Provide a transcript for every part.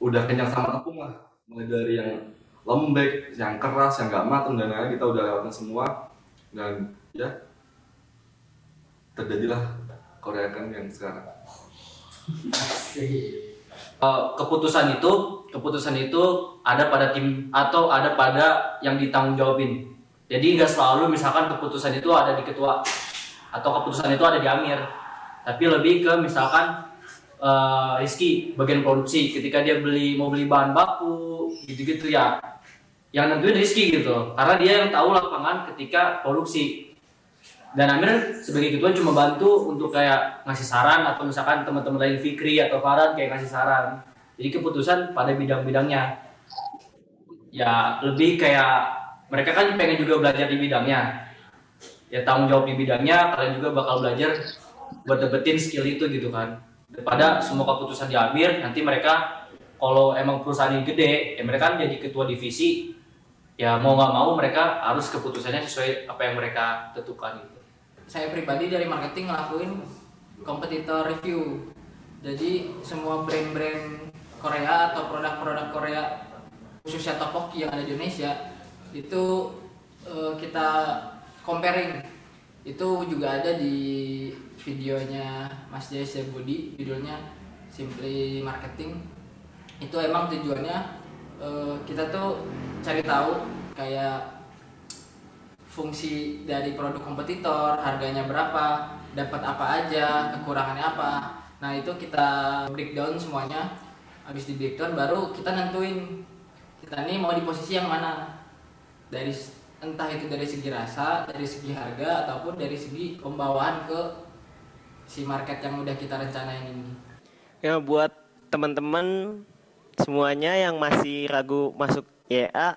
udah kenyang sama tepung lah. Mulai dari yang lembek, yang keras, yang nggak matang dan lain-lain kita udah lewatin semua. Dan ya terjadilah Korea kan yang sekarang. Keputusan itu ada pada tim atau ada pada yang ditanggung jawabin. Jadi nggak selalu misalkan keputusan itu ada di ketua atau keputusan itu ada di Amir, tapi lebih ke misalkan Rizky bagian produksi ketika dia mau beli bahan baku gitu-gitu ya, yang nentuin Rizky gitu karena dia yang tahu lapangan ketika produksi. Dan Amir sebagai ketua cuma bantu untuk kayak ngasih saran atau misalkan teman-teman lain Fikri atau Farhan kayak ngasih saran. Jadi keputusan pada bidang-bidangnya. Ya lebih kayak mereka kan pengen juga belajar di bidangnya. Ya tanggung jawab di bidangnya, kalian juga bakal belajar buat dapetin skill itu gitu kan. Daripada semua keputusan diambil, nanti mereka kalau emang perusahaan yang gede, ya mereka kan jadi ketua divisi, ya mau nggak mau mereka harus keputusannya sesuai apa yang mereka tentukan gitu. Saya pribadi dari marketing ngelakuin kompetitor review. Jadi semua brand-brand Korea atau produk-produk Korea khususnya tteokbokki yang ada di Indonesia itu kita comparing. Itu juga ada di videonya Mas Jaya Budi, judulnya Simply Marketing. Itu emang tujuannya kita tuh cari tahu kayak fungsi dari produk kompetitor, harganya berapa, dapat apa aja, kekurangannya apa. Nah itu kita breakdown semuanya. Habis di breakdown baru kita nentuin kita nih mau di posisi yang mana, dari entah itu dari segi rasa, dari segi harga, ataupun dari segi pembawaan ke si market yang udah kita rencanain ini. Ya buat teman-teman semuanya yang masih ragu masuk YA,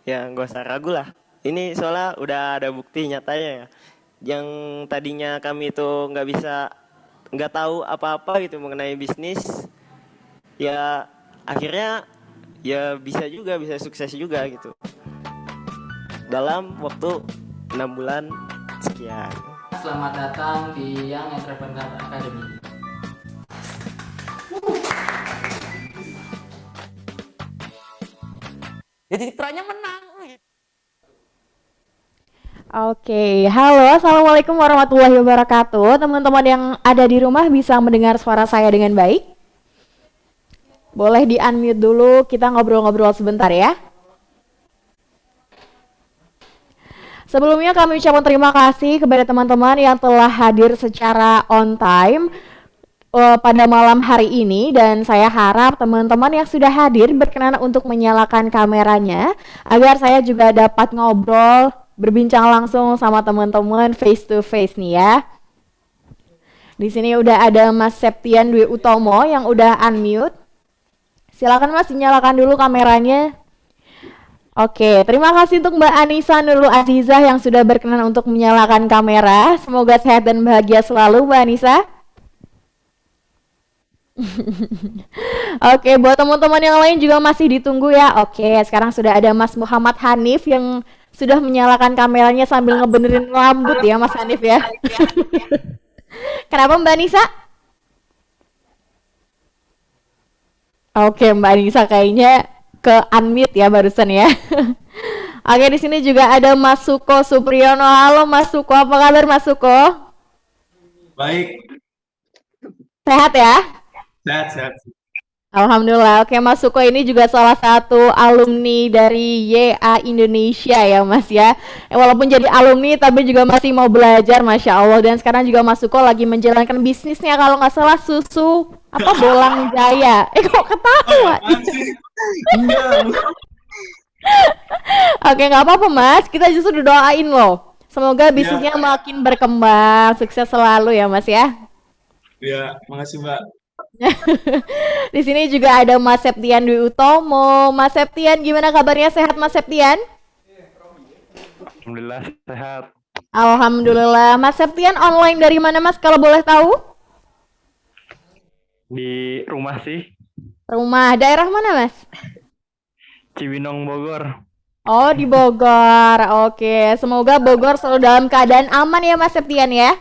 ya nggak usah ragu lah. Ini soalnya udah ada bukti nyatanya ya. Yang tadinya kami itu nggak tahu apa-apa gitu mengenai bisnis, ya akhirnya ya bisa sukses juga gitu. Dalam waktu 6 bulan sekian. Selamat datang di Young Entrepreneur Academy. Jadi citranya menang. Oke, halo, assalamualaikum warahmatullahi wabarakatuh. Teman-teman yang ada di rumah bisa mendengar suara saya dengan baik? Boleh di-unmute dulu, kita ngobrol-ngobrol sebentar ya. Sebelumnya kami ucapkan terima kasih kepada teman-teman yang telah hadir secara on time pada malam hari ini, dan saya harap teman-teman yang sudah hadir berkenan untuk menyalakan kameranya agar saya juga dapat ngobrol, berbincang langsung sama teman-teman face to face nih ya. Di sini udah ada Mas Septian Dwi Utomo yang udah unmute. Silakan Mas, dinyalakan dulu kameranya. Oke, terima kasih untuk Mbak Anissa Nurul Azizah yang sudah berkenan untuk menyalakan kamera. Semoga sehat dan bahagia selalu Mbak Anissa. Oke, buat teman-teman yang lain juga masih ditunggu ya. Oke, sekarang sudah ada Mas Muhammad Hanif yang sudah menyalakan kameranya sambil ngebenerin rambut ya Mas Hanif ya. Kenapa Mbak Anissa? Oke, Mbak Anissa kayaknya ke unmute ya barusan ya. Oke, di sini juga ada Mas Suko Supriyono. Halo Mas Suko, apa kabar Mas Suko? Baik. Sehat ya? Sehat. Alhamdulillah. Oke, Mas Suko ini juga salah satu alumni dari YA Indonesia ya Mas ya. Walaupun jadi alumni tapi juga masih mau belajar, Masya Allah. Dan sekarang juga Mas Suko lagi menjalankan bisnisnya kalau nggak salah susu apa Bolang Jaya. Kok ketawa? Oke, nggak apa-apa Mas. Kita justru doain loh. Semoga bisnisnya makin berkembang, sukses selalu ya Mas ya. Ya, makasih Mbak. Di sini juga ada Mas Septian Dwi Utomo. Mas Septian, gimana kabarnya? Sehat Mas Septian? Alhamdulillah sehat. Alhamdulillah. Mas Septian online dari mana Mas kalau boleh tahu? Di rumah sih. Rumah daerah mana Mas? Cibinong, Bogor. Oh, di Bogor. Oke, semoga Bogor selalu dalam keadaan aman ya Mas Septian ya.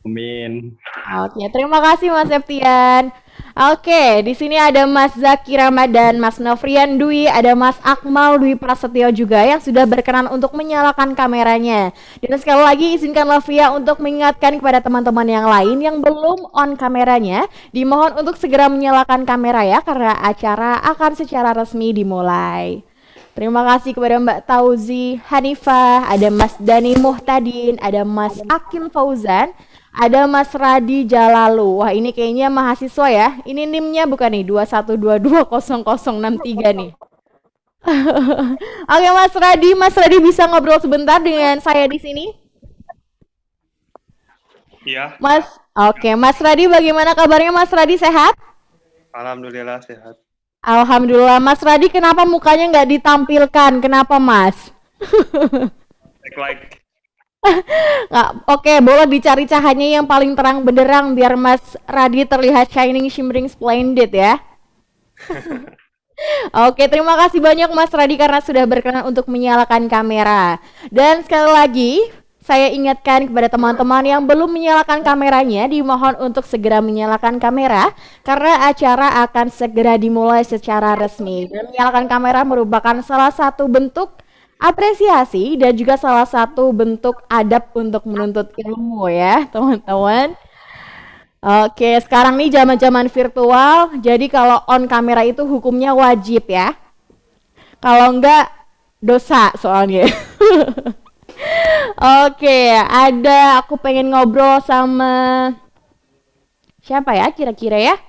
Amin. Oke, terima kasih Mas Septian. Oke, di sini ada Mas Zaki Ramadan, Mas Novrian Dwi, ada Mas Akmal Dwi Prasetyo juga yang sudah berkenan untuk menyalakan kameranya. Dan sekali lagi izinkanlah Via untuk mengingatkan kepada teman-teman yang lain yang belum on kameranya, dimohon untuk segera menyalakan kamera ya, karena acara akan secara resmi dimulai. Terima kasih kepada Mbak Tauzi Hanifah, ada Mas Dani Muhtadin, ada Mas Akim Fauzan, ada Mas Radi Jalalu. Wah, ini kayaknya mahasiswa ya. Ini NIM-nya bukan nih 21220063 nih. Oke, Mas Radi bisa ngobrol sebentar dengan saya di sini? Iya, Mas Radi, bagaimana kabarnya Mas Radi, sehat? alhamdulillah sehat. Alhamdulillah. Mas Radi, kenapa mukanya nggak ditampilkan? Kenapa, Mas? Like. Nggak, oke, boleh dicari cahayanya yang paling terang benderang biar Mas Radi terlihat shining, shimmering, splendid ya. Oke, terima kasih banyak Mas Radi karena sudah berkenan untuk menyalakan kamera. Dan sekali lagi, saya ingatkan kepada teman-teman yang belum menyalakan kameranya, dimohon untuk segera menyalakan kamera karena acara akan segera dimulai secara resmi. Dan menyalakan kamera merupakan salah satu bentuk apresiasi dan juga salah satu bentuk adab untuk menuntut ilmu ya, teman-teman. Oke, sekarang nih zaman-zaman virtual, jadi kalau on kamera itu hukumnya wajib ya. Kalau enggak, dosa soalnya. Oke, aku pengen ngobrol sama siapa ya kira-kira ya?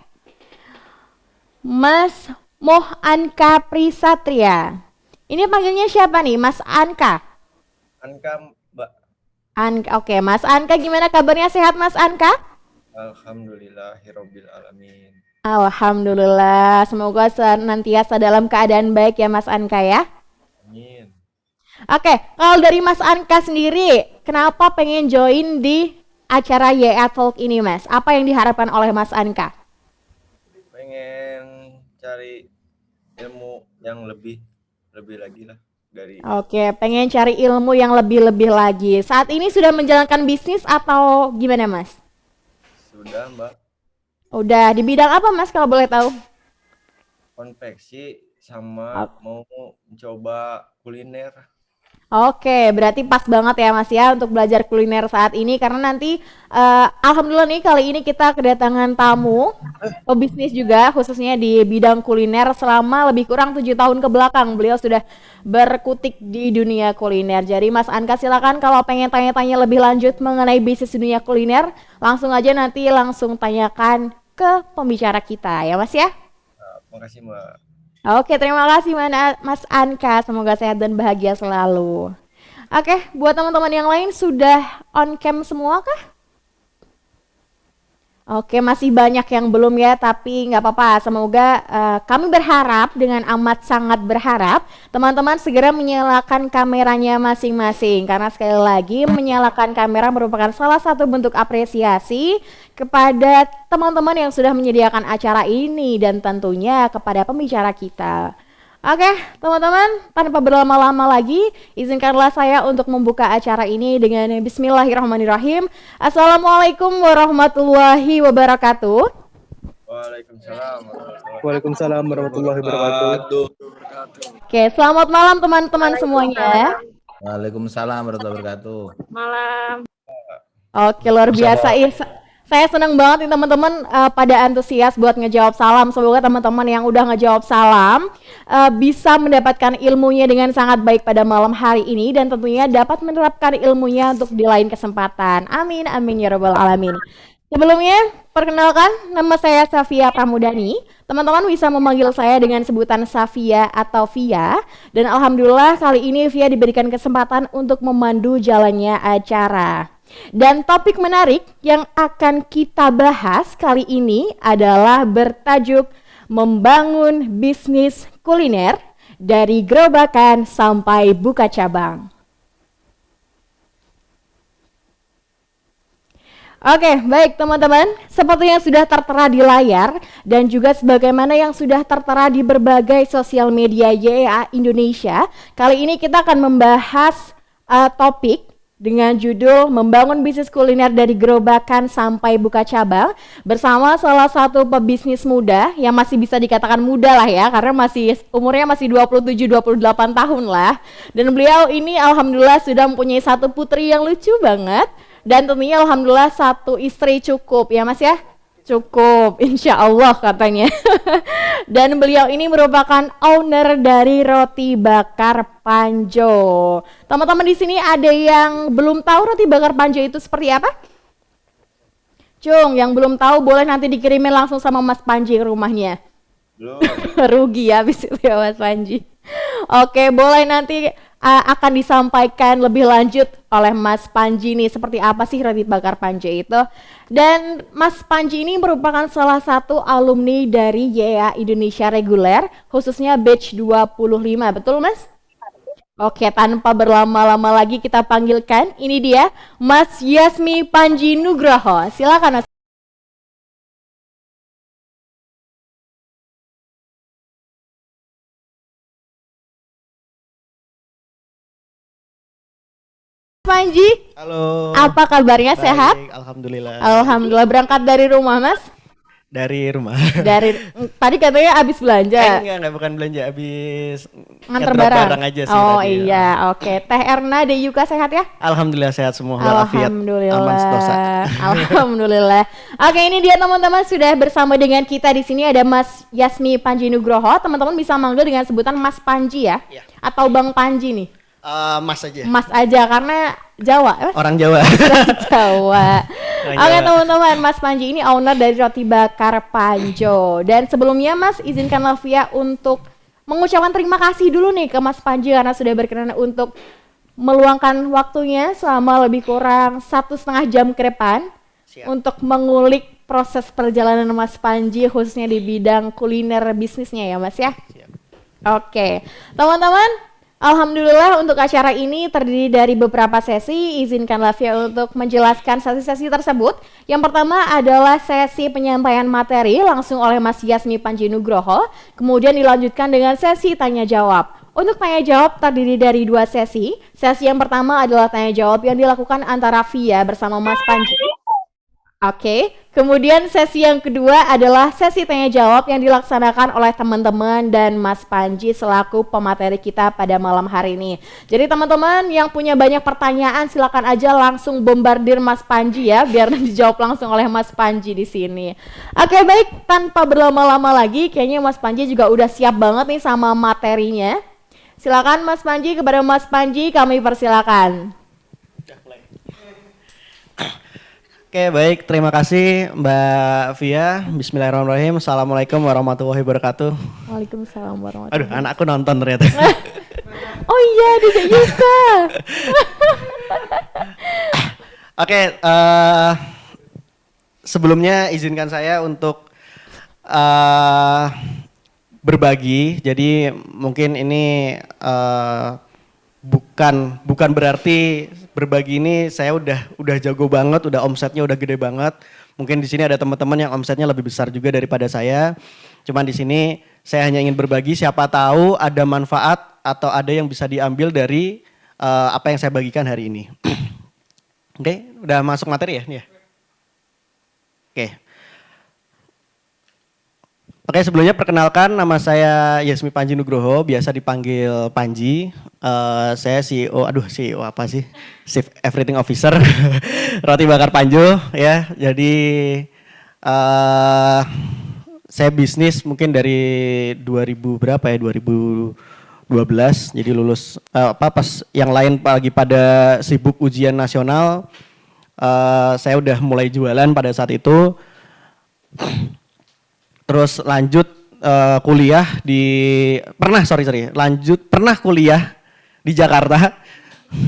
Mas Mohanka Prisatria. Ini panggilnya siapa nih, Mas Anka? Anka, Mbak. Oke, Mas Anka, gimana kabarnya, sehat Mas Anka? Alhamdulillahirabbil alamin. Alhamdulillah, semoga senantiasa dalam keadaan baik ya Mas Anka ya. Amin. Oke, kalau dari Mas Anka sendiri, kenapa pengen join di acara YA Talk ini, Mas? Apa yang diharapkan oleh Mas Anka? Pengen cari ilmu yang lebih lagi lah dari. Oke, pengen cari ilmu yang lebih-lebih lagi. Saat ini sudah menjalankan bisnis atau gimana, Mas? Sudah, Mbak. Udah, di bidang apa, Mas, kalau boleh tahu? Konveksi sama mau mencoba kuliner. Oke, berarti pas banget ya Mas ya untuk belajar kuliner saat ini karena nanti alhamdulillah nih kali ini kita kedatangan tamu pebisnis juga khususnya di bidang kuliner selama lebih kurang 7 tahun ke belakang beliau sudah berkutik di dunia kuliner. Jadi Mas Anka silakan kalau pengen tanya-tanya lebih lanjut mengenai bisnis dunia kuliner langsung aja nanti langsung tanyakan ke pembicara kita ya Mas ya. Makasih Mbak. Oke, terima kasih Mas Anka. Semoga sehat dan bahagia selalu. Oke, buat teman-teman yang lain sudah on cam semua kah? Oke, masih banyak yang belum ya, tapi nggak apa-apa. Semoga kami berharap, dengan amat sangat berharap, teman-teman segera menyalakan kameranya masing-masing. Karena sekali lagi, menyalakan kamera merupakan salah satu bentuk apresiasi kepada teman-teman yang sudah menyediakan acara ini dan tentunya kepada pembicara kita. Oke, teman-teman, tanpa berlama-lama lagi, izinkanlah saya untuk membuka acara ini dengan Bismillahirrahmanirrahim. Assalamualaikum warahmatullahi wabarakatuh. Waalaikumsalam warahmatullahi wabarakatuh. Oke, selamat malam teman-teman semuanya. Waalaikumsalam warahmatullahi wabarakatuh. Oke, luar biasa. Saya senang banget nih teman-teman pada antusias buat ngejawab salam. Semoga teman-teman yang udah ngejawab salam bisa mendapatkan ilmunya dengan sangat baik pada malam hari ini dan tentunya dapat menerapkan ilmunya untuk di lain kesempatan. Amin, amin ya rabbal alamin. Sebelumnya, perkenalkan nama saya Safia Pramudani. Teman-teman bisa memanggil saya dengan sebutan Safia atau Via. Dan alhamdulillah kali ini Via diberikan kesempatan untuk memandu jalannya acara. Dan topik menarik yang akan kita bahas kali ini adalah bertajuk membangun bisnis kuliner dari gerobakan sampai buka cabang. Oke, baik teman-teman, seperti yang sudah tertera di layar dan juga sebagaimana yang sudah tertera di berbagai sosial media YA Indonesia, kali ini kita akan membahas topik dengan judul Membangun Bisnis Kuliner dari Gerobakan Sampai Buka Cabang bersama salah satu pebisnis muda yang masih bisa dikatakan muda lah ya, karena umurnya masih 27-28 tahun lah. Dan beliau ini alhamdulillah sudah mempunyai satu putri yang lucu banget dan tentunya alhamdulillah satu istri cukup ya Mas ya. Cukup, insya Allah katanya. Dan beliau ini merupakan owner dari Roti Bakar Panjo. Teman-teman di sini ada yang belum tahu Roti Bakar Panjo itu seperti apa? Cung, yang belum tahu boleh nanti dikirimin langsung sama Mas Panji ke rumahnya. Belum. Rugi ya habis itu ya Mas Panji. Oke, boleh nanti akan disampaikan lebih lanjut oleh Mas Panji nih seperti apa sih Roti Bakar Panjo itu. Dan Mas Panji ini merupakan salah satu alumni dari YEA Indonesia reguler, khususnya batch 25, betul Mas? Oke, tanpa berlama-lama lagi kita panggilkan, ini dia Mas Yasmi Panji Nugroho. Silakan Mas. Panji, halo. apa kabarnya? Baik, sehat? Alhamdulillah. Alhamdulillah. Berangkat dari rumah Mas? Dari rumah. Tadi katanya habis belanja. Enggak, bukan belanja, habis Nganter ngedrop barang aja sih Oh tadi. iya, oke. Teh Erna, Deyuka sehat ya? Alhamdulillah sehat semua. Walafiat. Alhamdulillah. Aman sentosa. Alhamdulillah. Oke, ini dia teman-teman sudah bersama dengan kita di sini ada Mas Yasmi Panji Nugroho. Teman-teman bisa manggil dengan sebutan Mas Panji ya? Atau Bang Panji nih? Mas aja. Mas aja karena Jawa. Orang Jawa. Jawa. Orang Oke Jawa. teman-teman, Mas Panji ini owner dari Roti Bakar Panjo. Dan sebelumnya Mas, izinkanlah Via untuk mengucapkan terima kasih dulu nih ke Mas Panji karena sudah berkenan untuk meluangkan waktunya selama lebih kurang 1,5 jam ke depan untuk mengulik proses perjalanan Mas Panji khususnya di bidang kuliner bisnisnya ya Mas ya. Oke, teman-teman. Alhamdulillah untuk acara ini terdiri dari beberapa sesi. Izinkanlah Via untuk menjelaskan sesi-sesi tersebut. Yang pertama adalah sesi penyampaian materi langsung oleh Mas Yasmi Panji Nugroho. Kemudian dilanjutkan dengan sesi tanya jawab. Untuk tanya jawab terdiri dari 2 sesi. Sesi yang pertama adalah tanya jawab yang dilakukan antara Via bersama Mas Panji. Oke, kemudian sesi yang kedua adalah sesi tanya jawab yang dilaksanakan oleh teman-teman dan Mas Panji selaku pemateri kita pada malam hari ini. Jadi teman-teman yang punya banyak pertanyaan silakan aja langsung bombardir Mas Panji ya, biar dijawab langsung oleh Mas Panji di sini. Oke, baik, tanpa berlama-lama lagi, kayaknya Mas Panji juga udah siap banget nih sama materinya. Silakan Mas Panji, kepada Mas Panji kami persilakan. Oke, baik. Terima kasih Mbak Via. Bismillahirrahmanirrahim. Assalamualaikum warahmatullahi wabarakatuh. Waalaikumsalam warahmatullahi Aduh, anakku nonton ternyata. Oh iya, Dedek Yuka. Oke, sebelumnya izinkan saya untuk berbagi. Jadi mungkin ini bukan berarti berbagi ini saya udah jago banget, udah omsetnya udah gede banget. Mungkin di sini ada teman-teman yang omsetnya lebih besar juga daripada saya. Cuman di sini saya hanya ingin berbagi, siapa tahu ada manfaat atau ada yang bisa diambil dari apa yang saya bagikan hari ini. Oke, udah masuk materi ya? Oke. Oke, sebelumnya perkenalkan nama saya Yasmi Panji Nugroho, biasa dipanggil Panji. Saya CEO apa sih? Chief Everything Officer Roti Bakar Panjo ya. Jadi saya bisnis mungkin dari 2000 berapa ya? 2012. Jadi lulus pas yang lain lagi pada sibuk ujian nasional, saya udah mulai jualan pada saat itu. Terus lanjut kuliah pernah kuliah di Jakarta.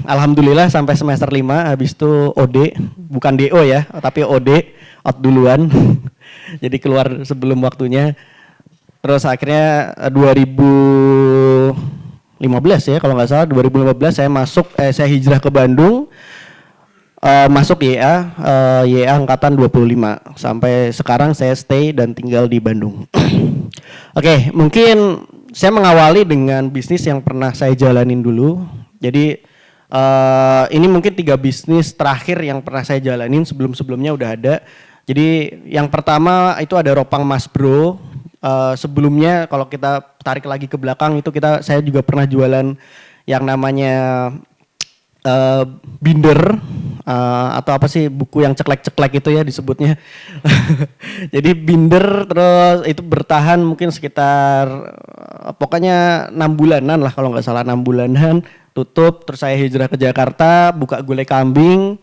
Alhamdulillah sampai semester 5, habis itu OD, bukan DO ya, tapi OD, out duluan. Jadi keluar sebelum waktunya. Terus akhirnya 2015 ya kalau nggak salah, 2015 saya hijrah ke Bandung. Masuk YEA angkatan 25 sampai sekarang saya stay dan tinggal di Bandung. Oke, mungkin saya mengawali dengan bisnis yang pernah saya jalanin dulu. Jadi Ini mungkin 3 bisnis terakhir yang pernah saya jalanin, sebelum-sebelumnya udah ada. Jadi yang pertama itu ada Ropang Mas Bro. Sebelumnya kalau kita tarik lagi ke belakang itu saya juga pernah jualan yang namanya binder, atau apa sih buku yang ceklek-ceklek itu ya disebutnya. Jadi binder, terus itu bertahan mungkin sekitar pokoknya 6 bulanan lah kalau nggak salah, 6 bulanan tutup. Terus saya hijrah ke Jakarta, buka gulai kambing,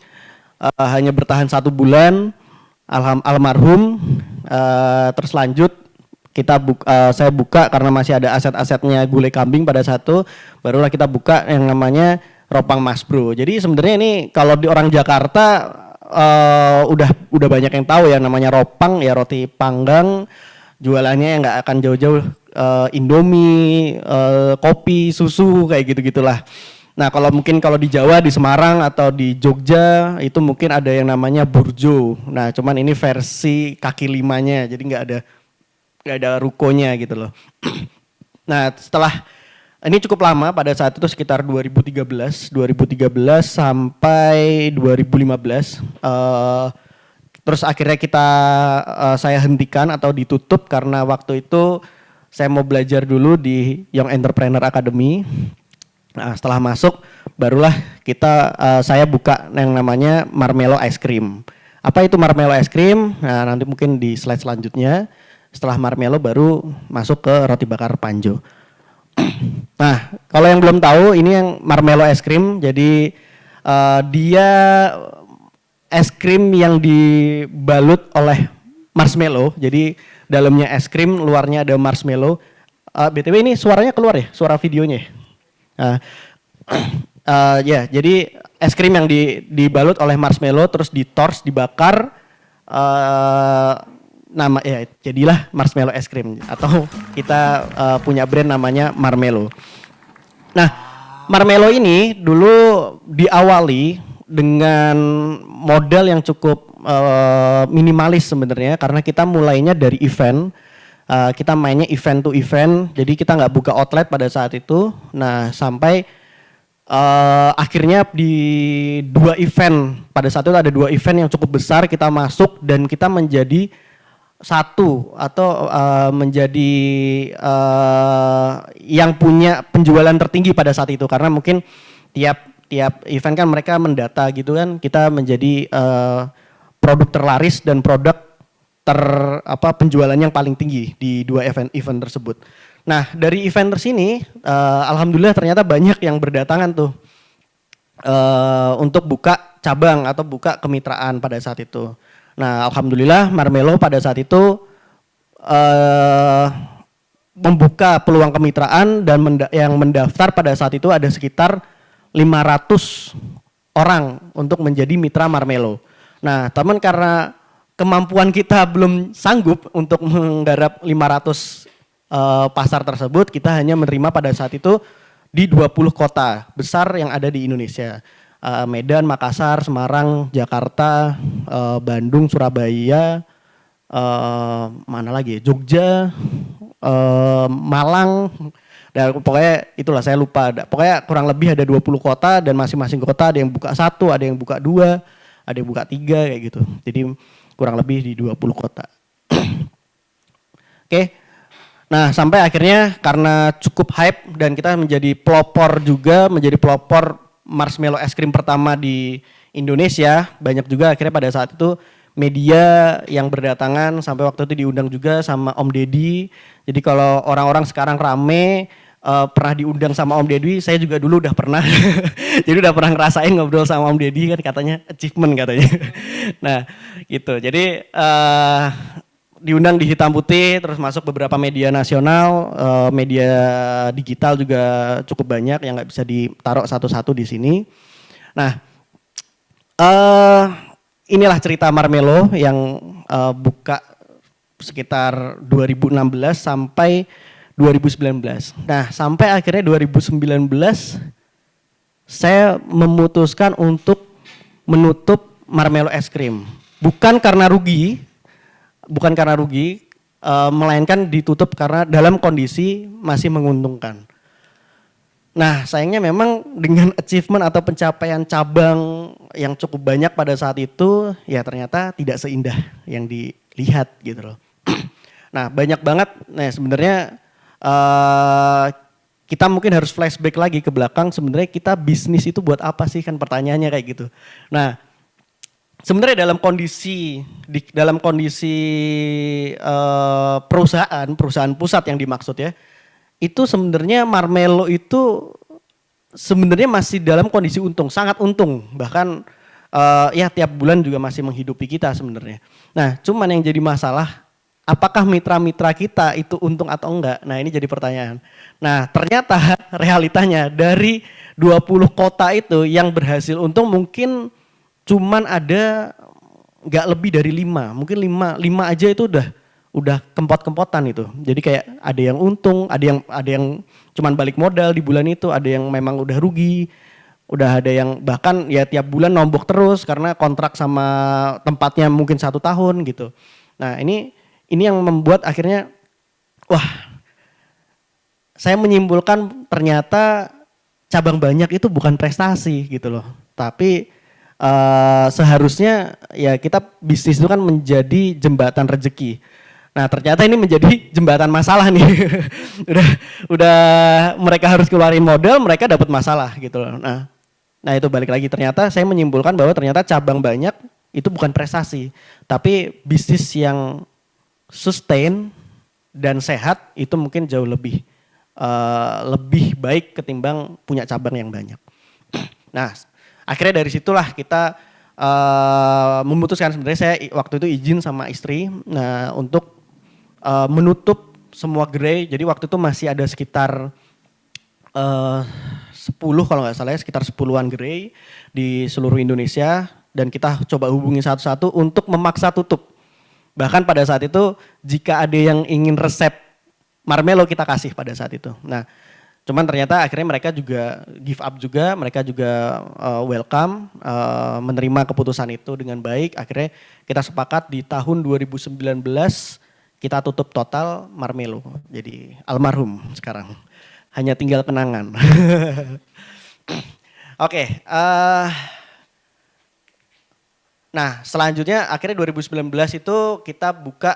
hanya bertahan 1 bulan, almarhum. Terus lanjut saya buka karena masih ada aset-asetnya gulai kambing pada satu, barulah kita buka yang namanya Ropang Mas Bro. Jadi sebenarnya ini kalau di orang Jakarta udah banyak yang tahu ya namanya Ropang, ya roti panggang, jualannya nggak akan jauh-jauh Indomie, kopi, susu kayak gitu-gitulah. Nah kalau di Jawa, di Semarang atau di Jogja itu mungkin ada yang namanya burjo. Nah cuman ini versi kaki limanya, jadi nggak ada rukonya gitu loh. Nah setelah ini cukup lama, pada saat itu sekitar 2013 sampai 2015. Terus akhirnya saya hentikan atau ditutup karena waktu itu saya mau belajar dulu di Young Entrepreneur Academy. Nah, setelah masuk barulah saya buka yang namanya Marmelo Ice Cream. Apa itu Marmelo Ice Cream? Nah, nanti mungkin di slide selanjutnya. Setelah Marmelo baru masuk ke roti bakar Panjo. Nah, kalau yang belum tahu, ini yang Marmelo es krim. Jadi dia es krim yang dibalut oleh marshmallow. Jadi dalamnya es krim, luarnya ada marshmallow. BTW ini suaranya keluar ya, suara videonya. Ya, jadi es krim yang dibalut oleh marshmallow, terus dibakar. Jadilah marshmallow es krim, atau kita punya brand namanya Marmelo. Nah, Marmelo ini dulu diawali dengan modal yang cukup minimalis sebenarnya, karena kita mulainya dari event. Kita mainnya event to event, jadi kita nggak buka outlet pada saat itu. Nah, sampai akhirnya di 2 event, pada saat itu ada 2 event yang cukup besar, kita masuk dan kita menjadi satu atau menjadi yang punya penjualan tertinggi pada saat itu, karena mungkin tiap event kan mereka mendata gitu kan, kita menjadi produk terlaris dan produk penjualan yang paling tinggi di 2 event tersebut. Nah dari event tersini alhamdulillah ternyata banyak yang berdatangan tuh untuk buka cabang atau buka kemitraan pada saat itu. Nah, alhamdulillah Marmelo pada saat itu membuka peluang kemitraan dan yang mendaftar pada saat itu ada sekitar 500 orang untuk menjadi mitra Marmelo. Nah, teman karena kemampuan kita belum sanggup untuk menggarap 500 pasar tersebut, kita hanya menerima pada saat itu di 20 kota besar yang ada di Indonesia. Medan, Makassar, Semarang, Jakarta, Bandung, Surabaya, mana lagi? Jogja, Malang, dan pokoknya itulah saya lupa. Pokoknya kurang lebih ada 20 kota dan masing-masing kota ada yang buka 1, ada yang buka 2, ada yang buka 3 kayak gitu. Jadi kurang lebih di 20 kota. Oke. Nah, sampai akhirnya karena cukup hype dan kita menjadi pelopor juga, menjadi pelopor marshmallow es krim pertama di Indonesia, banyak juga akhirnya pada saat itu media yang berdatangan, sampai waktu itu diundang juga sama Om Deddy. Jadi kalau orang-orang sekarang rame pernah diundang sama Om Deddy, saya juga dulu udah pernah. Jadi udah pernah ngerasain ngobrol sama Om Deddy, kan katanya achievement katanya. Nah gitu, jadi diundang di Hitam Putih, terus masuk beberapa media nasional, media digital juga cukup banyak yang nggak bisa ditaruh satu-satu di sini. Nah, inilah cerita Marmelo yang buka sekitar 2016 sampai 2019. Nah, sampai akhirnya 2019 saya memutuskan untuk menutup Marmelo es krim. Bukan karena rugi, melainkan ditutup karena dalam kondisi masih menguntungkan. Nah, sayangnya memang dengan achievement atau pencapaian cabang yang cukup banyak pada saat itu, ya ternyata tidak seindah yang dilihat gitu loh. Nah, banyak banget. Nah, sebenarnya kita mungkin harus flashback lagi ke belakang. Sebenarnya kita bisnis itu buat apa sih, kan pertanyaannya kayak gitu. Nah, sebenarnya dalam kondisi perusahaan pusat yang dimaksud ya, itu sebenarnya Marmelo itu sebenarnya masih dalam kondisi untung, sangat untung, bahkan ya tiap bulan juga masih menghidupi kita sebenarnya. Nah, cuman yang jadi masalah, apakah mitra-mitra kita itu untung atau enggak? Nah, ini jadi pertanyaan. Nah, ternyata realitanya dari 20 kota itu yang berhasil untung mungkin cuman ada nggak lebih dari 5, mungkin 5 aja itu udah kempot-kempotan itu. Jadi kayak ada yang untung, ada yang cuman balik modal di bulan itu, ada yang memang udah rugi, udah ada yang bahkan ya tiap bulan nombok terus karena kontrak sama tempatnya mungkin 1 tahun gitu. Nah, ini yang membuat akhirnya wah, saya menyimpulkan ternyata cabang banyak itu bukan prestasi gitu loh. Tapi seharusnya ya kita bisnis itu kan menjadi jembatan rezeki. Nah, ternyata ini menjadi jembatan masalah nih. udah mereka harus keluarin modal, mereka dapat masalah gitu loh. Nah itu balik lagi, ternyata saya menyimpulkan bahwa ternyata cabang banyak itu bukan prestasi, tapi bisnis yang sustain dan sehat itu mungkin jauh lebih baik ketimbang punya cabang yang banyak. Nah, akhirnya dari situlah kita memutuskan, sebenarnya saya waktu itu izin sama istri untuk menutup semua gerai. Jadi waktu itu masih ada sekitar 10 kalau nggak salah ya, sekitar 10-an gerai di seluruh Indonesia, dan kita coba hubungi satu-satu untuk memaksa tutup. Bahkan pada saat itu jika ada yang ingin resep Marmelo kita kasih pada saat itu. Nah, cuman ternyata akhirnya mereka juga give up juga, mereka juga welcome, menerima keputusan itu dengan baik. Akhirnya kita sepakat di tahun 2019 kita tutup total Marmelo. Jadi almarhum sekarang. Hanya tinggal kenangan. Oke. Nah, selanjutnya akhirnya 2019 itu kita buka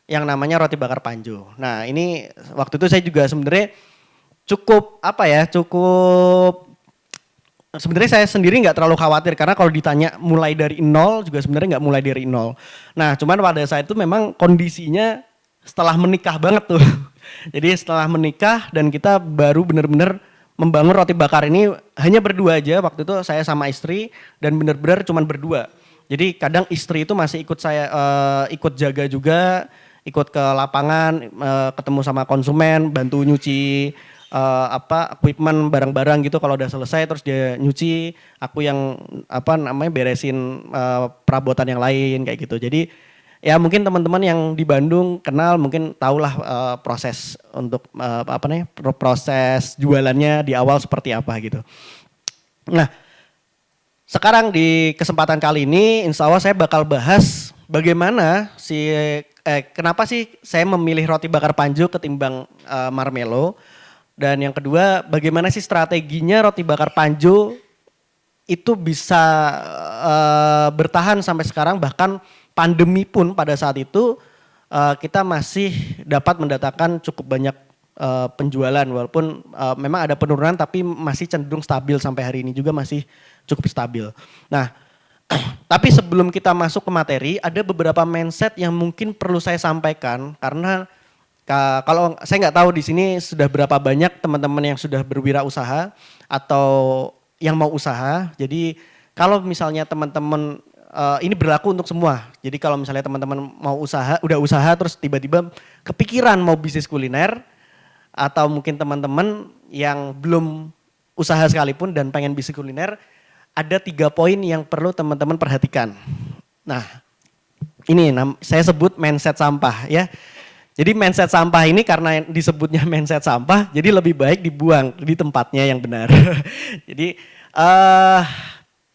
yang namanya Roti Bakar Panjo. Nah, ini waktu itu saya juga sebenarnya sebenarnya saya sendiri nggak terlalu khawatir, karena kalau ditanya mulai dari nol juga sebenarnya nggak mulai dari nol. Nah, cuman pada saat itu memang kondisinya setelah menikah banget tuh. Jadi setelah menikah dan kita baru benar-benar membangun Roti Bakar ini hanya berdua aja. Waktu itu saya sama istri dan benar-benar cuman berdua. Jadi kadang istri itu masih ikut saya, ikut jaga juga, ikut ke lapangan, ketemu sama konsumen, bantu nyuci equipment barang-barang gitu. Kalau udah selesai terus dia nyuci, aku yang beresin perabotan yang lain kayak gitu. Jadi ya mungkin teman-teman yang di Bandung kenal mungkin tahulah proses untuk proses jualannya di awal seperti apa gitu. Nah, sekarang di kesempatan kali ini insya Allah saya bakal bahas bagaimana kenapa sih saya memilih Roti Bakar Panjo ketimbang Marmelo. Dan yang kedua, bagaimana sih strateginya Roti Bakar Panjo itu bisa bertahan sampai sekarang, bahkan pandemi pun pada saat itu kita masih dapat mendatangkan cukup banyak penjualan, walaupun memang ada penurunan tapi masih cenderung stabil sampai hari ini juga masih cukup stabil. Nah, tapi sebelum kita masuk ke materi, ada beberapa mindset yang mungkin perlu saya sampaikan, karena kalau saya nggak tahu di sini sudah berapa banyak teman-teman yang sudah berwirausaha atau yang mau usaha. Jadi kalau misalnya teman-teman ini berlaku untuk semua. Jadi kalau misalnya teman-teman mau udah usaha terus tiba-tiba kepikiran mau bisnis kuliner, atau mungkin teman-teman yang belum usaha sekalipun dan pengen bisnis kuliner, ada 3 poin yang perlu teman-teman perhatikan. Nah, ini saya sebut mindset sampah ya. Jadi mindset sampah ini karena disebutnya mindset sampah, jadi lebih baik dibuang di tempatnya yang benar. Jadi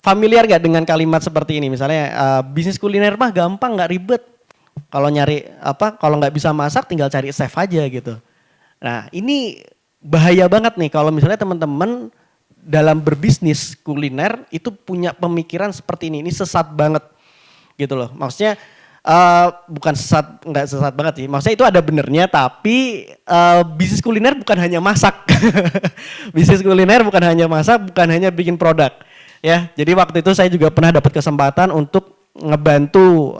familiar gak dengan kalimat seperti ini? Misalnya bisnis kuliner mah gampang, gak ribet. Kalau nyari kalau nggak bisa masak tinggal cari chef aja gitu. Nah, ini bahaya banget nih kalau misalnya teman-teman dalam berbisnis kuliner itu punya pemikiran seperti ini sesat banget gitu loh. Maksudnya bukan sesat, nggak sesat banget sih. Maksudnya itu ada benernya, tapi bisnis kuliner bukan hanya masak. Bisnis kuliner bukan hanya masak, bukan hanya bikin produk. Ya, jadi waktu itu saya juga pernah dapat kesempatan untuk ngebantu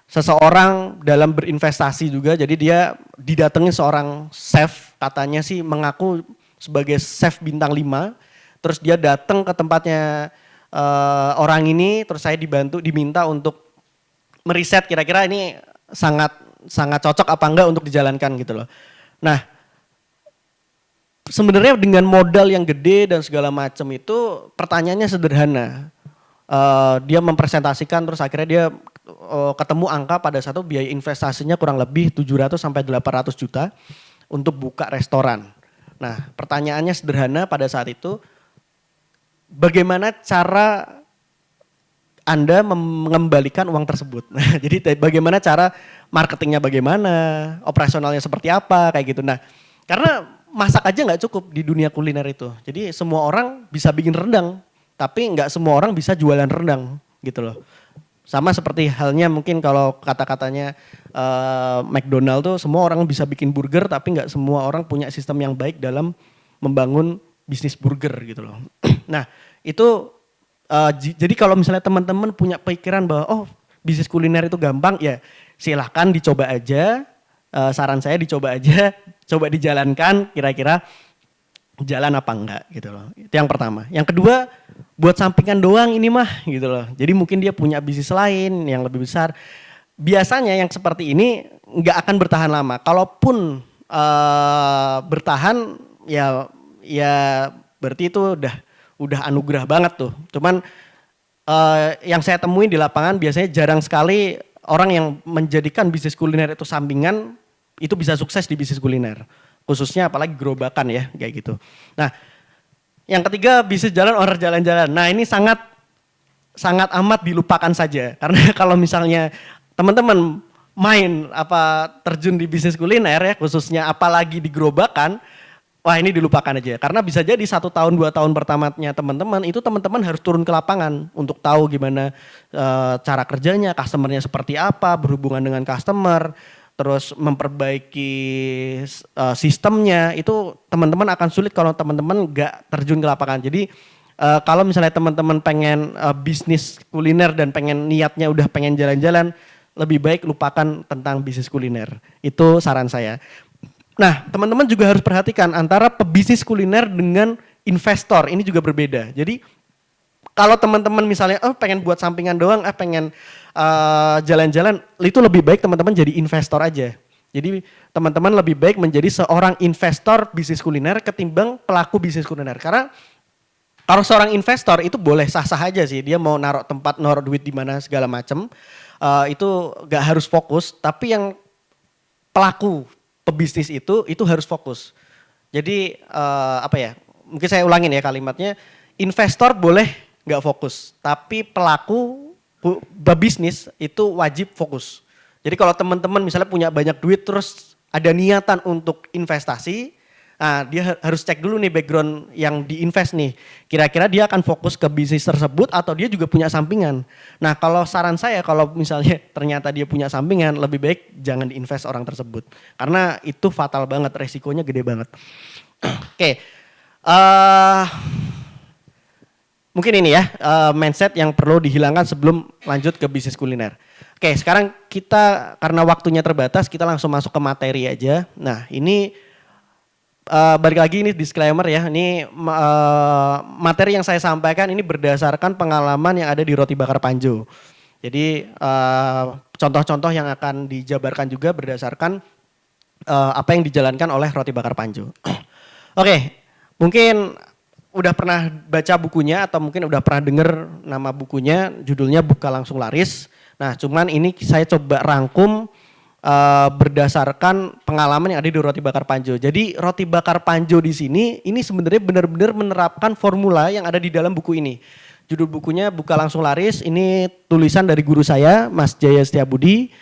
seseorang dalam berinvestasi juga. Jadi dia didatangi seorang chef, katanya sih mengaku sebagai chef bintang 5. Terus dia datang ke tempatnya orang ini, terus saya diminta untuk meriset kira-kira ini sangat cocok apa enggak untuk dijalankan gitu loh. Nah, sebenarnya dengan modal yang gede dan segala macam itu pertanyaannya sederhana. Dia mempresentasikan terus akhirnya dia ketemu angka pada satu biaya investasinya kurang lebih 700 sampai 800 juta untuk buka restoran. Nah, pertanyaannya sederhana pada saat itu, bagaimana cara Anda mengembalikan uang tersebut? Nah, jadi bagaimana cara marketingnya, bagaimana, operasionalnya seperti apa, kayak gitu. Nah, karena masak aja nggak cukup di dunia kuliner itu. Jadi semua orang bisa bikin rendang, tapi nggak semua orang bisa jualan rendang gitu loh. Sama seperti halnya mungkin kalau kata-katanya McDonald tuh semua orang bisa bikin burger, tapi nggak semua orang punya sistem yang baik dalam membangun bisnis burger gitu loh. Nah itu jadi kalau misalnya teman-teman punya pikiran bahwa bisnis kuliner itu gampang, ya silahkan dicoba aja. Saran saya dicoba aja, coba dijalankan kira-kira jalan apa enggak gitu loh. Itu yang pertama. Yang kedua, buat sampingan doang ini mah gitu loh. Jadi mungkin dia punya bisnis lain yang lebih besar. Biasanya yang seperti ini nggak akan bertahan lama. Kalaupun bertahan ya berarti itu udah anugerah banget tuh. Cuman yang saya temuin di lapangan biasanya jarang sekali orang yang menjadikan bisnis kuliner itu sampingan itu bisa sukses di bisnis kuliner. Khususnya apalagi gerobakan ya kayak gitu. Nah, yang ketiga bisnis jalan orang jalan-jalan. Nah, ini sangat amat dilupakan saja. Karena kalau misalnya teman-teman main terjun di bisnis kuliner ya, khususnya apalagi di gerobakan, wah ini dilupakan aja. Karena bisa jadi 1 tahun 2 tahun pertamanya teman-teman itu teman-teman harus turun ke lapangan untuk tahu gimana cara kerjanya, customernya seperti apa, berhubungan dengan customer, terus memperbaiki sistemnya. Itu teman-teman akan sulit kalau teman-teman nggak terjun ke lapangan. Jadi kalau misalnya teman-teman pengen bisnis kuliner dan pengen niatnya udah pengen jalan-jalan, lebih baik lupakan tentang bisnis kuliner. Itu saran saya. Nah, teman-teman juga harus perhatikan antara pebisnis kuliner dengan investor, ini juga berbeda. Jadi kalau teman-teman misalnya pengen buat sampingan doang, pengen jalan-jalan, itu lebih baik teman-teman jadi investor aja. Jadi teman-teman lebih baik menjadi seorang investor bisnis kuliner ketimbang pelaku bisnis kuliner. Karena kalau seorang investor itu boleh sah-sah aja sih, dia mau naruh duit di mana segala macam, itu gak harus fokus. Tapi yang pelaku pebisnis itu harus fokus. Jadi mungkin saya ulangin ya kalimatnya, investor boleh nggak fokus, tapi pelaku bisnis itu wajib fokus. Jadi kalau teman-teman misalnya punya banyak duit terus ada niatan untuk investasi, nah dia harus cek dulu nih background yang diinvest nih. Kira-kira dia akan fokus ke bisnis tersebut atau dia juga punya sampingan. Nah kalau saran saya kalau misalnya ternyata dia punya sampingan, lebih baik jangan diinvest orang tersebut. Karena itu fatal banget, resikonya gede banget. Oke. Mungkin ini ya mindset yang perlu dihilangkan sebelum lanjut ke bisnis kuliner. Oke, sekarang kita karena waktunya terbatas, kita langsung masuk ke materi aja. Nah, ini balik lagi ini disclaimer ya. Ini materi yang saya sampaikan ini berdasarkan pengalaman yang ada di Roti Bakar Panjo. Jadi contoh-contoh yang akan dijabarkan juga berdasarkan apa yang dijalankan oleh Roti Bakar Panjo. Oke, mungkin udah pernah baca bukunya atau mungkin udah pernah dengar nama bukunya, judulnya Buka Langsung Laris. Nah cuman ini saya coba rangkum berdasarkan pengalaman yang ada di Roti Bakar Panjo. Jadi Roti Bakar Panjo di sini ini sebenarnya benar-benar menerapkan formula yang ada di dalam buku ini. Judul bukunya Buka Langsung Laris, ini tulisan dari guru saya Mas Jaya Setiabudi.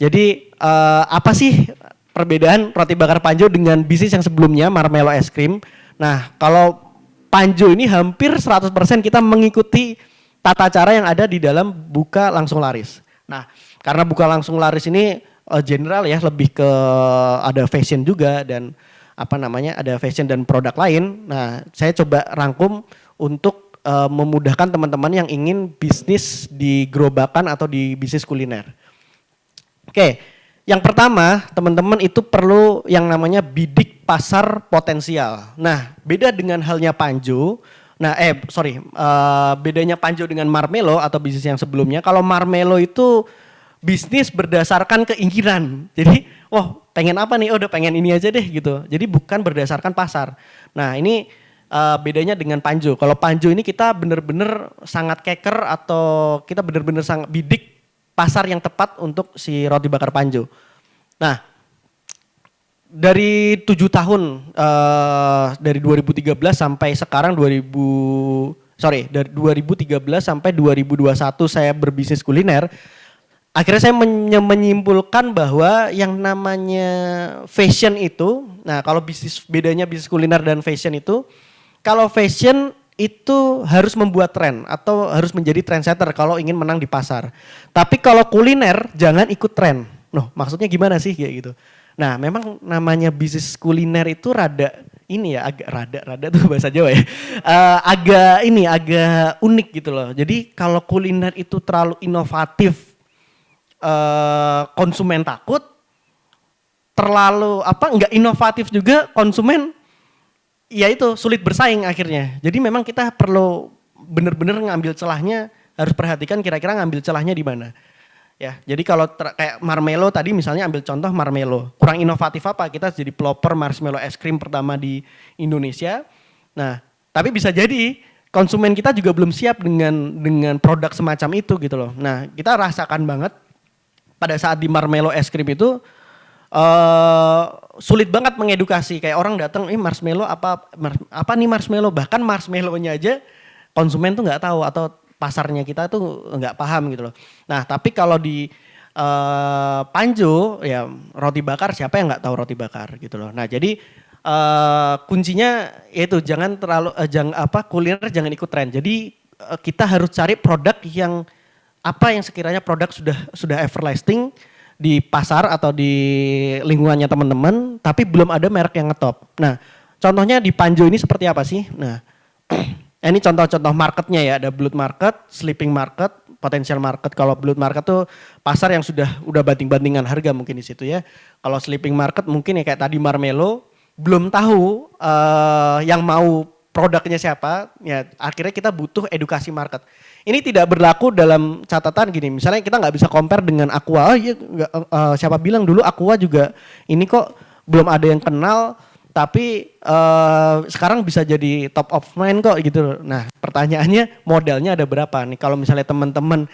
Jadi apa sih perbedaan roti bakar Panjo dengan bisnis yang sebelumnya, Marmelo Es Krim. Nah, kalau Panjo ini hampir 100% kita mengikuti tata cara yang ada di dalam buka langsung laris. Nah, karena buka langsung laris ini general ya, lebih ke ada fashion juga dan ada fashion dan produk lain. Nah, saya coba rangkum untuk memudahkan teman-teman yang ingin bisnis di gerobakan atau di bisnis kuliner. Oke, yang pertama teman-teman itu perlu yang namanya bidik pasar potensial. Nah, beda dengan halnya Panjo. Bedanya Panjo dengan Marmelo atau bisnis yang sebelumnya. Kalau Marmelo itu bisnis berdasarkan keinginan. Jadi, pengen apa nih? Udah pengen ini aja deh gitu. Jadi bukan berdasarkan pasar. Nah, ini bedanya dengan Panjo. Kalau Panjo ini kita benar-benar sangat keker atau kita benar-benar sangat bidik pasar yang tepat untuk si roti bakar Panjo. Nah, dari 7 tahun dari 2013 sampai sekarang dari 2013 sampai 2021 saya berbisnis kuliner. Akhirnya saya menyimpulkan bahwa yang namanya fashion itu, nah kalau bedanya bisnis kuliner dan fashion itu, kalau fashion itu harus membuat tren atau harus menjadi trendsetter kalau ingin menang di pasar. Tapi kalau kuliner jangan ikut tren. Noh, maksudnya gimana sih kayak gitu. Nah, memang namanya bisnis kuliner itu rada tuh bahasa Jawa ya. Agak unik gitu loh. Jadi kalau kuliner itu terlalu inovatif, konsumen takut, terlalu nggak inovatif juga konsumen, ya itu sulit bersaing akhirnya. Jadi memang kita perlu benar-benar ngambil celahnya, harus perhatikan kira-kira ngambil celahnya di mana. Ya, jadi kalau kayak Marmelo tadi misalnya ambil contoh Marmelo, kurang inovatif apa? Kita jadi pelopor marshmallow es krim pertama di Indonesia. Nah, tapi bisa jadi konsumen kita juga belum siap dengan produk semacam itu gitu loh. Nah, kita rasakan banget pada saat di Marmelo es krim itu sulit banget mengedukasi. Kayak orang datang, marshmallow apa nih marshmallow? Bahkan marshmallow-nya aja konsumen tuh nggak tahu atau pasarnya kita tuh nggak paham gitu loh. Nah, tapi kalau di Panjo ya roti bakar, siapa yang nggak tahu roti bakar gitu loh. Nah, jadi kuncinya yaitu jangan terlalu kuliner jangan ikut tren. Jadi kita harus cari produk yang sekiranya produk sudah everlasting di pasar atau di lingkungannya teman-teman, tapi belum ada merek yang ngetop. Nah, contohnya di Panjo ini seperti apa sih? Nah, ini contoh-contoh marketnya ya, ada blood market, sleeping market, potential market. Kalau blood market tuh pasar yang udah banting-bantingan harga mungkin di situ ya. Kalau sleeping market mungkin ya kayak tadi Marmelo, belum tahu yang mau produknya siapa, ya akhirnya kita butuh edukasi market. Ini tidak berlaku dalam catatan gini, misalnya kita nggak bisa compare dengan Aqua, siapa bilang dulu Aqua juga ini kok belum ada yang kenal, tapi sekarang bisa jadi top of mind kok gitu. Nah, pertanyaannya modalnya ada berapa nih? Kalau misalnya teman-teman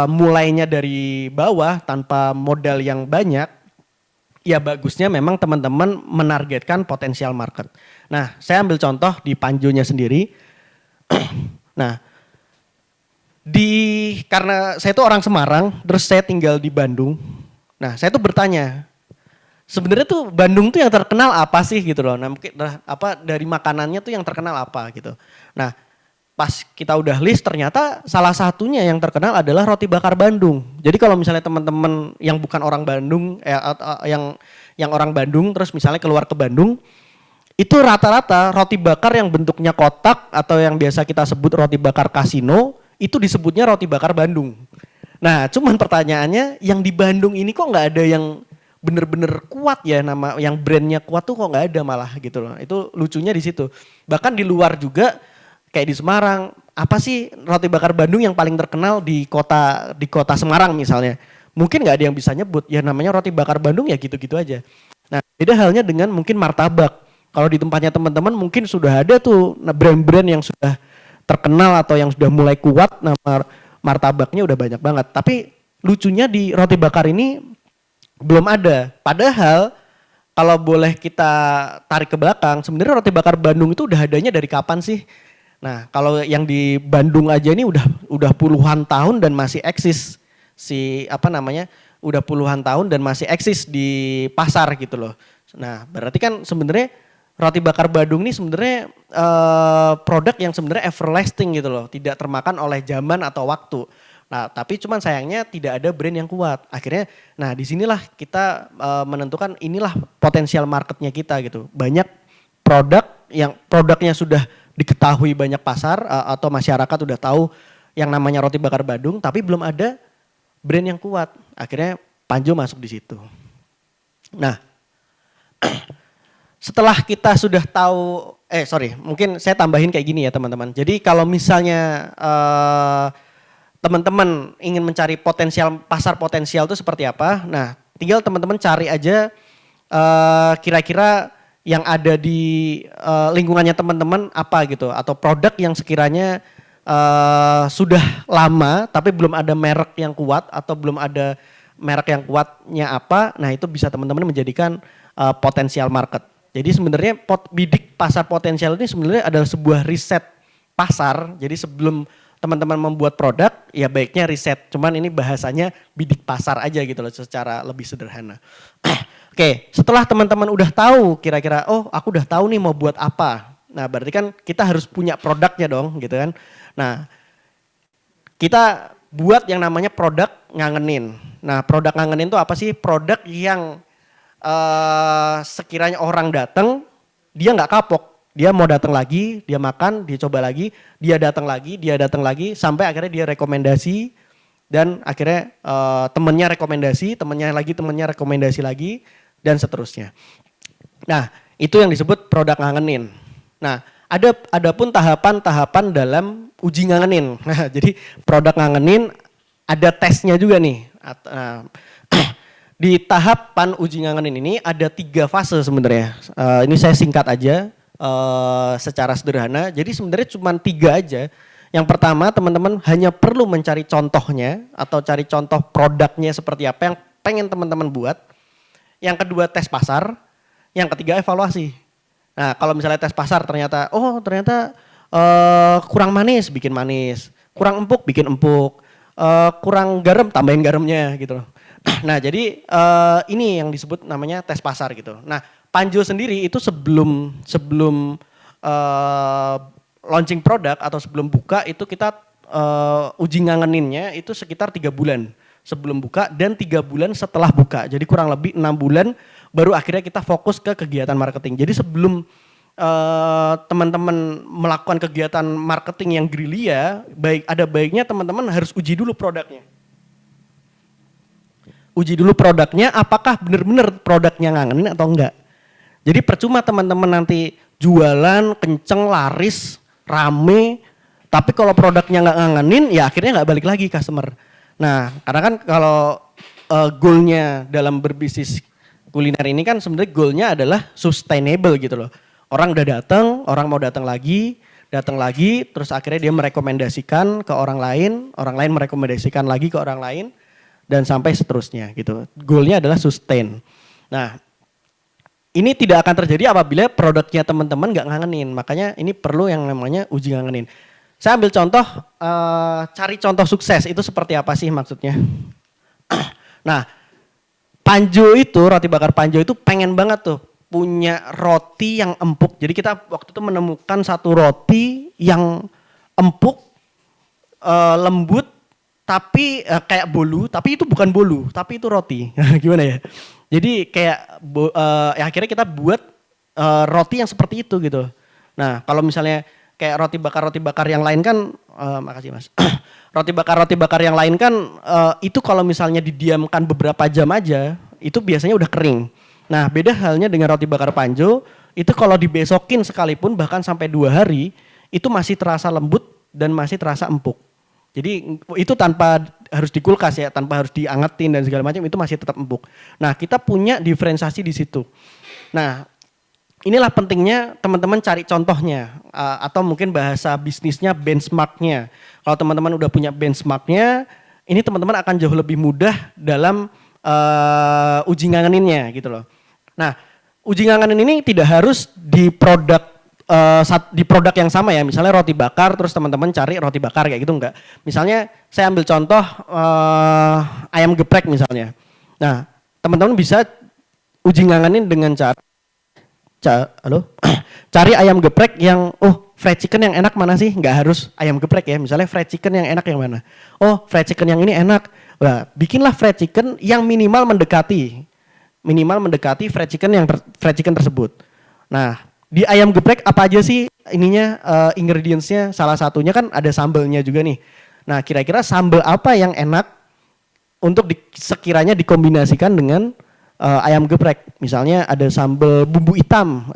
mulainya dari bawah tanpa modal yang banyak, ya bagusnya memang teman-teman menargetkan potensial market. Nah, saya ambil contoh di Panjonya sendiri. Nah, karena saya itu orang Semarang, terus saya tinggal di Bandung. Nah, saya tuh bertanya, sebenarnya tuh Bandung tuh yang terkenal apa sih gitu loh. Nah, mungkin dari makanannya tuh yang terkenal apa gitu. Nah, pas kita udah list ternyata salah satunya yang terkenal adalah roti bakar Bandung. Jadi kalau misalnya teman-teman yang bukan orang Bandung, yang orang Bandung terus misalnya keluar ke Bandung, itu rata-rata roti bakar yang bentuknya kotak atau yang biasa kita sebut roti bakar kasino, itu disebutnya roti bakar Bandung. Nah, cuman pertanyaannya yang di Bandung ini kok nggak ada yang bener-bener kuat ya, nama yang brandnya kuat tuh kok nggak ada malah gitu loh. Itu lucunya di situ. Bahkan di luar juga kayak di Semarang, apa sih roti bakar Bandung yang paling terkenal di kota Semarang misalnya? Mungkin nggak ada yang bisa nyebut. Ya namanya roti bakar Bandung ya gitu-gitu aja. Nah, beda halnya dengan mungkin martabak. Kalau di tempatnya teman-teman mungkin sudah ada tuh brand-brand yang sudah terkenal atau yang sudah mulai kuat, nama martabaknya udah banyak banget. Tapi lucunya di roti bakar ini belum ada. Padahal kalau boleh kita tarik ke belakang, sebenarnya roti bakar Bandung itu udah adanya dari kapan sih? Nah, kalau yang di Bandung aja ini udah puluhan tahun dan masih eksis si udah puluhan tahun dan masih eksis di pasar gitu loh. Nah, berarti kan sebenarnya roti bakar Badung ini sebenarnya produk yang sebenarnya everlasting gitu loh, tidak termakan oleh zaman atau waktu. Nah, tapi cuman sayangnya tidak ada brand yang kuat. Akhirnya, nah disinilah kita menentukan inilah potensial marketnya kita gitu. Banyak produk yang produknya sudah diketahui banyak pasar atau masyarakat udah tahu yang namanya roti bakar Badung, tapi belum ada brand yang kuat. Akhirnya Panjo masuk di situ. Nah, setelah kita sudah tahu, mungkin saya tambahin kayak gini ya teman-teman. Jadi kalau misalnya teman-teman ingin mencari pasar potensial itu seperti apa, nah tinggal teman-teman cari aja kira-kira yang ada di lingkungannya teman-teman apa gitu, atau produk yang sekiranya sudah lama tapi belum ada merek yang kuat atau belum ada merek yang kuatnya apa, nah itu bisa teman-teman menjadikan potensial market. Jadi sebenarnya bidik pasar potensial ini sebenarnya adalah sebuah riset pasar. Jadi sebelum teman-teman membuat produk, ya baiknya riset. Cuman ini bahasanya bidik pasar aja gitu loh secara lebih sederhana. Oke, setelah teman-teman udah tahu kira-kira, oh aku udah tahu nih mau buat apa. Nah berarti kan kita harus punya produknya dong gitu kan. Nah kita buat yang namanya produk ngangenin. Nah produk ngangenin itu apa sih? Produk yang sekiranya orang datang, dia nggak kapok. Dia mau datang lagi, dia makan, dia coba lagi, dia datang lagi, sampai akhirnya dia rekomendasi, dan akhirnya temennya rekomendasi lagi, dan seterusnya. Nah, itu yang disebut produk ngangenin. Nah, ada pun tahapan-tahapan dalam uji ngangenin. Nah, jadi produk ngangenin ada tesnya juga nih. Di tahapan uji ngangenin ini ada 3 fase sebenarnya. Ini saya singkat aja. Secara sederhana, jadi sebenarnya cuma 3 aja. Yang pertama teman-teman hanya perlu mencari contohnya atau cari contoh produknya seperti apa yang pengen teman-teman buat. Yang kedua tes pasar, yang ketiga evaluasi. Nah kalau misalnya tes pasar ternyata kurang manis, bikin manis, kurang empuk, bikin empuk, kurang garam, tambahin garamnya gitu. Nah jadi ini yang disebut namanya tes pasar gitu. Nah Panjo sendiri itu sebelum launching produk atau sebelum buka itu kita uji ngangeninnya itu sekitar 3 bulan sebelum buka dan 3 bulan setelah buka. Jadi kurang lebih 6 bulan baru akhirnya kita fokus ke kegiatan marketing. Jadi sebelum teman-teman melakukan kegiatan marketing yang gerilya, ada baiknya teman-teman harus uji dulu produknya. Uji dulu produknya apakah benar-benar produknya ngangenin atau enggak. Jadi percuma teman-teman nanti jualan kenceng, laris, rame, tapi kalau produknya nggak ngangenin, ya akhirnya nggak balik lagi customer. Nah, karena kan kalau goalnya dalam berbisnis kuliner ini kan sebenarnya goalnya adalah sustainable gitu loh. Orang udah datang, orang mau datang lagi, terus akhirnya dia merekomendasikan ke orang lain merekomendasikan lagi ke orang lain, dan sampai seterusnya gitu. Goalnya adalah sustain. Nah, ini tidak akan terjadi apabila produknya teman-teman nggak ngangenin. Makanya ini perlu yang namanya uji ngangenin. Saya ambil contoh, cari contoh sukses itu seperti apa sih maksudnya. Nah, Panjo itu, roti bakar Panjo itu pengen banget tuh punya roti yang empuk. Jadi kita waktu itu menemukan satu roti yang empuk, lembut, tapi kayak bolu, tapi itu bukan bolu, tapi itu roti. Gimana ya? Jadi kayak akhirnya kita buat roti yang seperti itu gitu. Nah kalau misalnya kayak roti bakar yang lain kan, makasih mas. Roti bakar yang lain kan itu kalau misalnya didiamkan beberapa jam aja, itu biasanya udah kering. Nah beda halnya dengan roti bakar Panjo, itu kalau dibesokin sekalipun bahkan sampai 2 hari, itu masih terasa lembut dan masih terasa empuk. Jadi itu tanpa harus di kulkas ya, tanpa harus diangetin dan segala macam, itu masih tetap empuk. Nah kita punya diferensiasi di situ. Nah inilah pentingnya teman-teman cari contohnya atau mungkin bahasa bisnisnya benchmarknya. Kalau teman-teman udah punya benchmarknya, ini teman-teman akan jauh lebih mudah dalam uji ngangeninnya gitu loh. Nah uji ngangenin ini tidak harus di produk yang sama ya, misalnya roti bakar terus teman-teman cari roti bakar kayak gitu enggak. Misalnya saya ambil contoh ayam geprek misalnya. Nah, teman-teman bisa uji ngangenin dengan halo, cari ayam geprek yang fried chicken yang enak mana sih? Nggak harus ayam geprek ya. Misalnya fried chicken yang enak yang mana? Oh, fried chicken yang ini enak. Nah, bikinlah fried chicken yang minimal mendekati fried chicken tersebut. Nah, di ayam geprek apa aja sih ininya ingredientsnya? Salah satunya kan ada sambelnya juga nih. Nah, kira-kira sambel apa yang enak untuk sekiranya dikombinasikan dengan ayam geprek? Misalnya ada sambel bumbu hitam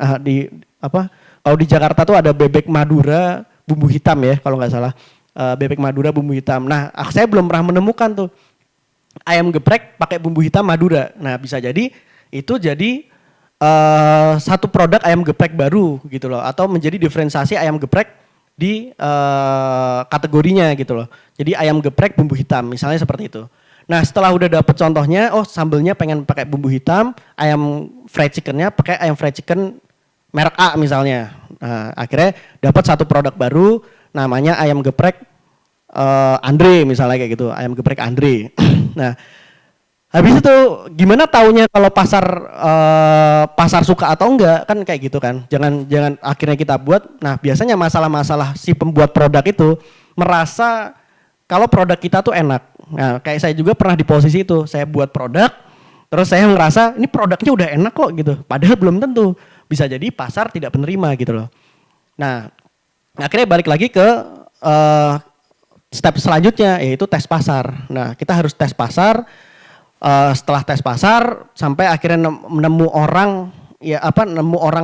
kalau di Jakarta tuh ada bebek Madura bumbu hitam ya kalau nggak salah, bebek Madura bumbu hitam. Nah, saya belum pernah menemukan tuh ayam geprek pakai bumbu hitam Madura. Nah, bisa jadi itu jadi satu produk ayam geprek baru gitu loh, atau menjadi diferensiasi ayam geprek di kategorinya gitu loh. Jadi ayam geprek bumbu hitam misalnya seperti itu. Nah, setelah udah dapet contohnya, sambelnya pengen pakai bumbu hitam, ayam fried chickennya pakai ayam fried chicken merek A misalnya. Nah, akhirnya dapat satu produk baru namanya ayam geprek Andre misalnya kayak gitu, ayam geprek Andre. Nah, habis itu gimana taunya kalau pasar suka atau enggak, kan kayak gitu kan. Jangan akhirnya kita buat. Nah, biasanya masalah-masalah si pembuat produk itu merasa kalau produk kita tuh enak. Nah, kayak saya juga pernah di posisi itu. Saya buat produk, terus saya ngerasa ini produknya udah enak kok gitu. Padahal belum tentu. Bisa jadi pasar tidak penerima gitu loh. Nah, akhirnya balik lagi ke step selanjutnya, yaitu tes pasar. Nah, kita harus tes pasar. Setelah tes pasar, sampai akhirnya nemu orang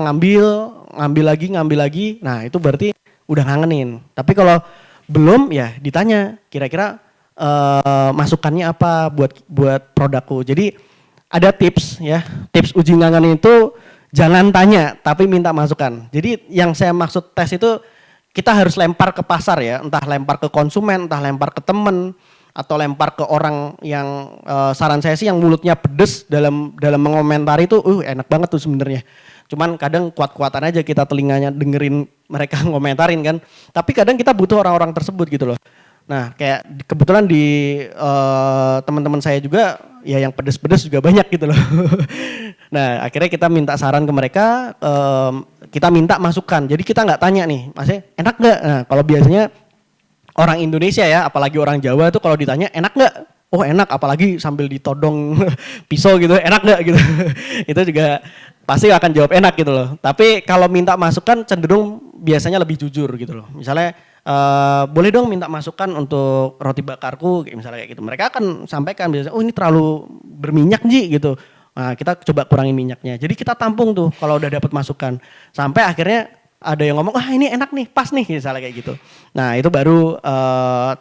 ngambil lagi. Nah, itu berarti udah ngangenin. Tapi kalau belum ya ditanya kira-kira masukannya apa buat produkku. Jadi ada tips ya, tips uji ngangenin itu jangan tanya tapi minta masukan. Jadi yang saya maksud tes itu kita harus lempar ke pasar ya, entah lempar ke konsumen, entah lempar ke temen, atau lempar ke orang yang saran saya sih yang mulutnya pedes dalam mengomentari itu enak banget tuh sebenarnya. Cuman kadang kuat-kuatan aja kita telinganya dengerin mereka ngomentarin kan. Tapi kadang kita butuh orang-orang tersebut gitu loh. Nah, kayak kebetulan di teman-teman saya juga ya yang pedes-pedes juga banyak gitu loh. Nah, akhirnya kita minta saran ke mereka, kita minta masukan. Jadi kita nggak tanya nih, maksudnya enak nggak? Nah, kalau biasanya orang Indonesia ya, apalagi orang Jawa tuh kalau ditanya enak nggak? Oh enak, apalagi sambil ditodong pisau gitu, enak nggak gitu. Itu juga pasti akan jawab enak gitu loh. Tapi kalau minta masukan cenderung biasanya lebih jujur gitu loh. Misalnya boleh dong minta masukan untuk roti bakarku, misalnya kayak gitu. Mereka akan sampaikan biasanya, oh ini terlalu berminyak Ji gitu. Nah, kita coba kurangin minyaknya. Jadi kita tampung tuh kalau udah dapat masukan. Sampai akhirnya ada yang ngomong, ini enak nih, pas nih, misalnya kayak gitu. Nah itu baru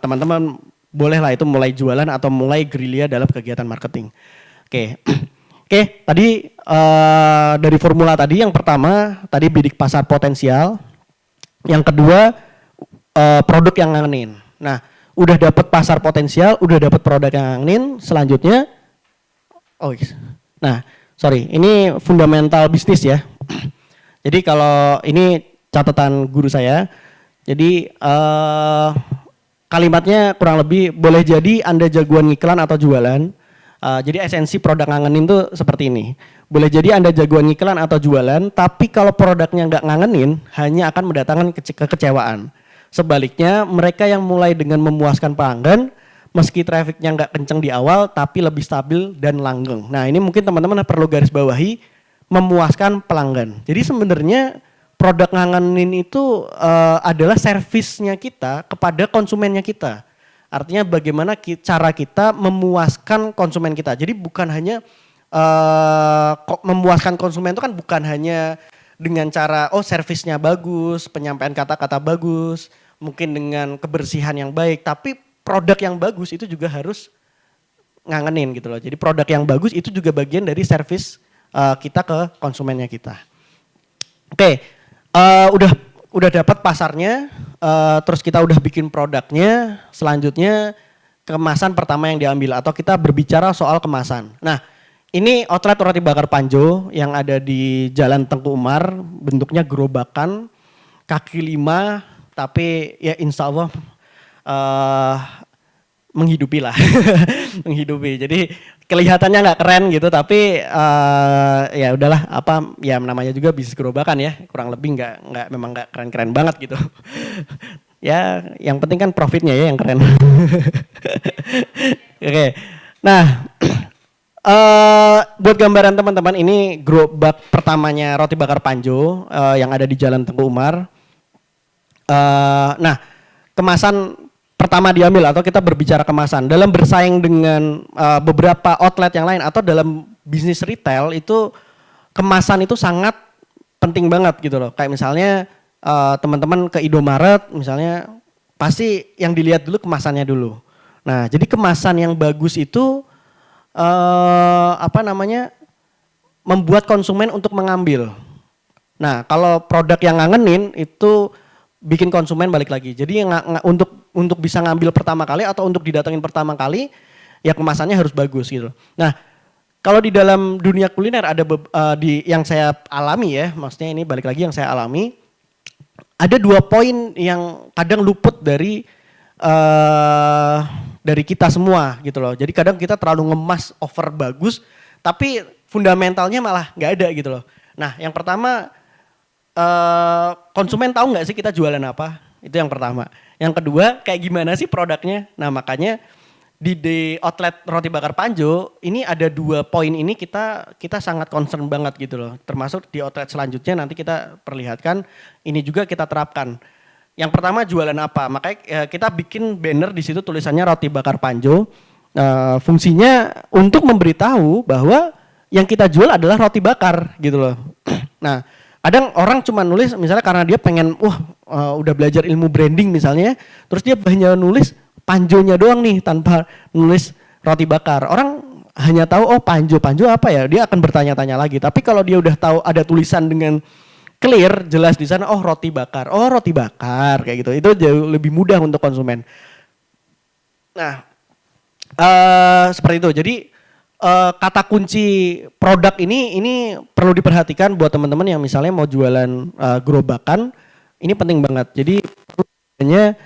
teman-teman boleh lah itu mulai jualan atau mulai gerilya dalam kegiatan marketing. Oke, tadi dari formula tadi yang pertama, tadi bidik pasar potensial. Yang kedua, produk yang ngangenin. Nah, udah dapat pasar potensial, udah dapat produk yang ngangenin, selanjutnya, ini fundamental bisnis ya. Jadi kalau ini catatan guru saya, jadi kalimatnya kurang lebih boleh jadi Anda jagoan ngiklan atau jualan. Jadi esensi produk ngangenin tuh seperti ini. Boleh jadi Anda jagoan ngiklan atau jualan, tapi kalau produknya nggak ngangenin, hanya akan mendatangkan kekecewaan. Sebaliknya, mereka yang mulai dengan memuaskan pelanggan, meski trafficnya nggak kenceng di awal, tapi lebih stabil dan langgeng. Nah ini mungkin teman-teman perlu garis bawahi, memuaskan pelanggan. Jadi sebenarnya produk ngangenin itu adalah servisnya kita kepada konsumennya kita. Artinya bagaimana cara kita memuaskan konsumen kita. Jadi bukan hanya memuaskan konsumen itu kan bukan hanya dengan cara servisnya bagus, penyampaian kata-kata bagus, mungkin dengan kebersihan yang baik, tapi produk yang bagus itu juga harus ngangenin gitu loh. Jadi produk yang bagus itu juga bagian dari servis kita ke konsumennya kita. Oke, udah dapat pasarnya, terus kita udah bikin produknya, selanjutnya kemasan pertama yang diambil atau kita berbicara soal kemasan. Nah, ini outlet roti bakar Panjo yang ada di Jalan Tengku Umar, bentuknya gerobakan, kaki 5, tapi ya insya Allah menghidupi lah, menghidupi. Jadi kelihatannya nggak keren gitu, tapi ya udahlah, apa ya namanya juga bisnis gerobakan ya, kurang lebih memang nggak keren-keren banget gitu. Ya yang penting kan profitnya ya yang keren. Oke, nah buat gambaran teman-teman, ini gerobak pertamanya Roti Bakar Panjo yang ada di Jalan Tengku Umar. Nah, kemasan pertama diambil, atau kita berbicara kemasan dalam bersaing dengan beberapa outlet yang lain atau dalam bisnis retail, itu kemasan itu sangat penting banget gitu loh. Kayak misalnya teman-teman ke Indomaret misalnya, pasti yang dilihat dulu kemasannya dulu. Nah, jadi kemasan yang bagus itu membuat konsumen untuk mengambil. Nah, kalau produk yang ngangenin itu bikin konsumen balik lagi. Jadi untuk bisa ngambil pertama kali atau untuk didatengin pertama kali, ya kemasannya harus bagus gitu. Nah, kalau di dalam dunia kuliner ada yang saya alami ya, maksudnya ini balik lagi yang saya alami, ada 2 poin yang kadang luput dari kita semua gitu loh. Jadi kadang kita terlalu ngemas over bagus, tapi fundamentalnya malah nggak ada gitu loh. Nah, yang pertama, konsumen tahu nggak sih kita jualan apa? Itu yang pertama. Yang kedua, kayak gimana sih produknya? Nah, makanya di outlet Roti Bakar Panjo ini ada 2 poin ini kita sangat concern banget gitu loh. Termasuk di outlet selanjutnya nanti kita perlihatkan, ini juga kita terapkan. Yang pertama, jualan apa? Makanya kita bikin banner di situ tulisannya Roti Bakar Panjo. Fungsinya untuk memberitahu bahwa yang kita jual adalah roti bakar gitu loh. Nah, kadang orang cuma nulis misalnya karena dia pengen udah belajar ilmu branding misalnya, terus dia hanya nulis panjonya doang nih tanpa nulis roti bakar. Orang hanya tahu panjo apa ya, dia akan bertanya-tanya lagi. Tapi kalau dia udah tahu ada tulisan dengan clear, jelas di sana, roti bakar kayak gitu. Itu jauh lebih mudah untuk konsumen. Nah, seperti itu. Jadi kata kunci produk ini perlu diperhatikan buat teman-teman yang misalnya mau jualan gerobakan, ini penting banget. Jadi hanya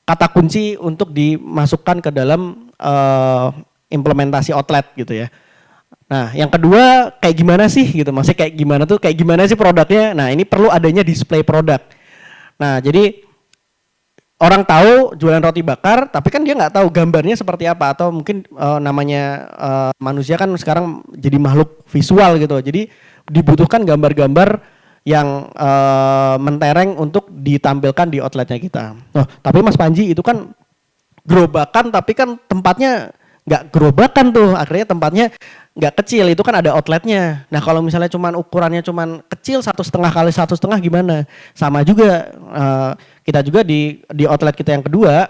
kata kunci untuk dimasukkan ke dalam implementasi outlet gitu ya. Nah, yang kedua, kayak gimana sih gitu, maksudnya kayak gimana sih produknya. Nah, ini perlu adanya display produk. Nah, jadi orang tahu jualan roti bakar, tapi kan dia nggak tahu gambarnya seperti apa, atau mungkin namanya manusia kan sekarang jadi makhluk visual gitu. Jadi dibutuhkan gambar-gambar yang mentereng untuk ditampilkan di outletnya kita. Tapi Mas Panji itu kan gerobakan, tapi kan tempatnya nggak gerobakan tuh, akhirnya tempatnya nggak kecil, itu kan ada outletnya. Nah, kalau misalnya ukurannya kecil 1,5 kali 1,5 gimana? Sama juga kita juga di outlet kita yang kedua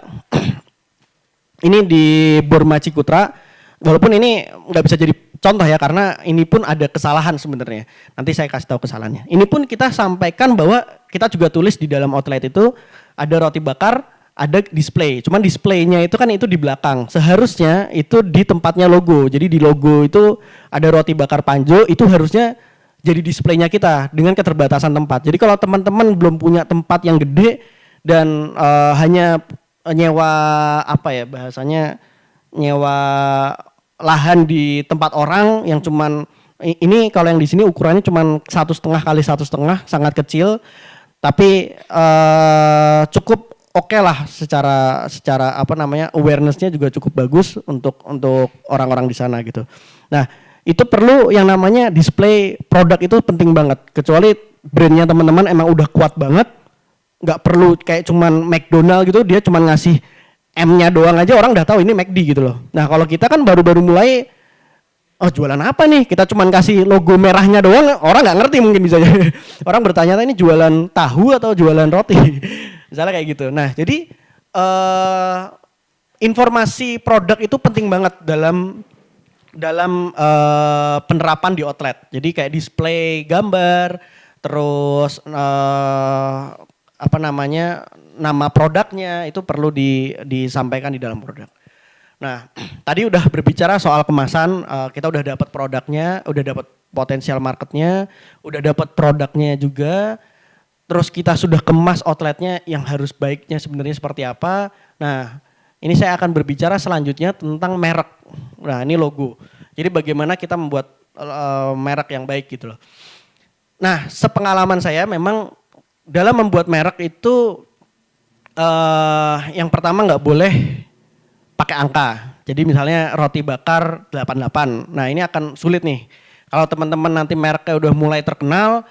ini di Burma Cikutra, walaupun ini nggak bisa jadi contoh ya, karena ini pun ada kesalahan sebenarnya. Nanti saya kasih tahu kesalahannya. Ini pun kita sampaikan bahwa kita juga tulis di dalam outlet itu ada roti bakar, ada display. Cuman displaynya itu kan itu di belakang. Seharusnya itu di tempatnya logo. Jadi di logo itu ada Roti Bakar Panjo, itu harusnya jadi displaynya kita dengan keterbatasan tempat. Jadi kalau teman-teman belum punya tempat yang gede dan hanya nyewa nyewa lahan di tempat orang yang cuman ini, kalau yang di sini ukurannya cuman 1,5 kali 1,5, sangat kecil. Tapi cukup oke lah secara awareness-nya juga cukup bagus untuk orang-orang di sana gitu. Nah, itu perlu yang namanya display produk, itu penting banget. Kecuali brandnya teman-teman emang udah kuat banget, nggak perlu kayak cuman McDonald gitu, dia cuman ngasih M-nya doang aja orang udah tahu ini McD gitu loh. Nah, kalau kita kan baru-baru mulai, jualan apa nih? Kita cuman kasih logo merahnya doang, orang nggak ngerti mungkin bisa jadi. Orang bertanya ini jualan tahu atau jualan roti. Misalnya kayak gitu. Nah, jadi informasi produk itu penting banget dalam penerapan di outlet. Jadi kayak display gambar, terus nama produknya itu perlu disampaikan di dalam produk. Nah, tadi udah berbicara soal kemasan, kita udah dapat produknya, udah dapat potensial marketnya, udah dapat produknya juga. Terus kita sudah kemas outletnya yang harus baiknya sebenarnya seperti apa. Nah, ini saya akan berbicara selanjutnya tentang merek. Nah, ini logo. Jadi bagaimana kita membuat merek yang baik gitu loh. Nah, sepengalaman saya memang dalam membuat merek itu yang pertama nggak boleh pakai angka. Jadi misalnya roti bakar 88. Nah, ini akan sulit nih. Kalau teman-teman nanti mereknya udah mulai terkenal,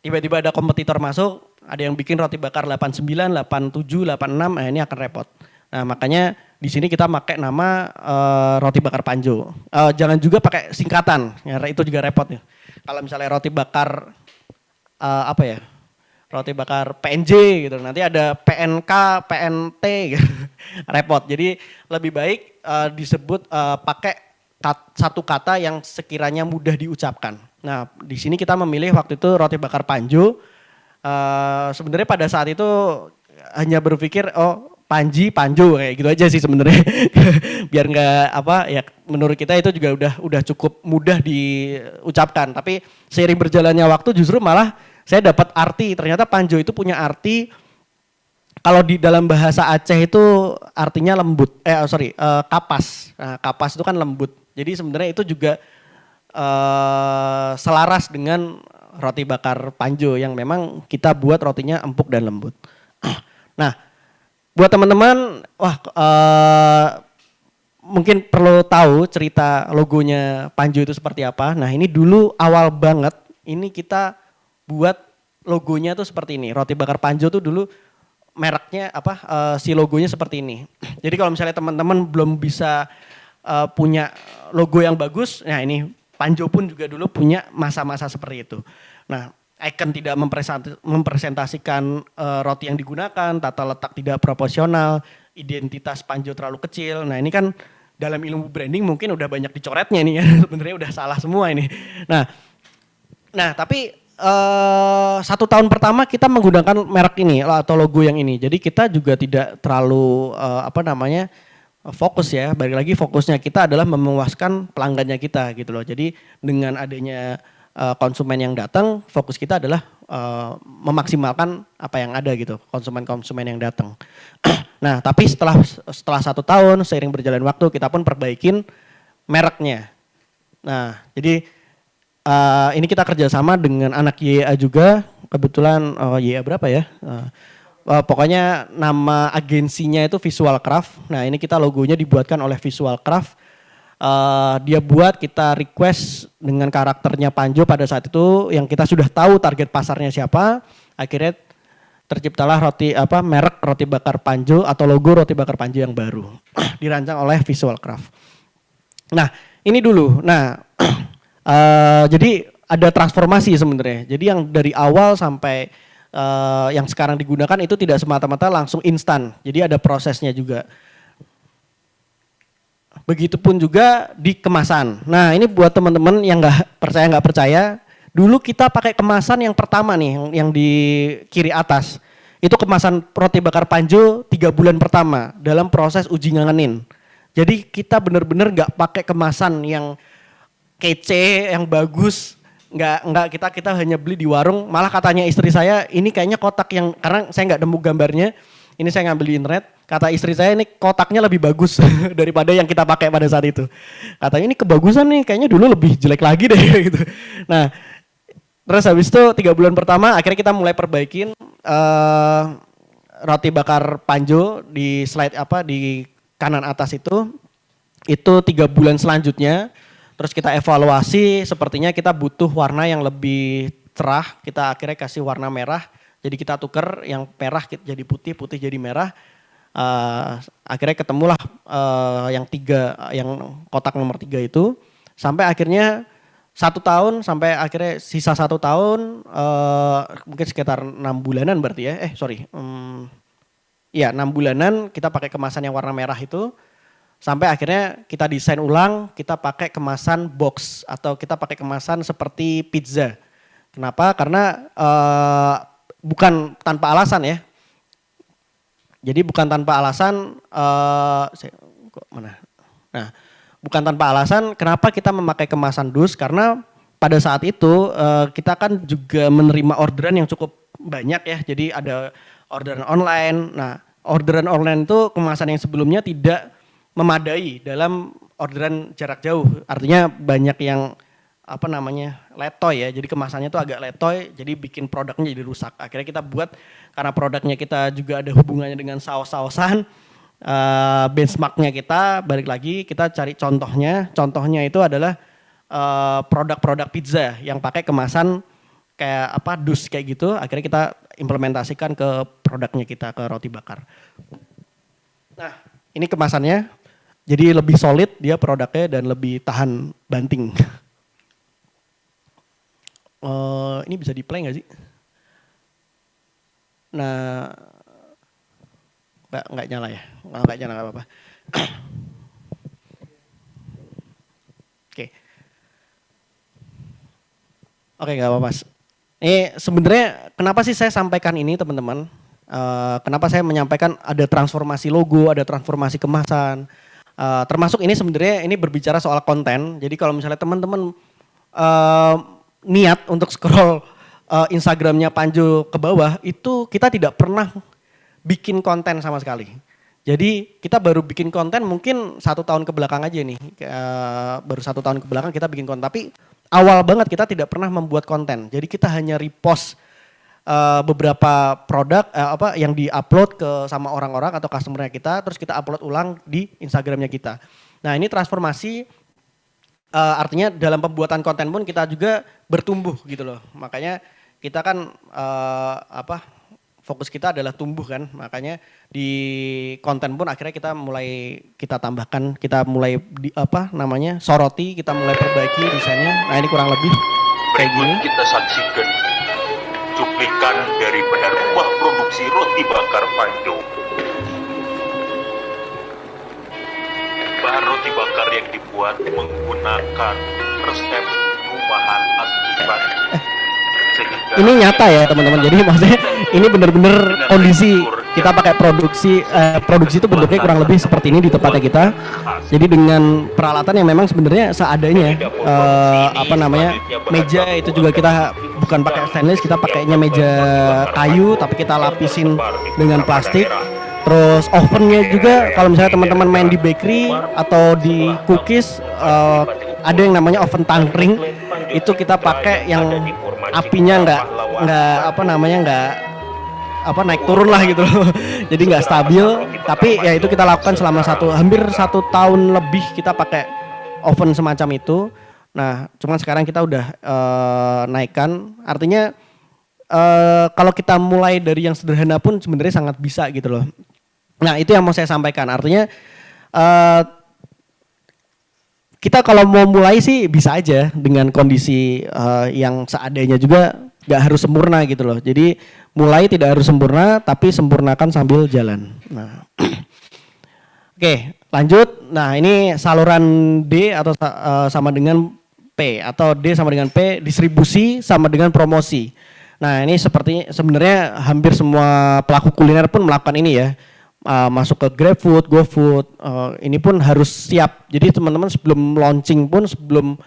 tiba-tiba ada kompetitor masuk, ada yang bikin roti bakar 89, 87, 86, nah ini akan repot. Nah, makanya di sini kita pakai nama roti bakar Panjo. Jangan juga pakai singkatan, ya, itu juga repot nih. Kalau misalnya roti bakar apa ya? Roti bakar PNJ gitu. Nanti ada PNK, PNT gitu. Repot. Jadi lebih baik disebut pakai satu kata yang sekiranya mudah diucapkan. Nah, di sini kita memilih waktu itu roti bakar Panjo. Sebenarnya pada saat itu hanya berpikir Panji, Panjo kayak gitu aja sih sebenarnya. Biar nggak apa ya, menurut kita itu juga udah cukup mudah diucapkan. Tapi seiring berjalannya waktu justru malah saya dapat arti, ternyata Panjo itu punya arti, kalau di dalam bahasa Aceh itu artinya lembut, kapas. Nah, kapas itu kan lembut. Jadi sebenarnya itu juga selaras dengan roti bakar Panjo yang memang kita buat rotinya empuk dan lembut. Nah, buat teman-teman, mungkin perlu tahu cerita logonya Panjo itu seperti apa. Nah, ini dulu awal banget, ini kita buat logonya tuh seperti ini. Roti bakar Panjo tuh dulu mereknya si logonya seperti ini. Jadi kalau misalnya teman-teman belum bisa punya logo yang bagus, nah ini Panjo pun juga dulu punya masa-masa seperti itu. Nah, icon tidak mempresentasikan roti yang digunakan, tata letak tidak proporsional, identitas Panjo terlalu kecil. Nah, ini kan dalam ilmu branding mungkin udah banyak dicoretnya nih ya. Sebenarnya udah salah semua ini. Nah tapi 1 tahun pertama kita menggunakan merek ini atau logo yang ini. Jadi kita juga tidak terlalu fokus ya. Balik lagi fokusnya kita adalah memuaskan pelanggannya kita gitu loh. Jadi dengan adanya konsumen yang datang, fokus kita adalah memaksimalkan apa yang ada gitu, konsumen-konsumen yang datang. Nah, tapi setelah 1 tahun seiring berjalan waktu kita pun perbaikin mereknya. Nah, jadi ini kita kerjasama dengan anak YA juga, kebetulan YA berapa ya? Pokoknya nama agensinya itu Visual Craft. Nah, ini kita logonya dibuatkan oleh Visual Craft. Dia buat, kita request dengan karakternya Panjo pada saat itu yang kita sudah tahu target pasarnya siapa. Akhirnya terciptalah merek roti bakar Panjo atau logo roti bakar Panjo yang baru. Dirancang oleh Visual Craft. Nah, ini dulu. Nah, jadi ada transformasi sebenarnya. Jadi yang dari awal sampai yang sekarang digunakan itu tidak semata-mata langsung instan. Jadi ada prosesnya juga. Begitupun juga di kemasan. Nah, ini buat teman-teman yang nggak percaya, dulu kita pakai kemasan yang pertama nih, yang di kiri atas. Itu kemasan roti bakar Panjo 3 bulan pertama dalam proses uji ngangenin. Jadi kita benar-benar nggak pakai kemasan yang kece, yang bagus. Nggak kita hanya beli di warung. Malah katanya istri saya, ini kayaknya kotak yang, karena saya nggak nemu gambarnya. Ini saya ngambil di internet, kata istri saya ini kotaknya lebih bagus daripada yang kita pakai pada saat itu. Katanya ini kebagusan nih, kayaknya dulu lebih jelek lagi deh gitu. Nah, terus habis itu 3 bulan pertama akhirnya kita mulai perbaikin roti bakar Panjo di slide di kanan atas itu 3 bulan selanjutnya. Terus kita evaluasi, sepertinya kita butuh warna yang lebih cerah, kita akhirnya kasih warna merah. Jadi kita tuker yang merah jadi putih, putih jadi merah. Akhirnya ketemulah yang kotak nomor 3 itu. Sampai akhirnya 1 tahun, sampai akhirnya sisa 1 tahun, mungkin sekitar 6 bulanan berarti ya. 6 bulanan kita pakai kemasan yang warna merah itu. Sampai akhirnya kita desain ulang, kita pakai kemasan box atau kita pakai kemasan seperti pizza. Kenapa? Karena bukan tanpa alasan ya. Jadi bukan tanpa alasan, bukan tanpa alasan kenapa kita memakai kemasan dus, karena pada saat itu kita kan juga menerima orderan yang cukup banyak ya. Jadi ada orderan online. Nah, orderan online itu kemasan yang sebelumnya tidak memadai dalam orderan jarak jauh. Artinya banyak yang apa namanya letoy ya, jadi kemasannya tuh agak letoy, jadi bikin produknya jadi rusak. Akhirnya kita buat, karena produknya kita juga ada hubungannya dengan saus-sausan, benchmarknya kita balik lagi kita cari contohnya itu adalah produk-produk pizza yang pakai kemasan kayak apa dus kayak gitu. Akhirnya kita implementasikan ke produknya kita, ke roti bakar. Nah ini kemasannya jadi lebih solid dia produknya dan lebih tahan banting. Ini bisa di play nggak sih? Nah nggak nyala ya, nggak nyala nggak apa-apa. Oke, nggak apa-apa. Ini sebenarnya kenapa sih saya sampaikan ini teman-teman? Kenapa saya menyampaikan ada transformasi logo, ada transformasi kemasan. Termasuk ini sebenarnya ini berbicara soal konten. Jadi kalau misalnya teman-teman niat untuk scroll Instagramnya Panjo ke bawah, itu kita tidak pernah bikin konten sama sekali. Jadi kita baru bikin konten mungkin 1 tahun ke belakang aja nih. Baru 1 tahun ke belakang kita bikin konten. Tapi awal banget kita tidak pernah membuat konten. Jadi kita hanya repost beberapa produk yang diupload ke sama orang-orang atau customernya kita, terus kita upload ulang di Instagramnya kita. Nah ini transformasi artinya dalam pembuatan konten pun kita juga bertumbuh gitu loh. Makanya kita kan fokus kita adalah tumbuh kan. Makanya di konten pun akhirnya kita tambahkan, kita mulai soroti, kita mulai perbaiki desainnya. Nah ini kurang lebih kayak gini. Kita saksikan cuplikan daripada rumah produksi roti bakar Panjo. Bahan roti bakar yang dibuat menggunakan resep rumahan akibat. Ini nyata ya teman-teman, jadi maksudnya ini benar-benar kondisi kita pakai produksi itu bentuknya kurang lebih seperti ini di tempatnya kita. Jadi dengan peralatan yang memang sebenarnya seadanya, meja itu juga kita bukan pakai stainless, kita pakainya meja kayu tapi kita lapisin dengan plastik. Terus ovennya juga kalau misalnya teman-teman main di bakery atau di cookies, ada yang namanya oven tangkring, itu kita pakai yang apinya nggak naik turun lah gitu loh. Jadi nggak stabil, tapi ya itu kita lakukan selama hampir 1 tahun lebih kita pakai oven semacam itu. Nah cuman sekarang kita udah naikkan, artinya kalau kita mulai dari yang sederhana pun sebenarnya sangat bisa gitu loh. Nah itu yang mau saya sampaikan, artinya kita kalau mau mulai sih bisa aja dengan kondisi yang seadanya juga, nggak harus sempurna gitu loh. Jadi mulai tidak harus sempurna, tapi sempurnakan sambil jalan. Nah, oke, lanjut. Nah ini saluran D atau sama dengan P, atau D sama dengan P, distribusi sama dengan promosi. Nah ini sebenarnya hampir semua pelaku kuliner pun melakukan ini ya. Masuk ke GrabFood, GoFood, ini pun harus siap. Jadi teman-teman sebelum launching pun, sebelum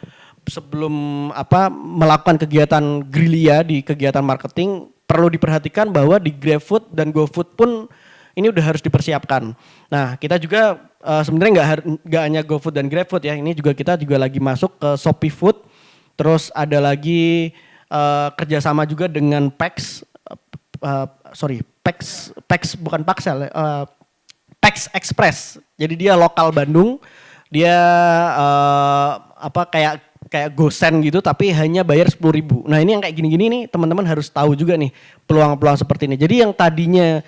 melakukan kegiatan gerilya di kegiatan marketing, perlu diperhatikan bahwa di GrabFood dan GoFood pun ini udah harus dipersiapkan. Nah kita juga sebenarnya nggak hanya GoFood dan GrabFood ya, ini juga kita juga lagi masuk ke Shopee Food, terus ada lagi kerjasama juga dengan PAX bukan Paxel, PAX Express. Jadi dia lokal Bandung, dia kayak GoSend gitu, tapi hanya bayar 10.000. Nah ini yang kayak gini-gini nih teman-teman harus tahu juga nih peluang-peluang seperti ini. Jadi yang tadinya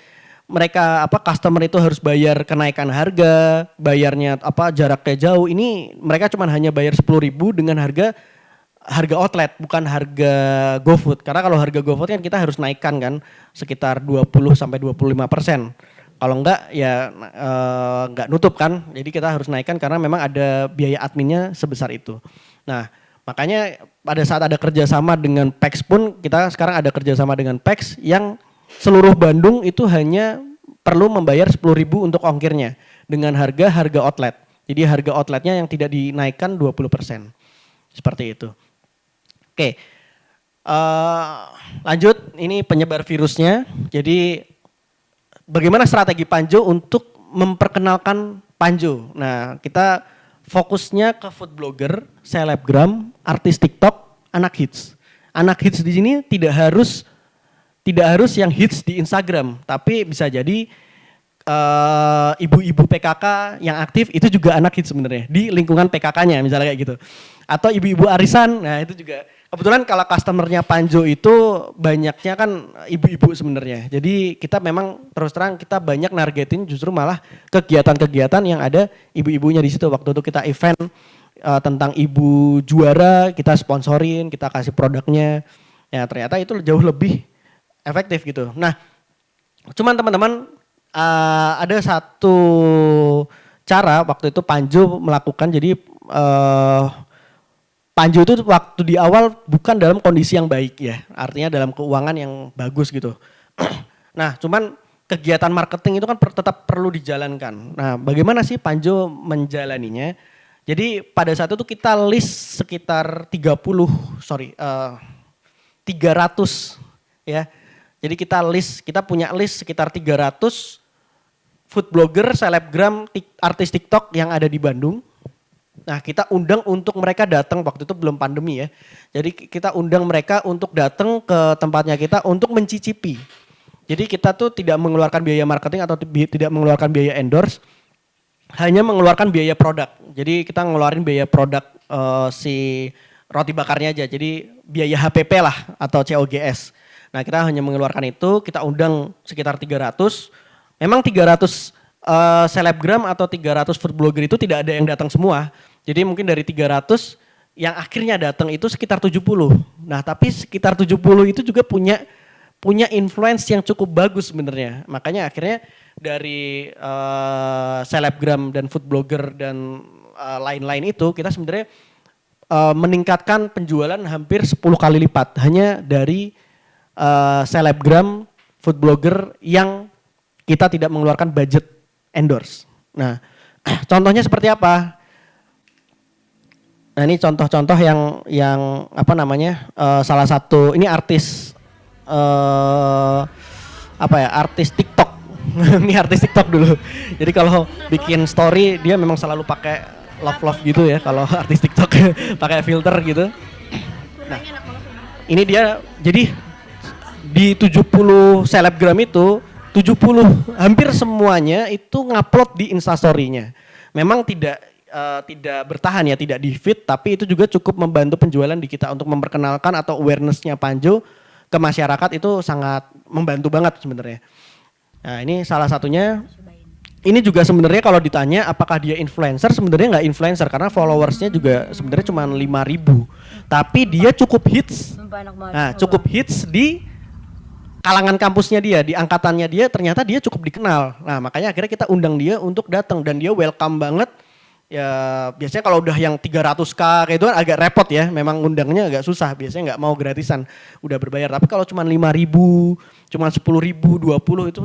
mereka customer itu harus bayar kenaikan harga, bayarnya jaraknya jauh, ini mereka cuma hanya bayar 10.000 dengan harga outlet, bukan harga GoFood. Karena kalau harga GoFood kan kita harus naikkan kan sekitar 20-25%. Kalau enggak ya enggak nutup kan. Jadi kita harus naikkan karena memang ada biaya adminnya sebesar itu. Nah makanya pada saat ada kerjasama dengan PAX pun, kita sekarang ada kerjasama dengan PAX yang seluruh Bandung itu hanya perlu membayar 10.000 untuk ongkirnya dengan harga outlet. Jadi harga outletnya yang tidak dinaikkan 20%. Seperti itu. Oke, lanjut, ini penyebar virusnya. Jadi bagaimana strategi Panjo untuk memperkenalkan Panjo. Nah, kita fokusnya ke food blogger, selebgram, artis TikTok, anak hits. Anak hits di sini tidak harus yang hits di Instagram, tapi bisa jadi ibu-ibu PKK yang aktif itu juga anak hits sebenarnya di lingkungan PKK-nya misalnya kayak gitu. Atau ibu-ibu arisan, nah itu juga. Kebetulan kalau customernya Panjo itu banyaknya kan ibu-ibu sebenarnya. Jadi kita memang terus terang kita banyak nargetin justru malah kegiatan-kegiatan yang ada ibu-ibunya di situ. Waktu itu kita event tentang ibu juara, kita sponsorin, kita kasih produknya. Ya ternyata itu jauh lebih efektif gitu. Nah, cuman teman-teman ada satu cara waktu itu Panjo melakukan, jadi Panjo itu waktu di awal bukan dalam kondisi yang baik ya, artinya dalam keuangan yang bagus gitu. Nah, cuman kegiatan marketing itu kan tetap perlu dijalankan. Nah, bagaimana sih Panjo menjalaninya? Jadi pada saat itu kita list sekitar 300 ya. Jadi kita punya list sekitar 300 food blogger, selebgram, artis TikTok yang ada di Bandung. Nah, kita undang untuk mereka datang, waktu itu belum pandemi ya. Jadi kita undang mereka untuk datang ke tempatnya kita untuk mencicipi. Jadi kita tuh tidak mengeluarkan biaya marketing atau tidak mengeluarkan biaya endorse, hanya mengeluarkan biaya produk. Jadi kita ngeluarin biaya produk si roti bakarnya aja. Jadi biaya HPP lah atau COGS. Nah, kita hanya mengeluarkan itu, kita undang sekitar 300. Memang 300 selebgram atau 300 food blogger itu tidak ada yang datang semua. Jadi mungkin dari 300 yang akhirnya datang itu sekitar 70. Nah, tapi sekitar 70 itu juga punya influence yang cukup bagus sebenarnya. Makanya akhirnya dari selebgram dan food blogger dan lain-lain itu kita sebenarnya meningkatkan penjualan hampir 10 kali lipat hanya dari selebgram, food blogger yang kita tidak mengeluarkan budget endorse. Nah, contohnya seperti apa? Nah, ini contoh-contoh yang apa namanya? Salah satu ini artis artis TikTok. Ini artis TikTok dulu. Jadi kalau bikin story dia memang selalu pakai love gitu ya kalau artis TikTok pakai filter gitu. Nah, ini dia jadi di 70 selebgram itu 70 hampir semuanya itu ngupload di Instastory-nya. Memang tidak bertahan ya, tidak di feed, tapi itu juga cukup membantu penjualan di kita untuk memperkenalkan atau awareness-nya Panjo ke masyarakat itu sangat membantu banget sebenarnya. Nah, ini salah satunya. Ini juga sebenarnya kalau ditanya apakah dia influencer, sebenarnya nggak influencer karena followersnya juga sebenarnya cuma 5.000. Tapi dia cukup hits. Nah, cukup hits di kalangan kampusnya dia, di angkatannya dia, ternyata dia cukup dikenal. Nah, makanya akhirnya kita undang dia untuk datang dan dia welcome banget. Ya, biasanya kalau udah yang 300K kayak itu kan agak repot ya, memang undangnya agak susah, biasanya nggak mau gratisan, udah berbayar. Tapi kalau cuma 5.000, cuma 10.000, 20 itu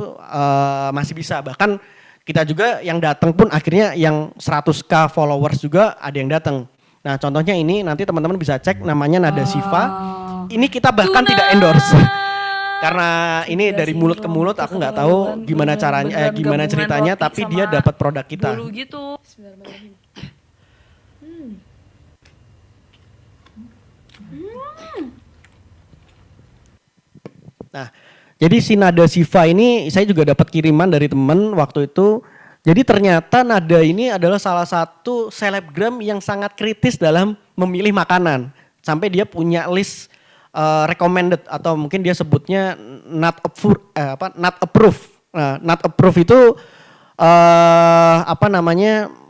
masih bisa. Bahkan kita juga yang datang pun akhirnya yang 100K followers juga ada yang datang. Nah, contohnya ini nanti teman-teman bisa cek namanya Nada Siva. Ini kita bahkan tidak endorse. Karena ini dari mulut ke mulut, aku nggak tahu gimana caranya, gimana ceritanya, tapi dia dapat produk kita. Dulu gitu. Nah, jadi si Nada Siva ini saya juga dapat kiriman dari teman waktu itu. Jadi ternyata Nada ini adalah salah satu selebgram yang sangat kritis dalam memilih makanan. Sampai dia punya list recommended atau mungkin dia sebutnya not approved. Nah, not approved itu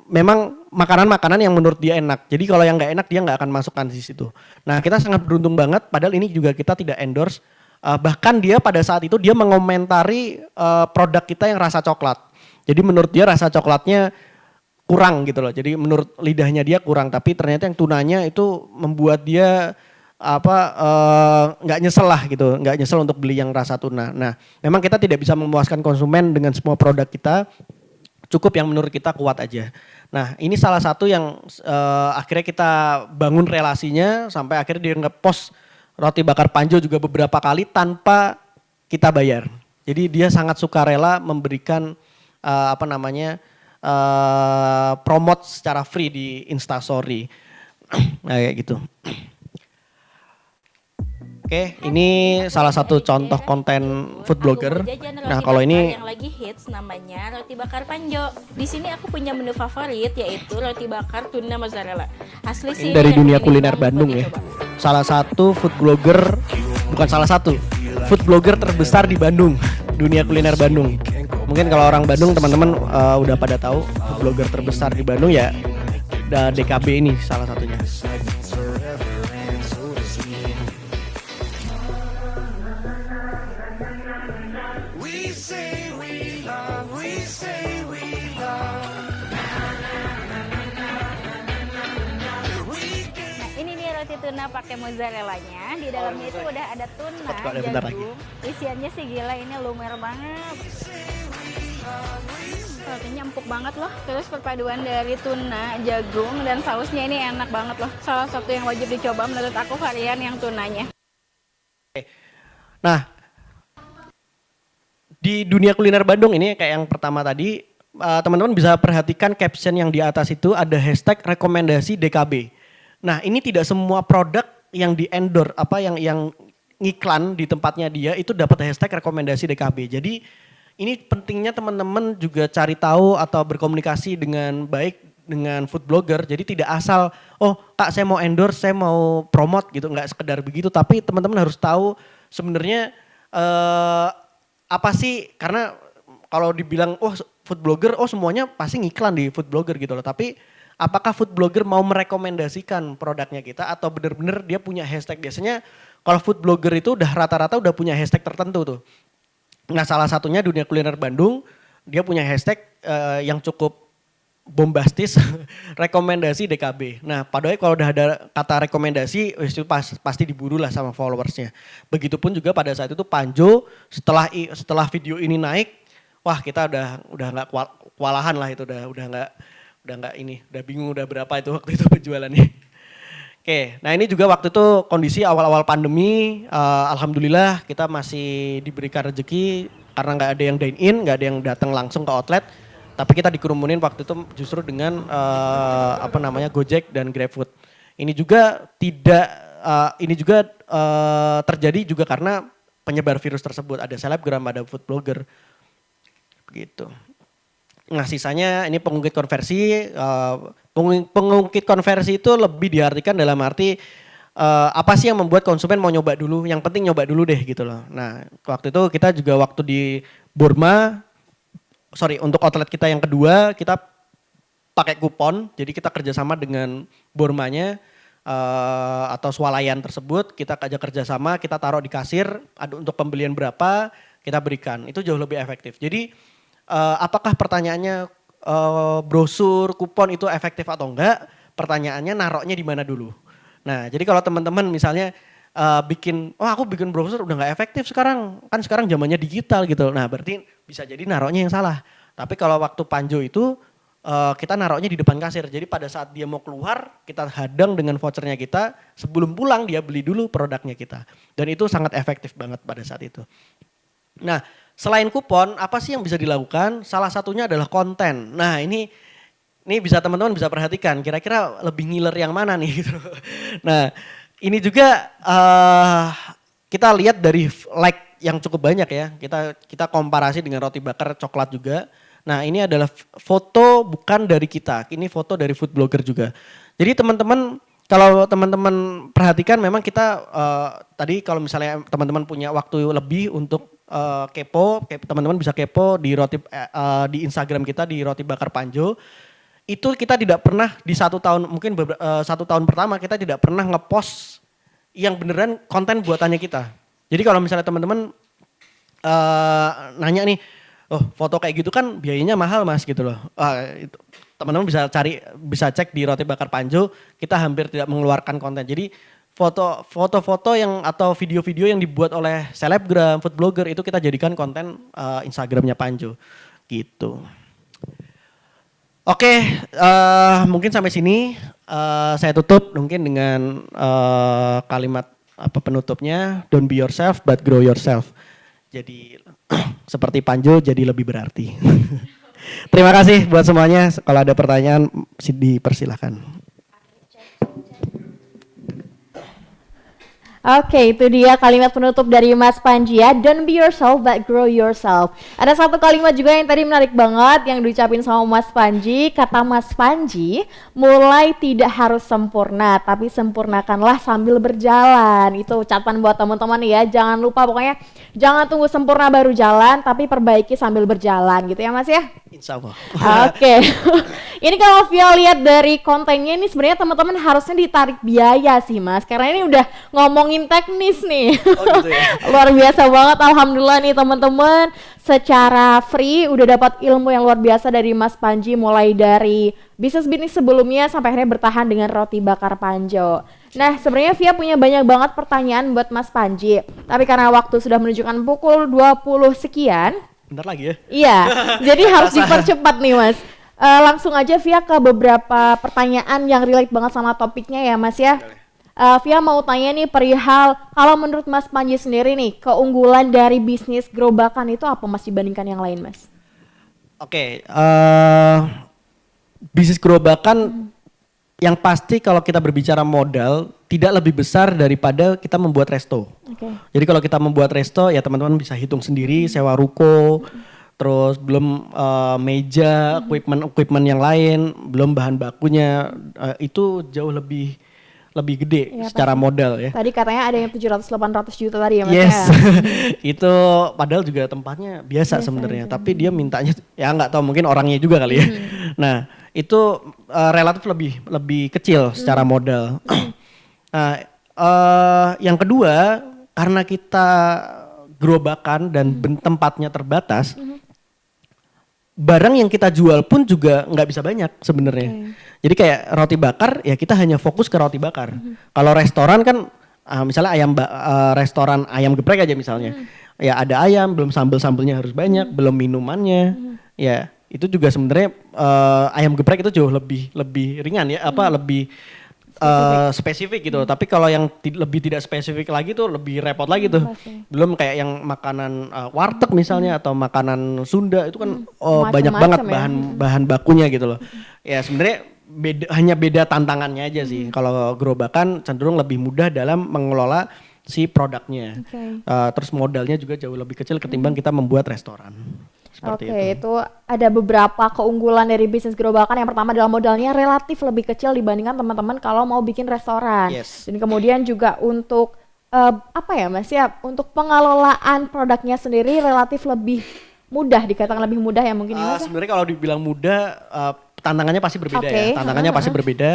memang makanan-makanan yang menurut dia enak. Jadi kalau yang nggak enak dia nggak akan masukkan di situ. Nah, kita sangat beruntung banget. Padahal ini juga kita tidak endorse. Bahkan dia pada saat itu dia mengomentari produk kita yang rasa coklat. Jadi menurut dia rasa coklatnya kurang gitu loh. Jadi menurut lidahnya dia kurang. Tapi ternyata yang tunanya itu membuat dia nggak nyesel lah gitu, nggak nyesel untuk beli yang rasa tuna. Nah, memang kita tidak bisa memuaskan konsumen dengan semua produk kita, cukup yang menurut kita kuat aja. Nah, ini salah satu yang akhirnya kita bangun relasinya sampai akhirnya dia nge-post roti bakar Panjo juga beberapa kali tanpa kita bayar. Jadi dia sangat sukarela memberikan apa namanya promote secara free di Instastory. Nah kayak gitu. Oke, ini salah satu contoh konten food blogger. Nah, kalau ini yang lagi hits namanya roti bakar Panjo. Di sini aku punya menu favorit yaitu roti bakar tuna mozzarella. Asli sih ini dari dunia ini kuliner banget Bandung buat ya. dicoba. Salah satu food blogger, bukan salah satu, food blogger terbesar di Bandung, dunia kuliner Bandung. Mungkin kalau orang Bandung teman-teman udah pada tahu food blogger terbesar di Bandung ya, DKB ini salah satunya. Ini nih roti tuna pakai mozzarellanya. Di dalamnya itu udah ada tuna, jagung. Isiannya sih gila, ini lumer banget. Rotinya empuk banget loh. Terus perpaduan dari tuna, jagung, dan sausnya ini enak banget loh. Salah satu yang wajib dicoba menurut aku varian yang tunanya. Nah, di dunia kuliner Bandung ini kayak yang pertama tadi, teman-teman bisa perhatikan caption yang di atas itu ada hashtag rekomendasi DKB. Nah, ini tidak semua produk yang di-endorse, yang ngiklan di tempatnya dia itu dapat hashtag rekomendasi DKB. Jadi ini pentingnya teman-teman juga cari tahu atau berkomunikasi dengan baik dengan food blogger. Jadi tidak asal, oh Kak saya mau endorse, saya mau promote gitu, nggak sekedar begitu. Tapi teman-teman harus tahu sebenarnya apa sih, karena kalau dibilang oh food blogger, oh semuanya pasti ngiklan di food blogger gitu loh. Tapi apakah food blogger mau merekomendasikan produknya kita atau benar-benar dia punya hashtag? Biasanya kalau food blogger itu udah rata-rata udah punya hashtag tertentu tuh. Nah salah satunya dunia kuliner Bandung, dia punya hashtag yang cukup bombastis, rekomendasi DKB. Nah padahal kalau udah ada kata rekomendasi, itu pasti diburu lah sama followersnya. Begitupun juga pada saat itu Panjo, setelah video ini naik, wah kita udah nggak kewalahan lah itu, udah nggak bingung udah berapa itu waktu itu penjualannya. Oke, nah ini juga waktu itu kondisi awal-awal pandemi, alhamdulillah kita masih diberikan rezeki karena nggak ada yang dine in, nggak ada yang datang langsung ke outlet, tapi kita dikerumunin waktu itu justru dengan Gojek dan GrabFood. Ini juga terjadi juga karena penyebar virus tersebut, ada selebgram, ada food blogger, begitu. Nah sisanya ini pengungkit konversi. Pengungkit konversi itu lebih diartikan dalam arti apa sih yang membuat konsumen mau nyoba dulu. Yang penting nyoba dulu deh gitu loh. Nah waktu itu kita juga waktu di Burma, untuk outlet kita yang kedua kita pakai kupon. Jadi kita kerjasama dengan Burmanya atau swalayan tersebut. Kita ajak kerjasama, kita taruh di kasir. Ada untuk pembelian berapa kita berikan. Itu jauh lebih efektif. Jadi apakah pertanyaannya brosur, kupon itu efektif atau enggak? Pertanyaannya naruhnya di mana dulu. Nah jadi kalau teman-teman misalnya aku bikin brosur udah nggak efektif sekarang, kan sekarang zamannya digital gitu. Nah berarti bisa jadi naruhnya yang salah. Tapi kalau waktu Panjo itu kita naruhnya di depan kasir. Jadi pada saat dia mau keluar kita hadang dengan vouchernya kita, sebelum pulang dia beli dulu produknya kita. Dan itu sangat efektif banget pada saat itu. Nah selain kupon, apa sih yang bisa dilakukan? Salah satunya adalah konten. Nah ini bisa teman-teman bisa perhatikan, kira-kira lebih ngiler yang mana nih gitu. Nah ini juga kita lihat dari like yang cukup banyak ya. Kita komparasi dengan roti bakar coklat juga. Nah ini adalah foto bukan dari kita, ini foto dari food blogger juga. Jadi teman-teman, kalau teman-teman perhatikan memang kita tadi kalau misalnya teman-teman punya waktu lebih untuk kepo, teman-teman bisa kepo di Instagram kita di Roti Bakar Panjo. Itu kita tidak pernah di 1 tahun, mungkin 1 tahun pertama kita tidak pernah ngepost yang beneran konten buatannya kita. Jadi kalau misalnya teman-teman nanya nih, oh foto kayak gitu kan biayanya mahal mas gitu loh. Teman-teman bisa cek di Roti Bakar Panjo, kita hampir tidak mengeluarkan konten. Jadi foto-foto yang atau video-video yang dibuat oleh selebgram, food blogger itu kita jadikan konten Instagramnya Panjo gitu. Oke, mungkin sampai sini saya tutup mungkin dengan kalimat penutupnya, don't be yourself but grow yourself. Jadi seperti Panjo jadi lebih berarti. Terima kasih buat semuanya. Kalau ada pertanyaan dipersilahkan. Oke, itu dia kalimat penutup dari Mas Panji ya. Don't be yourself but grow yourself. Ada satu kalimat juga yang tadi menarik banget yang diucapin sama Mas Panji. Kata Mas Panji, mulai tidak harus sempurna, tapi sempurnakanlah sambil berjalan. Itu ucapan buat teman-teman ya. Jangan lupa pokoknya jangan tunggu sempurna baru jalan, tapi perbaiki sambil berjalan gitu ya Mas ya. Insya Allah. Oke. Ini kalau Via lihat dari kontennya ini sebenarnya teman-teman harusnya ditarik biaya sih Mas. Karena ini udah ngomongin teknis nih. Oh gitu ya. Luar biasa banget, alhamdulillah nih teman-teman. Secara free udah dapat ilmu yang luar biasa dari Mas Panji, mulai dari bisnis sebelumnya sampai akhirnya bertahan dengan roti bakar Panjo. Nah sebenarnya Via punya banyak banget pertanyaan buat Mas Panji, tapi karena waktu sudah menunjukkan pukul 20 sekian. Bentar lagi ya. Iya, jadi harus dipercepat nih Mas. Langsung aja Via ke beberapa pertanyaan yang relate banget sama topiknya ya Mas ya. Via mau tanya nih perihal, kalau menurut Mas Panji sendiri nih, keunggulan dari bisnis gerobakan itu apa Mas dibandingkan yang lain Mas? Oke, bisnis gerobakan yang pasti kalau kita berbicara modal tidak lebih besar daripada kita membuat resto. Jadi kalau kita membuat resto ya teman-teman bisa hitung sendiri, sewa ruko, terus belum meja, equipment yang lain, belum bahan bakunya, itu jauh lebih gede ya, secara modal ya. Tadi katanya ada yang 700-800 juta tadi ya Mas. Yes, itu padahal juga tempatnya biasa sebenarnya, tapi dia mintanya ya nggak tahu mungkin orangnya juga kali ya. Nah itu relatif lebih kecil secara modal. Nah yang kedua karena kita gerobakan dan tempatnya terbatas, barang yang kita jual pun juga nggak bisa banyak sebenarnya. Jadi kayak roti bakar ya kita hanya fokus ke roti bakar. Kalau restoran kan misalnya restoran ayam geprek aja misalnya. Ya ada ayam, belum sambelnya harus banyak, belum minumannya. Ya itu juga sebenarnya ayam geprek itu jauh lebih ringan ya, lebih spesifik gitu. Tapi kalau yang lebih tidak spesifik lagi tuh lebih repot lagi tuh. Belum kayak yang makanan warteg misalnya atau makanan Sunda itu kan banyak banget bahan bakunya gitu loh. Ya sebenarnya hanya beda tantangannya aja sih. Kalau gerobakan cenderung lebih mudah dalam mengelola si produknya. Terus modalnya juga jauh lebih kecil ketimbang kita membuat restoran. Itu ada beberapa keunggulan dari bisnis gerobakan. Yang pertama adalah modalnya relatif lebih kecil dibandingkan teman-teman kalau mau bikin restoran. Dan kemudian juga untuk Mas ya, untuk pengelolaan produknya sendiri relatif lebih mudah, dikatakan lebih mudah ya mungkin ya Mas. Sebenarnya kalau dibilang mudah, tantangannya pasti berbeda ya. Tantangannya pasti berbeda.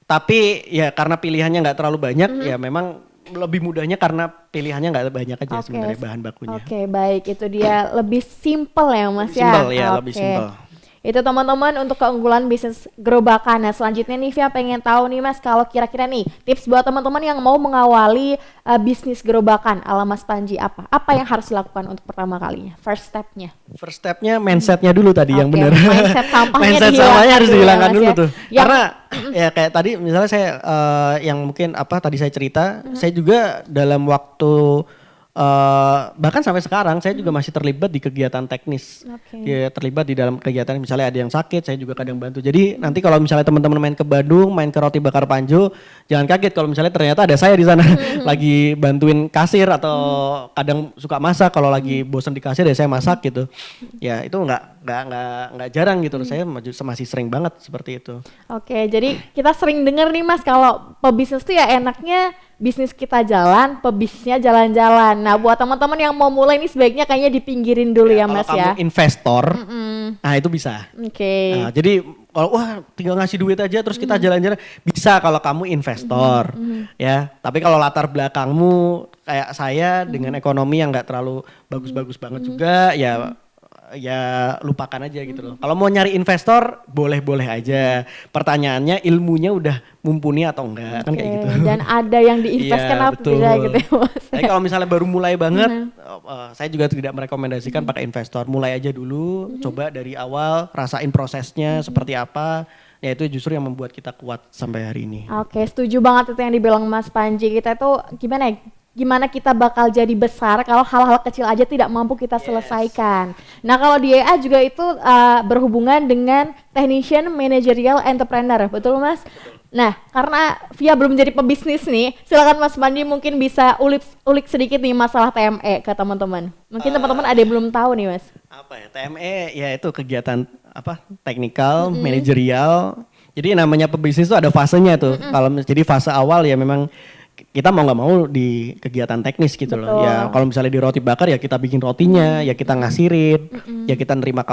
Tapi ya karena pilihannya nggak terlalu banyak, ya memang lebih mudahnya karena pilihannya nggak banyak aja sebenarnya bahan bakunya. Baik, itu dia lebih simple ya Mas ya. Lebih simple. Itu teman-teman untuk keunggulan bisnis gerobakan. Nah selanjutnya nih Via pengen tahu nih Mas, kalau kira-kira nih tips buat teman-teman yang mau mengawali bisnis gerobakan ala Mas Panji apa? Apa yang harus dilakukan untuk pertama kalinya? First stepnya mindsetnya dulu tadi yang benar. Mindset sampahnya harus dihilangkan dulu tuh. Karena ya kayak tadi misalnya saya yang mungkin tadi saya cerita, saya juga dalam waktu bahkan sampai sekarang saya juga masih terlibat di kegiatan teknis. Ya, terlibat di dalam kegiatan misalnya ada yang sakit, saya juga kadang bantu. Jadi nanti kalau misalnya teman-teman main ke Bandung, main ke Roti Bakar Panjo, jangan kaget kalau misalnya ternyata ada saya di sana lagi bantuin kasir atau kadang suka masak. Kalau lagi bosan di kasir ya saya masak gitu. Ya itu nggak jarang gitu. Saya masih sering banget seperti itu. Jadi kita sering dengar nih Mas, kalau pebisnis tuh ya enaknya bisnis kita jalan, pebisnisnya jalan-jalan. Nah buat teman-teman yang mau mulai ini sebaiknya kayaknya dipinggirin dulu ya Mas ya. Kalau kamu investor, nah itu bisa. Nah, jadi kalau tinggal ngasih duit aja terus kita jalan-jalan, bisa kalau kamu investor ya. Tapi kalau latar belakangmu kayak saya dengan ekonomi yang nggak terlalu bagus-bagus banget juga ya lupakan aja gitu loh. Kalau mau nyari investor boleh-boleh aja. Pertanyaannya ilmunya udah mumpuni atau enggak kan kayak gitu. Dan ada yang diinvestkan apa tidak gitu ya Mas. Tapi kalau misalnya baru mulai banget, saya juga tidak merekomendasikan pakai investor. Mulai aja dulu, coba dari awal, rasain prosesnya seperti apa. Ya itu justru yang membuat kita kuat sampai hari ini. Setuju banget itu yang dibilang Mas Panji. Kita tuh gimana ya? gimana kita bakal jadi besar kalau hal-hal kecil aja tidak mampu kita selesaikan. Nah kalau di EA juga itu berhubungan dengan technician managerial entrepreneur, betul Mas? Nah karena Via belum jadi pebisnis nih, silakan Mas Panji mungkin bisa ulik sedikit nih masalah TME ke teman-teman. Mungkin teman-teman ada yang belum tahu nih Mas. Apa ya, TME ya itu kegiatan apa, teknikal, manajerial. Jadi namanya pebisnis itu ada fasenya tuh. Kalau jadi fase awal ya memang kita mau nggak mau di kegiatan teknis gitu loh. Ya kalau misalnya di roti bakar ya kita bikin rotinya, ya kita ngasirin, ya kita nerima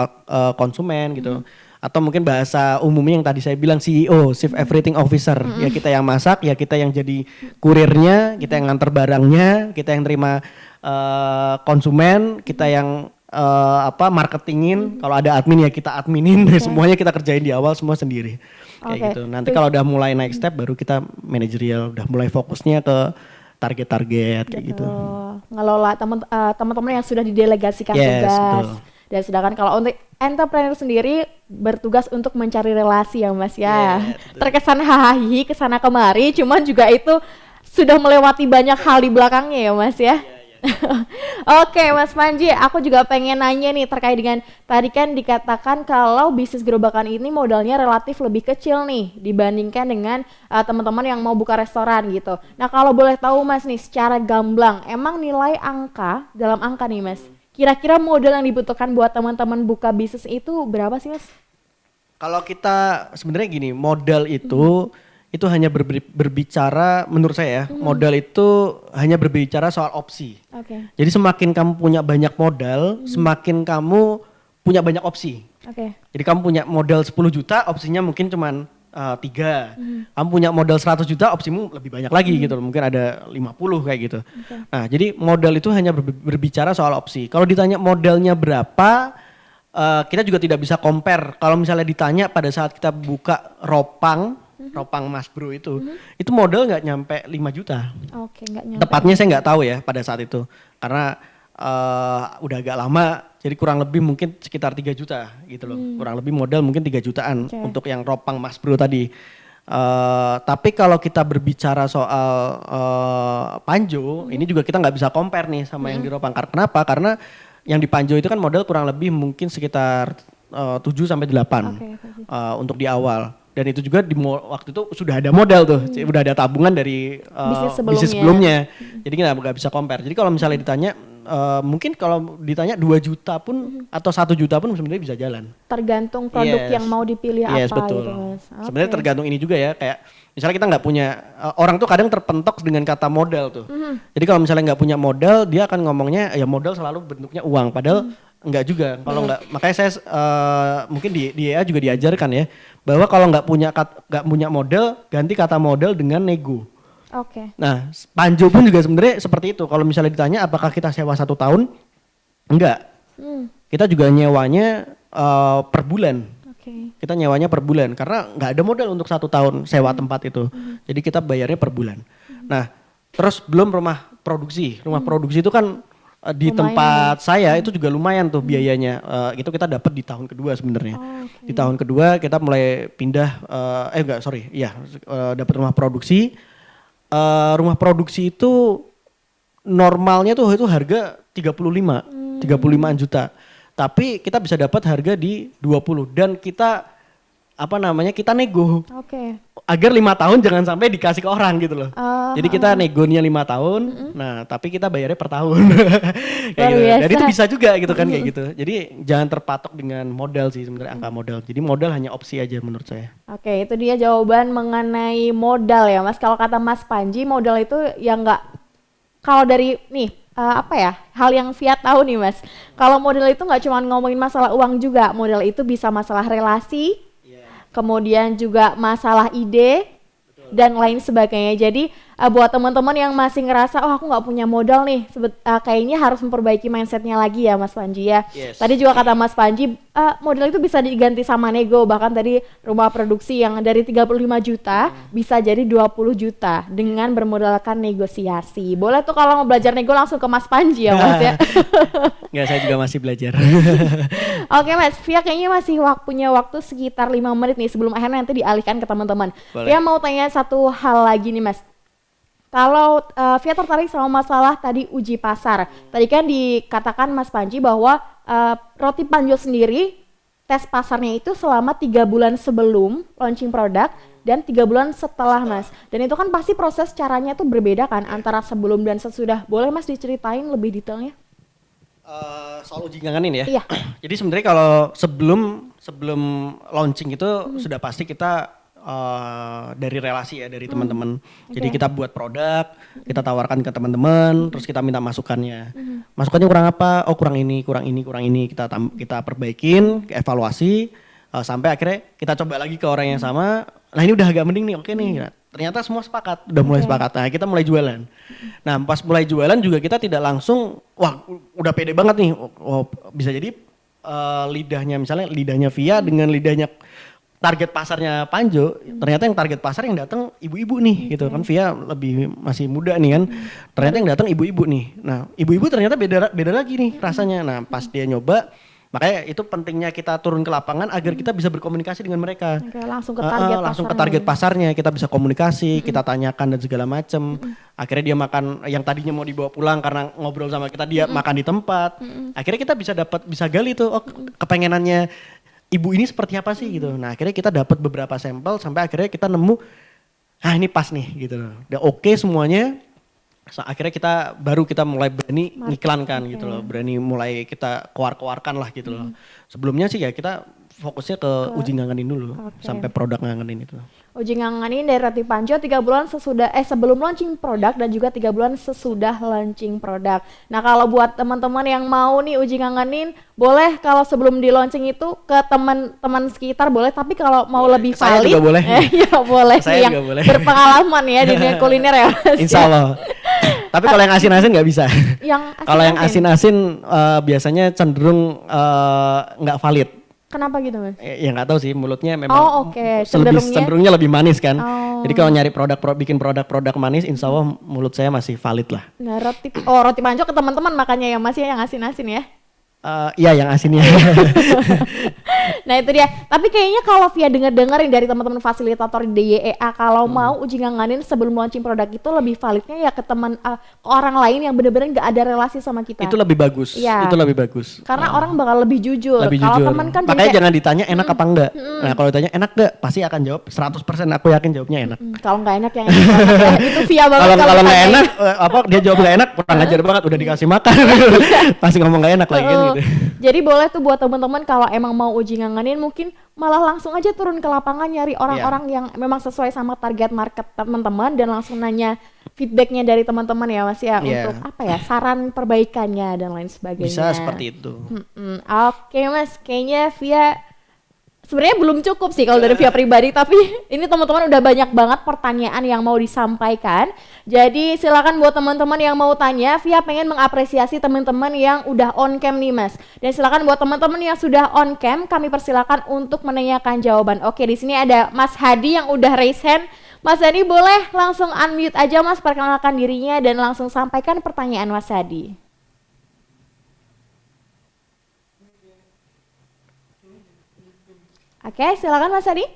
konsumen gitu. Atau mungkin bahasa umumnya yang tadi saya bilang CEO, Chief Everything Officer. Ya kita yang masak, ya kita yang jadi kurirnya, kita yang nganter barangnya, kita yang terima konsumen, kita yang marketingin. Kalau ada admin ya kita adminin. Semuanya kita kerjain di awal semua sendiri. Kayak gitu. Nanti kalau udah mulai naik step baru kita manajerial, udah mulai fokusnya ke target-target kayak gitu. Ngelola teman-teman yang sudah didelegasikan tugas. Betul. Dan sedangkan kalau untuk entrepreneur sendiri bertugas untuk mencari relasi ya Mas ya. Terkesan hahaha kesana kemari, cuman juga itu sudah melewati banyak hal di belakangnya ya Mas ya. Oke Mas Panji, aku juga pengen nanya nih terkait dengan tadi kan dikatakan kalau bisnis gerobakan ini modalnya relatif lebih kecil nih dibandingkan dengan teman-teman yang mau buka restoran gitu. Nah kalau boleh tahu Mas nih secara gamblang, emang nilai angka dalam angka nih Mas, kira-kira modal yang dibutuhkan buat teman-teman buka bisnis itu berapa sih Mas? Kalau kita sebenarnya gini, modal itu hanya berbicara, menurut saya modal itu hanya berbicara soal opsi. Jadi semakin kamu punya banyak modal, semakin kamu punya banyak opsi. Jadi kamu punya modal 10 juta, opsinya mungkin cuman 3. Kamu punya modal 100 juta, opsimu lebih banyak lagi gitu. Mungkin ada 50 kayak gitu. Nah jadi modal itu hanya berbicara soal opsi. Kalau ditanya modalnya berapa, kita juga tidak bisa compare. Kalau misalnya ditanya pada saat kita buka Ropang Mas Bro itu modal nggak nyampe 5 juta. Nggak nyampe. Tepatnya saya nggak tahu ya pada saat itu, karena udah agak lama, jadi kurang lebih mungkin sekitar 3 juta gitu loh. Kurang lebih modal mungkin 3 jutaan untuk yang Ropang Mas Bro tadi. Tapi kalau kita berbicara soal Panjo, ini juga kita nggak bisa compare nih sama yang di Ropang. Kenapa? Karena yang di Panjo itu kan modal kurang lebih mungkin sekitar 7 sampai 8 untuk di awal. Dan itu juga di waktu itu sudah ada modal tuh, udah ada tabungan dari bisnis sebelumnya. Jadi kita nggak bisa compare. Jadi kalau misalnya ditanya, mungkin kalau ditanya 2 juta pun atau 1 juta pun sebenarnya bisa jalan. Tergantung produk yang mau dipilih apa betul. gitu Mas. Sebenarnya tergantung ini juga ya, kayak misalnya kita nggak punya, orang tuh kadang terpentok dengan kata modal tuh. Jadi kalau misalnya nggak punya modal, dia akan ngomongnya ya modal selalu bentuknya uang, padahal enggak juga. Kalau enggak, makanya saya mungkin di EA juga diajarkan ya, bahwa kalau nggak punya modal, ganti kata modal dengan nego. Nah, Panjo pun juga sebenarnya seperti itu. Kalau misalnya ditanya apakah kita sewa 1 tahun, enggak. Kita juga nyewanya per bulan. Kita nyewanya per bulan karena nggak ada modal untuk 1 tahun sewa tempat itu. Jadi kita bayarnya per bulan. Nah, terus belum rumah produksi. Rumah produksi itu kan di tempat saya itu juga lumayan tuh biayanya. Itu kita dapat di tahun kedua sebenarnya. Di tahun kedua kita mulai pindah, dapat rumah produksi. Rumah produksi itu normalnya tuh itu harga 35 juta. Tapi kita bisa dapat harga di 20 dan kita kita nego. Agar 5 tahun jangan sampai dikasih ke orang gitu loh. Jadi kita negonya 5 tahun, nah tapi kita bayarnya per tahun. Kayak gitu. Dan itu bisa juga gitu kan kayak gitu. Jadi jangan terpatok dengan modal sih sebenarnya, angka modal. Jadi modal hanya opsi aja menurut saya. Itu dia jawaban mengenai modal ya Mas. Kalau kata Mas Panji, modal itu ya nggak, kalau dari nih hal yang Via tahu nih Mas. Kalau modal itu nggak cuma ngomongin masalah uang juga, modal itu bisa masalah relasi, kemudian juga masalah ide dan lain sebagainya. Jadi buat teman-teman yang masih ngerasa aku nggak punya modal nih, kayaknya harus memperbaiki mindsetnya lagi ya Mas Panji ya. Tadi juga kata Mas Panji, modal itu bisa diganti sama nego. Bahkan tadi rumah produksi yang dari 35 juta bisa jadi 20 juta dengan bermodalkan negosiasi. Boleh tuh kalau mau belajar nego langsung ke Mas Panji ya Mas ya. Enggak, saya juga masih belajar. Oke Mas, Via kayaknya masih punya waktu sekitar 5 menit nih sebelum akhirnya nanti dialihkan ke teman-teman. Via mau tanya satu hal lagi nih Mas. Kalau Via tertarik sama masalah tadi uji pasar. Tadi kan dikatakan Mas Panji bahwa roti Panjo sendiri tes pasarnya itu selama 3 bulan sebelum launching produk dan 3 bulan setelah, Mas. Dan itu kan pasti proses caranya tuh berbeda kan antara sebelum dan sesudah. Boleh Mas diceritain lebih detailnya? Soal uji ngangenin ya. Iya. Jadi sebenarnya kalau sebelum launching itu sudah pasti kita dari relasi ya, dari teman-teman. Jadi kita buat produk, kita tawarkan ke teman-teman, terus kita minta masukannya. Masukannya kurang apa? Oh kurang ini, kurang ini, kurang ini. Kita perbaikin, evaluasi, sampai akhirnya kita coba lagi ke orang yang sama. Nah ini udah agak mending nih, oke nih. Nah, ternyata semua sepakat, udah mulai sepakat. Nah kita mulai jualan. Nah pas mulai jualan juga kita tidak langsung, wah udah pede banget nih. Oh, bisa jadi lidahnya misalnya lidahnya Via dengan lidahnya target pasarnya Panjo, ternyata yang target pasar yang datang ibu-ibu nih gitu kan. Via lebih masih muda nih kan. Ternyata yang datang ibu-ibu nih. Nah ibu-ibu ternyata beda lagi nih rasanya. Nah pas dia nyoba, makanya itu pentingnya kita turun ke lapangan agar kita bisa berkomunikasi dengan mereka. Oke, langsung ke target langsung ke target pasarnya, kita bisa komunikasi, kita tanyakan dan segala macam. Akhirnya dia makan yang tadinya mau dibawa pulang karena ngobrol sama kita, dia makan di tempat. Akhirnya kita bisa gali tuh, oh kepengenannya ibu ini seperti apa sih gitu. Nah akhirnya kita dapat beberapa sampel sampai akhirnya kita nemu, ini pas nih gitu. Udah oke semuanya. Akhirnya kita mulai berani ngiklankan gitu loh, berani mulai kita keluarkan lah gitu loh. Sebelumnya sih ya kita fokusnya ke uji ngangenin dulu sampai produk ngangenin itu. Uji ngangenin dari Roti Panjo 3 bulan sebelum launching produk dan juga 3 bulan sesudah launching produk. Nah kalau buat teman-teman yang mau nih uji ngangenin, boleh kalau sebelum di launching itu ke teman-teman sekitar boleh, tapi kalau mau lebih valid, saya juga boleh. Ya boleh Saya yang juga boleh. berpengalaman ya di dunia kuliner ya Mas. Insya Allah. Tapi kalau yang asin-asin nggak bisa. Kalau yang asin-asin biasanya cenderung nggak valid. Kenapa gitu Mas? Ya nggak tahu sih, mulutnya memang cenderungnya lebih manis kan. Jadi kalau nyari bikin produk manis, insya Allah mulut saya masih valid lah. Nah roti Panjo ke teman-teman makanya ya Mas ya yang asin-asin ya? Iya yang asinnya. Nah itu dia. Tapi kayaknya kalau Via dengar-dengarin dari teman-teman fasilitator di YEA, kalau mau uji ngangenin sebelum launching produk itu lebih validnya ya ke ke orang lain yang benar-benar nggak ada relasi sama kita. Itu lebih bagus. Ya. Itu lebih bagus. Karena orang bakal lebih jujur. Kalau teman kan makanya jangan ditanya enak apa enggak. Nah kalau ditanya enak enggak, pasti akan jawab 100%. Aku yakin jawabnya enak. Kalau nggak enak yang enak. Itu Via banget. Kalau nggak enak, dia jawab nggak enak, kurang ajar banget. Udah dikasih makan, pasti ngomong nggak enak lagi gitu. Jadi boleh tuh buat teman-teman kalau emang mau uji ngangenin mungkin malah langsung aja turun ke lapangan nyari orang-orang yang memang sesuai sama target market teman-teman dan langsung nanya feedbacknya dari teman-teman ya Mas ya untuk apa ya saran perbaikannya dan lain sebagainya. Bisa seperti itu. Oke Mas, kayaknya Via sebenarnya belum cukup sih kalau dari Via pribadi, tapi ini teman-teman udah banyak banget pertanyaan yang mau disampaikan. Jadi silakan buat teman-teman yang mau tanya, Via pengen mengapresiasi teman-teman yang udah on cam nih Mas. Dan silakan buat teman-teman yang sudah on cam, kami persilakan untuk menanyakan jawaban. Oke, di sini ada Mas Hadi yang udah raise hand. Mas Hadi boleh langsung unmute aja Mas, perkenalkan dirinya dan langsung sampaikan pertanyaan Mas Hadi. Oke, silakan Mas Hadi.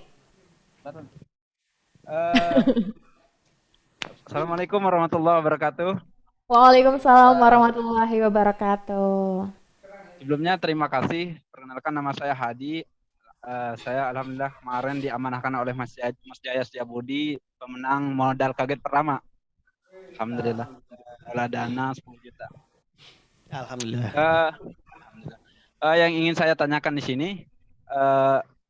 Assalamualaikum warahmatullahi wabarakatuh. Waalaikumsalam warahmatullahi wabarakatuh. Sebelumnya terima kasih. Perkenalkan nama saya Hadi. Saya alhamdulillah kemarin diamanahkan oleh Mas Jaya Setiabudi, pemenang modal kaget pertama. Alhamdulillah. Modal dana 10 juta. Alhamdulillah. Yang ingin saya tanyakan di sini,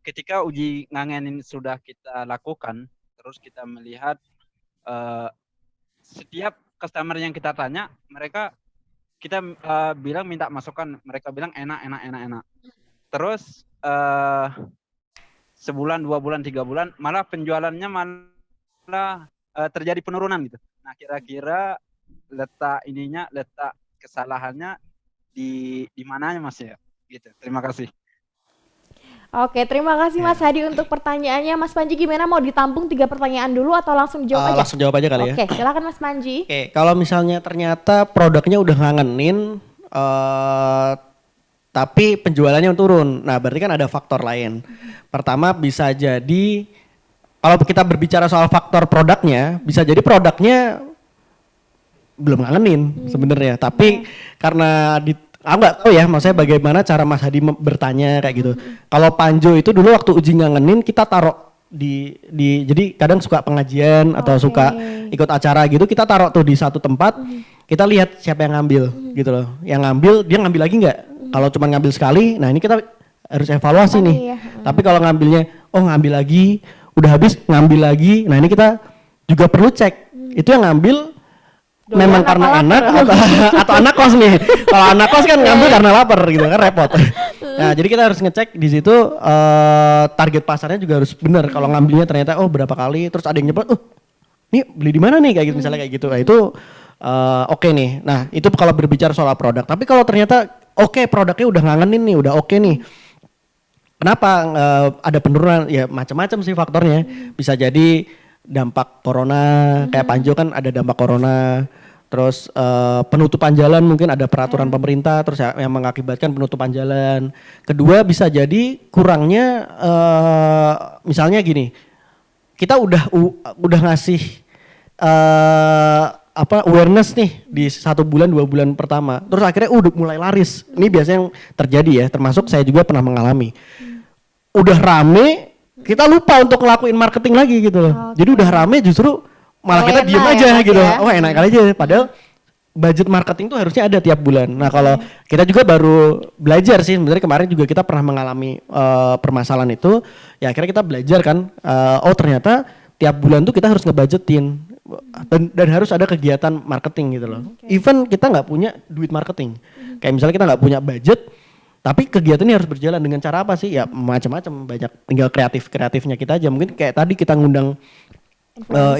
ketika uji ngangenin sudah kita lakukan, terus kita melihat setiap customer yang kita tanya, kita bilang minta masukan, mereka bilang enak. Terus sebulan, 2 bulan, 3 bulan, malah penjualannya malah terjadi penurunan gitu. Nah kira-kira letak kesalahannya di mananya Mas ya? Gitu. Terima kasih. Oke, terima kasih Mas Hadi untuk pertanyaannya. Mas Panji gimana, mau ditampung 3 pertanyaan dulu atau langsung jawab aja? Langsung jawab aja kali ya. Oke, silakan Mas Panji. Oke, kalau misalnya ternyata produknya udah ngangenin, tapi penjualannya turun. Nah, berarti kan ada faktor lain. Pertama bisa jadi, kalau kita berbicara soal faktor produknya, bisa jadi produknya belum ngangenin sebenarnya. Tapi karena aku nggak tahu ya, maksudnya bagaimana cara Mas Hadi bertanya kayak gitu. Kalau Panjo itu dulu waktu uji ngangenin kita taruh di jadi kadang suka pengajian atau suka ikut acara gitu, kita taruh tuh di satu tempat, kita lihat siapa yang ngambil gitu loh. Yang ngambil, dia ngambil lagi nggak? Kalau cuma ngambil sekali, nah ini kita harus evaluasi nih. Tapi kalau ngambilnya, ngambil lagi, udah habis ngambil lagi, nah ini kita juga perlu cek. Itu yang ngambil memang karena enak atau anak kos nih. Kalau anak kos kan ngambil karena lapar gitu kan, repot. Nah jadi kita harus ngecek di situ target pasarnya juga harus benar. Kalau ngambilnya ternyata berapa kali, terus ada yang nyebut, ini beli di mana nih kayak gitu, misalnya kayak gitu. Nah, itu oke nih. Nah itu kalau berbicara soal produk. Tapi kalau ternyata produknya udah ngangenin nih, udah oke nih. Kenapa ada penurunan? Ya macam-macam sih faktornya. Bisa jadi dampak corona, kayak Panjo kan ada dampak corona. Terus penutupan jalan, mungkin ada peraturan pemerintah terus yang mengakibatkan penutupan jalan. Kedua bisa jadi kurangnya misalnya gini. Kita udah ngasih awareness nih di 1 bulan 2 bulan pertama, terus akhirnya udah mulai laris. Ini biasanya yang terjadi ya, termasuk saya juga pernah mengalami. Udah rame, kita lupa untuk ngelakuin marketing lagi gitu loh. Jadi udah rame justru malah kita diem aja gitu. Enak kali aja, padahal budget marketing tuh harusnya ada tiap bulan. Nah kalau kita juga baru belajar sih, sebenarnya kemarin juga kita pernah mengalami permasalahan itu, ya akhirnya kita belajar kan, ternyata tiap bulan tuh kita harus ngebudgetin. Dan harus ada kegiatan marketing gitu loh. Even kita nggak punya duit marketing, kayak misalnya kita nggak punya budget, tapi kegiatan ini harus berjalan dengan cara apa sih? Ya macam-macam, banyak. Tinggal kreatifnya kita aja. Mungkin kayak tadi kita ngundang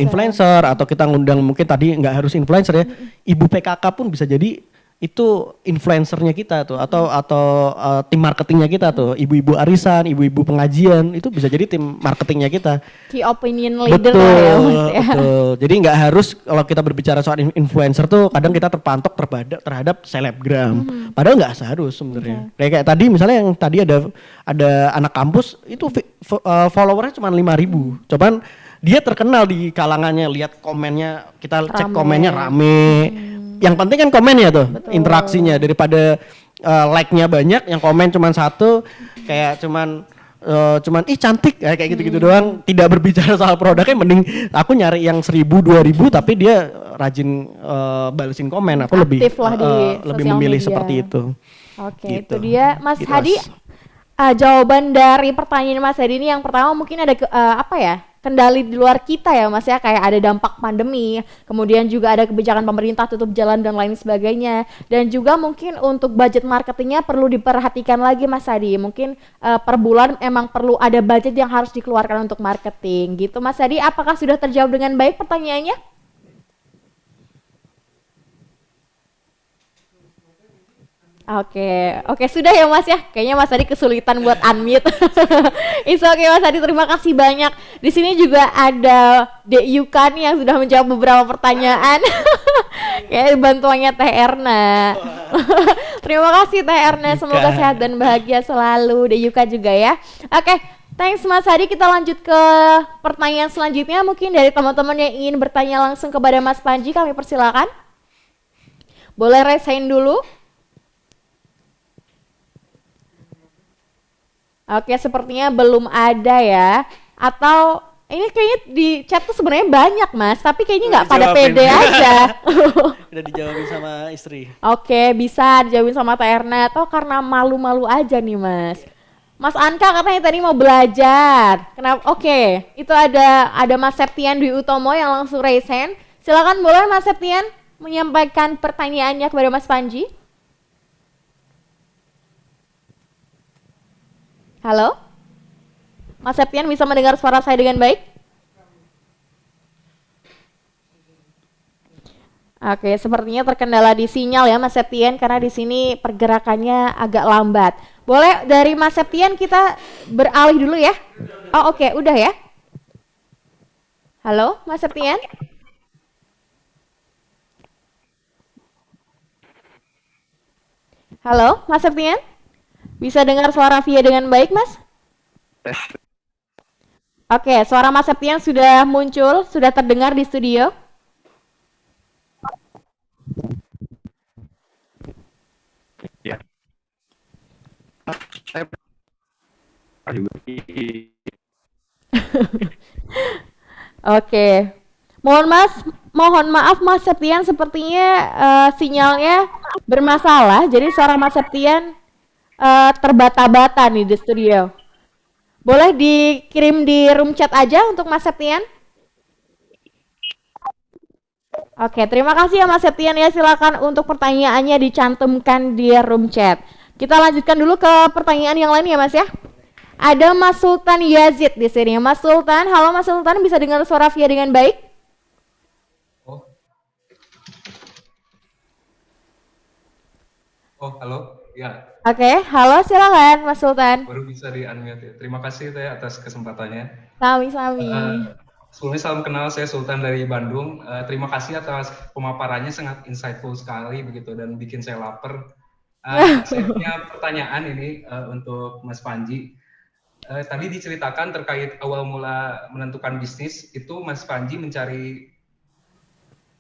influencer atau kita ngundang, mungkin tadi nggak harus influencer ya, ibu PKK pun bisa jadi itu influencernya kita tuh, atau tim marketingnya kita tuh, ibu-ibu arisan, ibu-ibu pengajian, itu bisa jadi tim marketingnya kita. Key opinion leader lah ya Mas ya. Betul. Jadi nggak harus kalau kita berbicara soal influencer tuh kadang kita terpantok terhadap selebgram. Padahal nggak seharus sebenarnya. Kayak tadi misalnya yang tadi ada anak kampus itu followernya cuma 5.000. Coba dia terkenal di kalangannya, lihat komennya, kita cek komennya rame. Yang penting kan komennya tuh, interaksinya, daripada like-nya banyak, yang komen cuma 1, kayak cuman cantik kayak gitu-gitu doang, tidak berbicara soal produknya. Mending aku nyari yang 1.000 2.000 tapi dia rajin balesin komen. Aku lebih memilih media seperti itu. Oke, gitu. Itu dia Mas Hadi. Jawaban dari pertanyaan Mas Hadi ini yang pertama mungkin ada kendali di luar kita ya Mas ya, kayak ada dampak pandemi, kemudian juga ada kebijakan pemerintah tutup jalan dan lain sebagainya, dan juga mungkin untuk budget marketingnya perlu diperhatikan lagi Mas Hadi. Mungkin per bulan emang perlu ada budget yang harus dikeluarkan untuk marketing gitu Mas Hadi. Apakah sudah terjawab dengan baik pertanyaannya? Oke, sudah ya Mas ya. Kayaknya Mas Hadi kesulitan buat unmute. It's okay Mas Hadi, terima kasih banyak. Di sini juga ada Dek Yuka nih yang sudah menjawab beberapa pertanyaan. Kayak bantuannya Teh Erna. Terima kasih Teh Erna, semoga sehat dan bahagia selalu. Dek Yuka juga ya. Oke, thanks Mas Hadi. Kita lanjut ke pertanyaan selanjutnya. Mungkin dari teman-teman yang ingin bertanya langsung kepada Mas Panji, kami persilakan. Boleh raise hand dulu. Oke, sepertinya belum ada ya. Atau ini kayaknya di chat tuh sebenarnya banyak Mas, tapi kayaknya nggak pada pede aja. Udah dijawabin sama istri. Oke, bisa dijawabin sama Teh Erna. Atau karena malu-malu aja nih Mas. Mas Anka katanya tadi mau belajar. Kenapa? Oke, itu ada Mas Septian Dwi Utomo yang langsung raise hand. Silakan, boleh Mas Septian menyampaikan pertanyaannya kepada Mas Panji. Halo? Mas Septian bisa mendengar suara saya dengan baik? Oke, sepertinya terkendala di sinyal ya Mas Septian, karena di sini pergerakannya agak lambat. Boleh dari Mas Septian kita beralih dulu ya? Oh oke, udah ya? Halo Mas Septian? Halo Mas Septian? Bisa dengar suara Via dengan baik, Mas? Oke, suara Mas Septian sudah muncul, sudah terdengar di studio. Oke. Mohon maaf Mas Septian, sepertinya sinyalnya bermasalah. Jadi suara Mas Septian terbata-bata nih di studio. Boleh dikirim di room chat aja untuk Mas Septian? Oke, terima kasih ya Mas Septian ya. Silakan untuk pertanyaannya dicantumkan di room chat. Kita lanjutkan dulu ke pertanyaan yang lain ya Mas ya. Ada Mas Sultan Yazid di sini. Mas Sultan, halo Mas Sultan, bisa dengar suara Via dengan baik? Oh, halo. Ya, Oke, halo silakan Mas Sultan. baru bisa di-unmute ya. Terima kasih Teh atas kesempatannya. Sami-sami. Sebelumnya salam kenal, saya Sultan dari Bandung. Terima kasih atas pemaparannya, sangat insightful sekali begitu dan bikin saya lapar. Saya punya pertanyaan ini untuk Mas Panji. Tadi diceritakan terkait awal mula menentukan bisnis itu Mas Panji mencari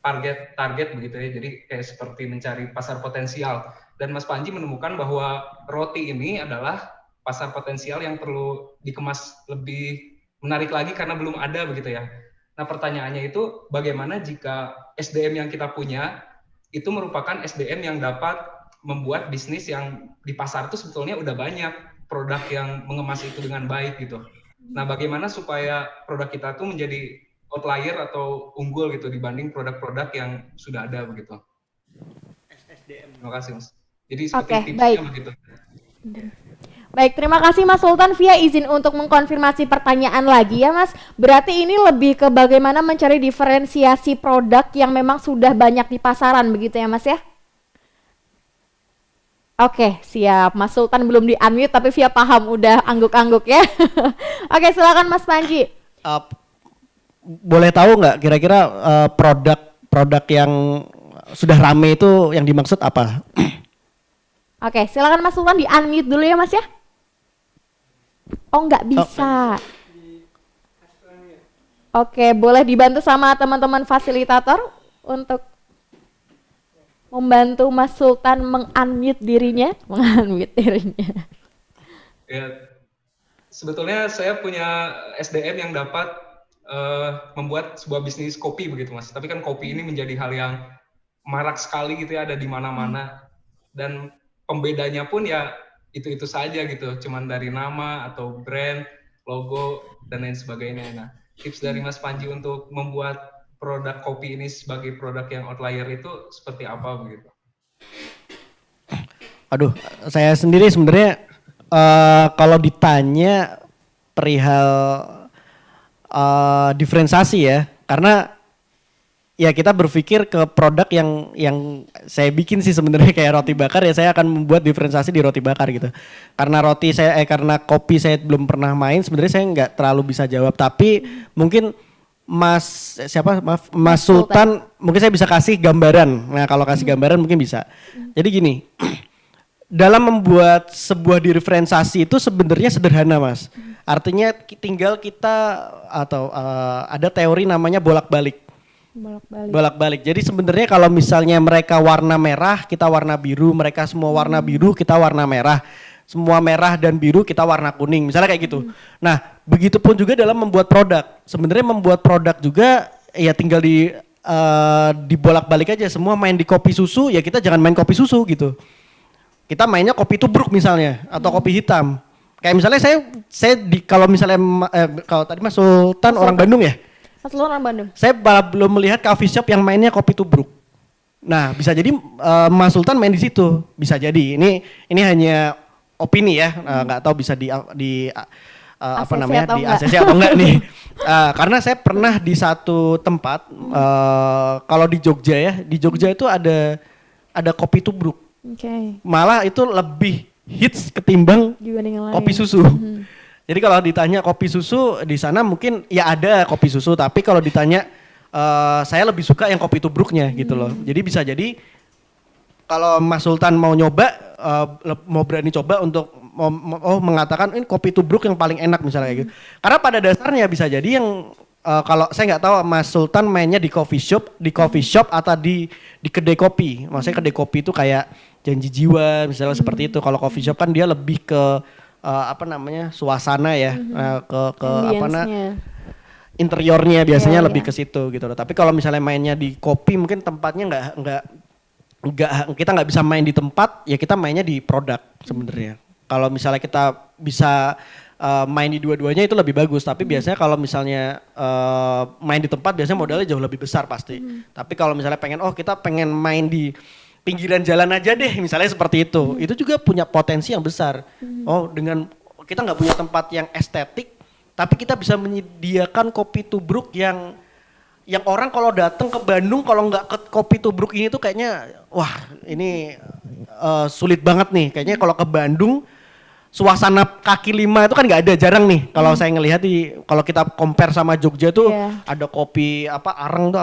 target begitu ya. Jadi kayak seperti mencari pasar potensial. Dan Mas Panji menemukan bahwa roti ini adalah pasar potensial yang perlu dikemas lebih menarik lagi karena belum ada begitu ya. Nah pertanyaannya itu bagaimana jika SDM yang kita punya itu merupakan SDM yang dapat membuat bisnis yang di pasar itu sebetulnya udah banyak produk yang mengemas itu dengan baik gitu. Nah bagaimana supaya produk kita tuh menjadi outlier atau unggul gitu dibanding produk-produk yang sudah ada begitu. Terima kasih Mas. Jadi seperti tipsnya begitu. Baik, terima kasih Mas Sultan. Via izin untuk mengkonfirmasi pertanyaan lagi ya Mas. Berarti ini lebih ke bagaimana mencari diferensiasi produk yang memang sudah banyak di pasaran begitu ya Mas ya? Oke, siap. Mas Sultan belum di-unmute tapi Via paham udah angguk-angguk ya. Oke, silakan Mas Panji. Boleh tahu nggak kira-kira produk yang sudah rame itu yang dimaksud apa? Oke, silakan Mas Sultan di-unmute dulu ya Mas ya. Oh, nggak bisa. Oke, boleh dibantu sama teman-teman fasilitator untuk membantu Mas Sultan meng-unmute dirinya. Ya, sebetulnya saya punya SDM yang dapat membuat sebuah bisnis kopi begitu Mas. Tapi kan kopi ini menjadi hal yang marak sekali gitu ya, ada di mana-mana. Dan pembedanya pun ya itu saja gitu, cuman dari nama atau brand, logo dan lain sebagainya. Nah, tips dari Mas Panji untuk membuat produk kopi ini sebagai produk yang outlier itu seperti apa begitu? Aduh, saya sendiri sebenarnya kalau ditanya perihal diferensiasi ya, karena ya kita berpikir ke produk yang saya bikin sih sebenarnya kayak roti bakar ya, saya akan membuat diferensiasi di roti bakar gitu. Karena karena kopi saya belum pernah main, sebenarnya saya nggak terlalu bisa jawab, tapi mungkin Mas Sultan mungkin saya bisa kasih gambaran. Nah, kalau kasih gambaran mungkin bisa. Jadi gini, dalam membuat sebuah diferensiasi itu sebenarnya sederhana Mas. Artinya tinggal kita atau ada teori namanya bolak-balik. Bolak-balik. Jadi sebenarnya kalau misalnya mereka warna merah, kita warna biru, mereka semua warna biru, kita warna merah. Semua merah dan biru, kita warna kuning. Misalnya kayak gitu. Nah, begitupun juga dalam membuat produk. Sebenarnya membuat produk juga ya tinggal dibolak-balik aja. Semua main di kopi susu, ya kita jangan main kopi susu gitu. Kita mainnya kopi tubruk misalnya atau kopi hitam. Kayak misalnya kalau misalnya kalau tadi Mas Sultan orang Bandung ya? Mas Sultan orang Bandung. Saya belum melihat coffee shop yang mainnya kopi tubruk. Nah, bisa jadi Mas Sultan main di situ. Bisa jadi. Ini hanya opini ya. Nggak tahu bisa di ACC atau enggak nih. Karena saya pernah di satu tempat kalau di Jogja ya, di Jogja itu ada kopi tubruk. Malah itu lebih hits ketimbang kopi susu. Jadi kalau ditanya kopi susu di sana mungkin ya ada kopi susu, tapi kalau ditanya saya lebih suka yang kopi tubruknya gitu loh. Jadi bisa jadi kalau Mas Sultan mau nyoba, mau berani coba untuk mengatakan ini kopi tubruk yang paling enak misalnya kayak gitu. Karena pada dasarnya bisa jadi yang kalau saya nggak tahu Mas Sultan mainnya di coffee shop atau di kedai kopi. Maksudnya kedai kopi itu kayak Janji Jiwa misalnya seperti itu. Kalau coffee shop kan dia lebih ke suasana ya, ke Ambience-nya. interiornya biasanya Iya, lebih iya. ke situ gitu loh. Tapi kalau misalnya mainnya di kopi mungkin tempatnya kita nggak bisa main di tempat, ya kita mainnya di produk sebenarnya. Kalau misalnya kita bisa main di dua-duanya itu lebih bagus. Tapi biasanya kalau misalnya main di tempat biasanya modalnya jauh lebih besar pasti. Tapi kalau misalnya kita pengen main di pinggiran jalan aja deh, misalnya seperti itu juga punya potensi yang besar. Oh, dengan kita nggak punya tempat yang estetik, tapi kita bisa menyediakan kopi tubruk yang orang kalau datang ke Bandung kalau nggak ke kopi tubruk ini tuh kayaknya wah ini sulit banget nih. Kayaknya kalau ke Bandung suasana kaki lima itu kan nggak ada, jarang nih. Kalau saya ngelihat kalau kita compare sama Jogja tuh ada kopi areng tuh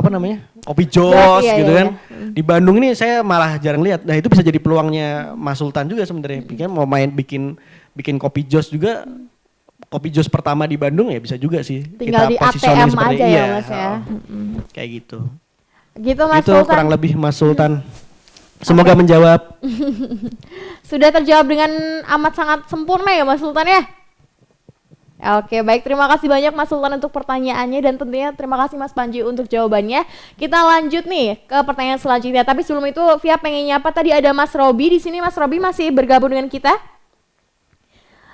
kopi jos gitu kan. Di Bandung ini saya malah jarang lihat. Nah itu bisa jadi peluangnya Mas Sultan juga sebenarnya. Mau bikin kopi jos juga. Kopi jos pertama di Bandung ya bisa juga sih. Tinggal di positioning ATM aja ya Mas ya. Kayak gitu. Gitu Mas Itu Sultan. kurang lebih Mas Sultan. Semoga menjawab. Sudah terjawab dengan amat sangat sempurna ya Mas Sultan ya. Oke, baik, terima kasih banyak Mas Sultan untuk pertanyaannya dan tentunya terima kasih Mas Panji untuk jawabannya. Kita lanjut nih ke pertanyaan selanjutnya. Tapi sebelum itu Via pengen nyapa, tadi ada Mas Robi di sini. Mas Robi masih bergabung dengan kita?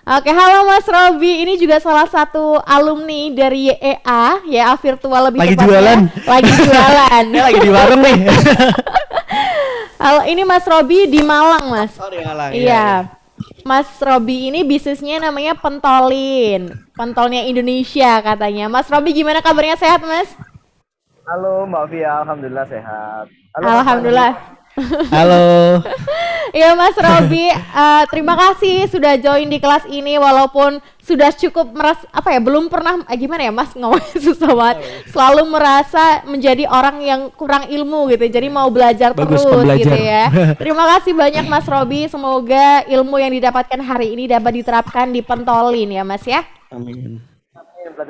Oke, halo Mas Robi. Ini juga salah satu alumni dari YEA virtual lebih Lagi tepatnya. jualan. Lagi jualan. Ini lagi di warung nih. Halo, ini Mas Robi di Malang, Mas. Oh, di Malang. Iya. Mas Robi ini bisnisnya namanya Pentolin. Pentolnya Indonesia katanya. Mas Robi gimana kabarnya, sehat, Mas? Halo Mbak Via, alhamdulillah sehat. Halo, Alhamdulillah. Halo. Iya Mas Robi, terima kasih sudah join di kelas ini walaupun sudah cukup belum pernah gimana ya Mas ngomongnya susah banget. Selalu merasa menjadi orang yang kurang ilmu gitu. Jadi mau belajar Bagus, terus pembelajar. gitu ya. Terima kasih banyak Mas Robi. Semoga ilmu yang didapatkan hari ini dapat diterapkan di Pentolin ya Mas ya. Amin.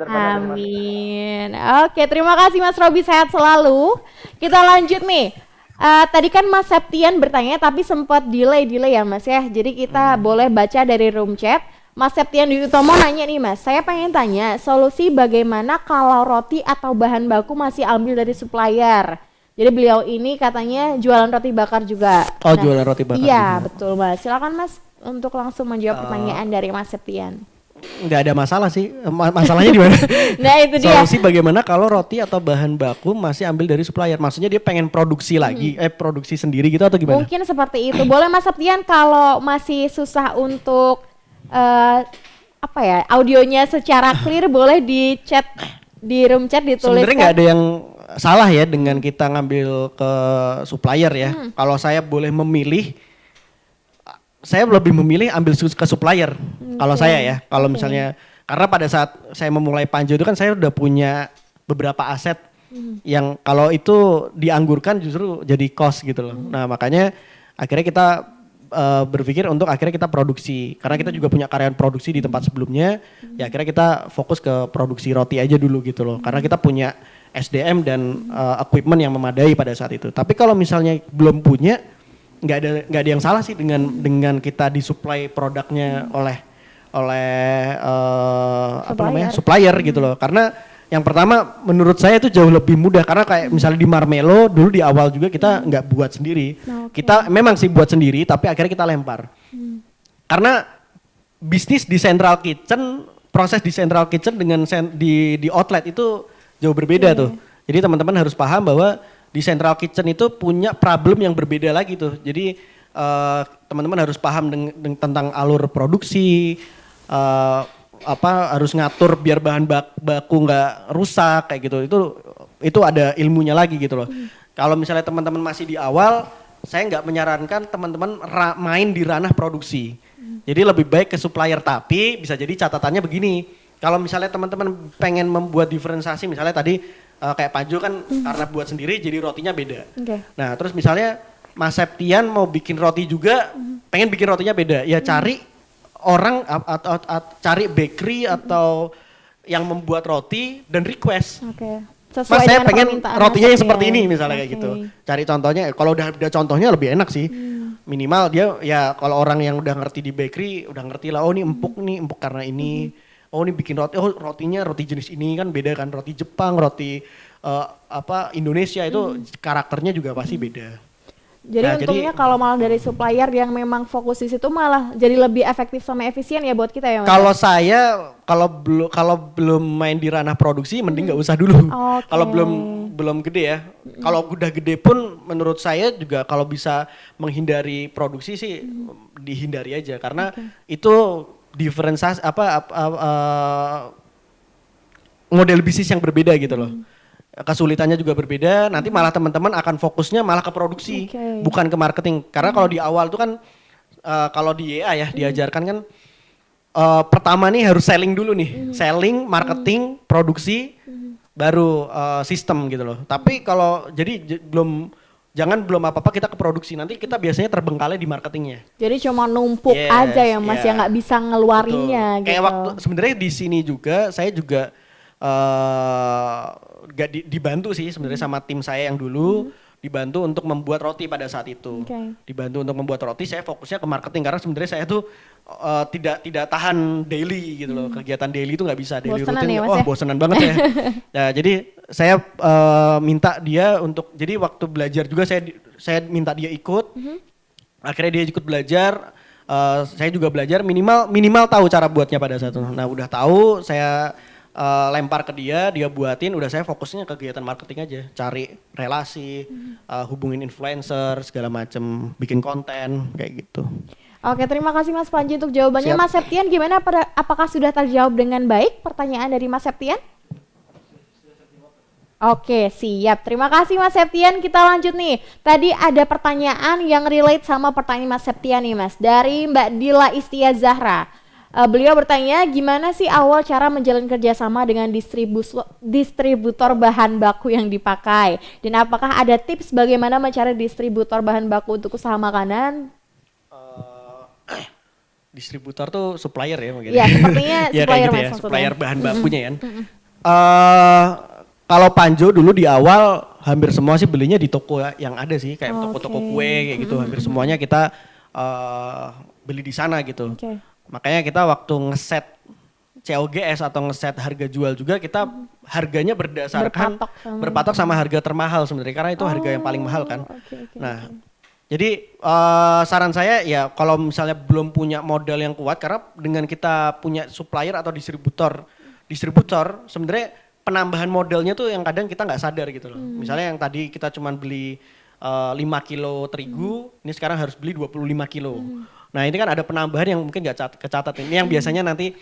Amin. Oke, terima kasih Mas Robi, sehat selalu. Kita lanjut nih. Tadi kan Mas Septian bertanya tapi sempat delay ya Mas ya. Jadi kita boleh baca dari room chat. Mas Septian di Utomo nanya nih Mas, saya pengen tanya solusi bagaimana kalau roti atau bahan baku masih ambil dari supplier. Jadi beliau ini katanya jualan roti bakar juga. Oh, jualan roti bakar Iya, juga. betul Mas. Silakan Mas untuk langsung menjawab pertanyaan dari Mas Septian. Nggak ada masalah sih. Masalahnya di mana? Nah, itu dia. Solusi bagaimana kalau roti atau bahan baku masih ambil dari supplier? Maksudnya dia pengen produksi lagi, produksi sendiri gitu atau gimana? Mungkin seperti itu. Boleh Mas Septian kalau masih susah untuk audionya secara clear boleh di chat di room chat dituliskan. Sebenarnya nggak ada yang salah ya dengan kita ngambil ke supplier ya. Kalau saya boleh memilih, saya lebih memilih ambil ke supplier. Kalau saya ya, kalau misalnya karena pada saat saya memulai Panjo itu kan saya udah punya beberapa aset yang kalau itu dianggurkan justru jadi cost gitu loh. Nah makanya akhirnya kita berpikir untuk akhirnya kita produksi. Karena kita juga punya karyawan produksi di tempat sebelumnya, ya akhirnya kita fokus ke produksi roti aja dulu gitu loh. Karena kita punya SDM dan equipment yang memadai pada saat itu. Tapi kalau misalnya belum punya, nggak ada yang salah sih dengan kita disuplai produknya oleh supplier gitu loh. Karena yang pertama menurut saya itu jauh lebih mudah karena kayak misalnya di Marmelo dulu di awal juga kita nggak buat sendiri. Kita memang sih buat sendiri tapi akhirnya kita lempar. Karena bisnis di central kitchen, proses di central kitchen dengan di outlet itu jauh berbeda tuh. Jadi teman-teman harus paham bahwa di central kitchen itu punya problem yang berbeda lagi tuh. Jadi teman-teman harus paham tentang alur produksi, harus ngatur biar bahan baku nggak rusak kayak gitu. Itu ada ilmunya lagi gitu loh. Kalau misalnya teman-teman masih di awal, saya nggak menyarankan teman-teman main di ranah produksi. Jadi lebih baik ke supplier, tapi bisa jadi catatannya begini. Kalau misalnya teman-teman pengen membuat diferensiasi, misalnya tadi kayak Panjo kan karena buat sendiri jadi rotinya beda. Nah terus misalnya Mas Septian mau bikin roti juga, pengen bikin rotinya beda, ya cari orang atau cari bakery atau yang membuat roti dan request. Mas saya pengen rotinya yang seperti ini misalnya kayak gitu. Cari contohnya, kalau udah ada contohnya lebih enak sih. Minimal dia ya kalau orang yang udah ngerti di bakery udah ngerti lah, oh ini empuk karena ini. Oh ini bikin roti, oh rotinya roti jenis ini kan beda kan, roti Jepang, roti Indonesia itu karakternya juga pasti beda. Jadi Nah, untungnya kalau malah dari supplier yang memang fokus di situ malah jadi lebih efektif sama efisien ya buat kita ya Mas. Kalau saya kalau belum main di ranah produksi mending nggak usah dulu. Oke. Kalau belum gede ya. Kalau udah gede pun menurut saya juga kalau bisa menghindari produksi sih dihindari aja karena itu diferensiasi model bisnis yang berbeda gitu loh. Kesulitannya juga berbeda, nanti malah teman-teman akan fokusnya malah ke produksi, bukan ke marketing. Karena kalau di awal itu kan, kalau di YA ya diajarkan kan, pertama nih harus selling dulu nih, selling, marketing, produksi, baru sistem gitu loh. Tapi kalau jadi jangan belum apa-apa kita ke produksi, nanti kita biasanya terbengkalai di marketingnya. Jadi cuma numpuk aja ya Mas, yang nggak bisa ngeluarinnya gitu. Kayak waktu sebenarnya di sini juga saya juga dibantu sih sebenarnya sama tim saya yang dulu dibantu untuk membuat roti pada saat itu. Dibantu untuk membuat roti, saya fokusnya ke marketing karena sebenarnya saya tuh tidak tahan daily gitu loh. Kegiatan daily itu nggak bisa, daily Bosenan rutin. ya, Mas, ya? Bosenan banget ya. Nah, jadi saya minta dia untuk, jadi waktu belajar juga saya minta dia ikut. Akhirnya dia ikut belajar. Saya juga belajar minimal tahu cara buatnya pada saat itu. Nah, udah tahu saya lempar ke dia buatin, udah saya fokusnya ke kegiatan marketing aja, cari relasi, hubungin influencer, segala macem, bikin konten, kayak gitu. Oke, terima kasih Mas Panji untuk jawabannya. Siap. Mas Septian gimana, apakah sudah terjawab dengan baik pertanyaan dari Mas Septian? Oke, siap. Terima kasih Mas Septian. Kita lanjut nih. Tadi ada pertanyaan yang relate sama pertanyaan Mas Septian nih Mas, dari Mbak Dila Istia Zahra. Beliau bertanya, gimana sih awal cara menjalin kerjasama dengan distributor bahan baku yang dipakai? Dan apakah ada tips bagaimana mencari distributor bahan baku untuk usaha makanan? Distributor tuh supplier ya mungkin. Iya, sepertinya ya, supplier gitu Mas ya, maksudnya. supplier bahan bakunya kan. Kalau Panjo dulu di awal hampir semua sih belinya di toko yang ada sih, kayak toko-toko kue kayak gitu. Hampir semuanya kita beli di sana gitu. Makanya kita waktu ngeset COGS atau ngeset harga jual juga kita harganya berdasarkan berpatok sama harga termahal sebenarnya, karena itu harga yang paling mahal kan. Nah, jadi saran saya ya kalau misalnya belum punya modal yang kuat, karena dengan kita punya supplier atau distributor sebenarnya penambahan modalnya tuh yang kadang kita nggak sadar gitu loh. Misalnya yang tadi kita cuma beli 5 kilo terigu, ini sekarang harus beli 25 kilo. Nah ini kan ada penambahan yang mungkin nggak kecatat. Ini yang biasanya nanti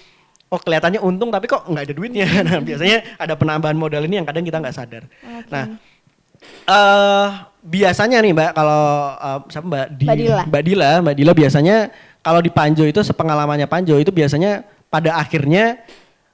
kelihatannya untung tapi kok nggak ada duitnya. Nah biasanya ada penambahan modal ini yang kadang kita nggak sadar. Nah biasanya nih Mbak, kalau Mbak Dila biasanya kalau di Panjo itu, sepengalamannya Panjo itu biasanya pada akhirnya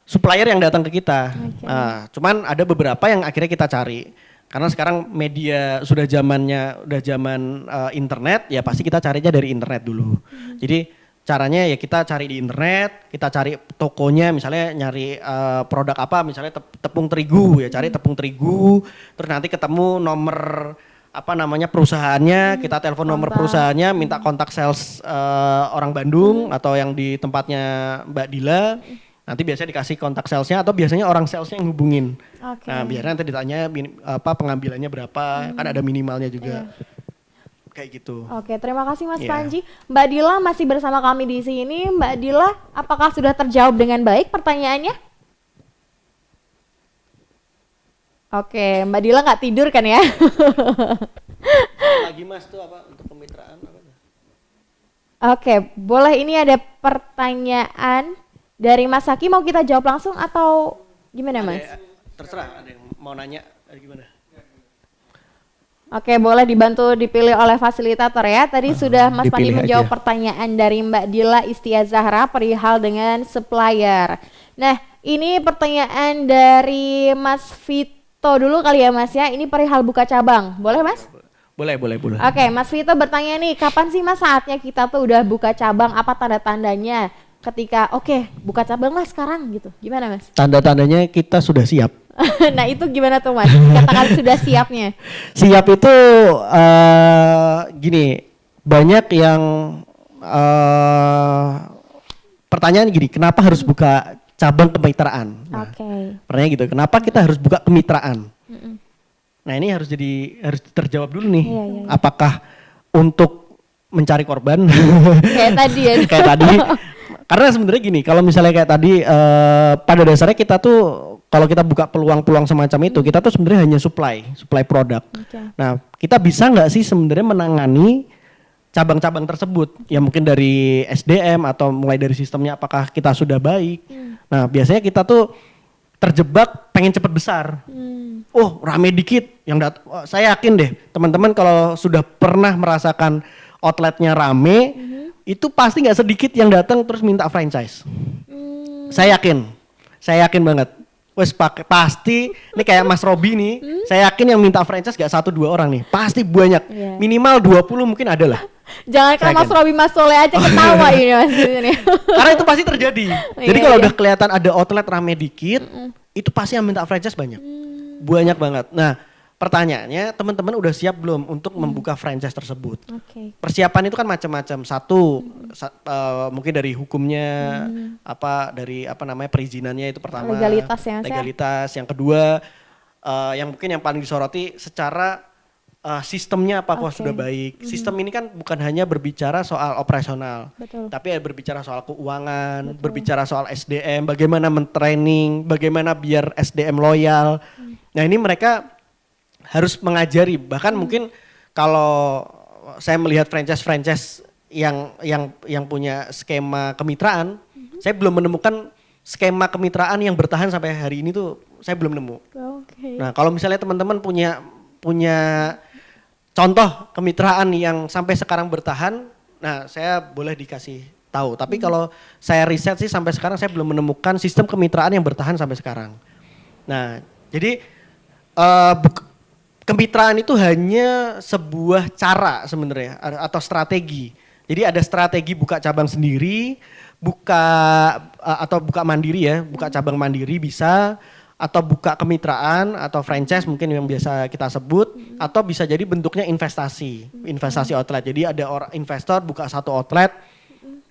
supplier yang datang ke kita. Nah, cuman ada beberapa yang akhirnya kita cari. Karena sekarang media sudah zaman internet, ya pasti kita carinya dari internet dulu. Jadi caranya ya kita cari di internet, kita cari tokonya, misalnya nyari produk apa, misalnya tepung terigu, ya cari tepung terigu, terus nanti ketemu nomor perusahaannya, kita telepon nomor perusahaannya, minta kontak sales orang Bandung atau yang di tempatnya Mbak Dila. Nanti biasanya dikasih kontak salesnya atau biasanya orang salesnya yang hubungin. Nah biasanya nanti ditanya pengambilannya berapa, kan ada minimalnya juga. Kayak gitu. Oke, terima kasih Mas Panji. Mbak Dila masih bersama kami di sini. Mbak Dila, apakah sudah terjawab dengan baik pertanyaannya? Oke, Mbak Dila nggak tidur kan ya? Lagi Mas tuh apa untuk kemitraan? Oke, boleh, ini ada pertanyaan dari Mas Haki, mau kita jawab langsung atau gimana Mas? Terserah, ada yang mau nanya gimana? Oke, boleh dibantu dipilih oleh fasilitator ya. Tadi sudah Mas Pandi menjawab pertanyaan dari Mbak Dila Istia Zahra perihal dengan supplier. Nah, ini pertanyaan dari Mas Vito dulu kali ya Mas ya. Ini perihal buka cabang, boleh Mas? Boleh. Oke, Mas Vito bertanya nih, kapan sih Mas saatnya kita tuh udah buka cabang? Apa tanda-tandanya ketika buka cabang lah sekarang gitu? Gimana Mas? Tanda-tandanya kita sudah siap. Nah itu gimana tuh Mas? Katakan sudah siapnya. Siap itu gini, banyak yang pertanyaan gini, kenapa harus buka cabang kemitraan? Nah, pertanyaan gitu, kenapa kita harus buka kemitraan? Nah ini harus terjawab dulu nih. Apakah untuk mencari korban? Kayak tadi ya. Kayak tadi. Karena sebenarnya gini, kalau misalnya kayak tadi pada dasarnya kita tuh kalau kita buka peluang-peluang semacam itu, kita tuh sebenarnya hanya supply produk. Nah kita bisa nggak sih sebenarnya menangani cabang-cabang tersebut? Ya mungkin dari SDM atau mulai dari sistemnya apakah kita sudah baik? Nah biasanya kita tuh terjebak pengen cepet besar. Oh rame dikit yang saya yakin deh teman-teman kalau sudah pernah merasakan outletnya rame itu pasti nggak sedikit yang datang terus minta franchise. Saya yakin banget. Wes pasti ini kayak Mas Robi nih, saya yakin yang minta franchise gak 1-2 orang nih, pasti banyak. Minimal 20 mungkin ada lah. Jangan kan Mas Robi Mas Soleh aja ketawa ini Mas ini. Karena itu pasti terjadi. Jadi kalau udah kelihatan ada outlet rame dikit, itu pasti yang minta franchise banyak. Banyak banget. Nah, pertanyaannya teman-teman udah siap belum untuk membuka franchise tersebut? Persiapan itu kan macam-macam. Satu mungkin dari hukumnya, dari perizinannya itu pertama. Legalitas. Yang kedua, yang mungkin yang paling disoroti secara sistemnya apakah sudah baik. Sistem ini kan bukan hanya berbicara soal operasional, tapi berbicara soal keuangan, berbicara soal SDM, bagaimana mentraining, bagaimana biar SDM loyal. Nah ini mereka harus mengajari, bahkan mungkin kalau saya melihat franchise yang punya skema kemitraan, saya belum menemukan skema kemitraan yang bertahan sampai hari ini tuh saya belum nemu. Nah kalau misalnya teman-teman punya contoh kemitraan yang sampai sekarang bertahan, nah saya boleh dikasih tahu. Tapi kalau saya riset sih sampai sekarang saya belum menemukan sistem kemitraan yang bertahan sampai sekarang. Nah jadi kemitraan itu hanya sebuah cara sebenarnya atau strategi. Jadi ada strategi buka cabang sendiri, buka mandiri ya, buka cabang mandiri bisa, atau buka kemitraan atau franchise mungkin yang biasa kita sebut, atau bisa jadi bentuknya investasi outlet. Jadi ada orang investor buka satu outlet,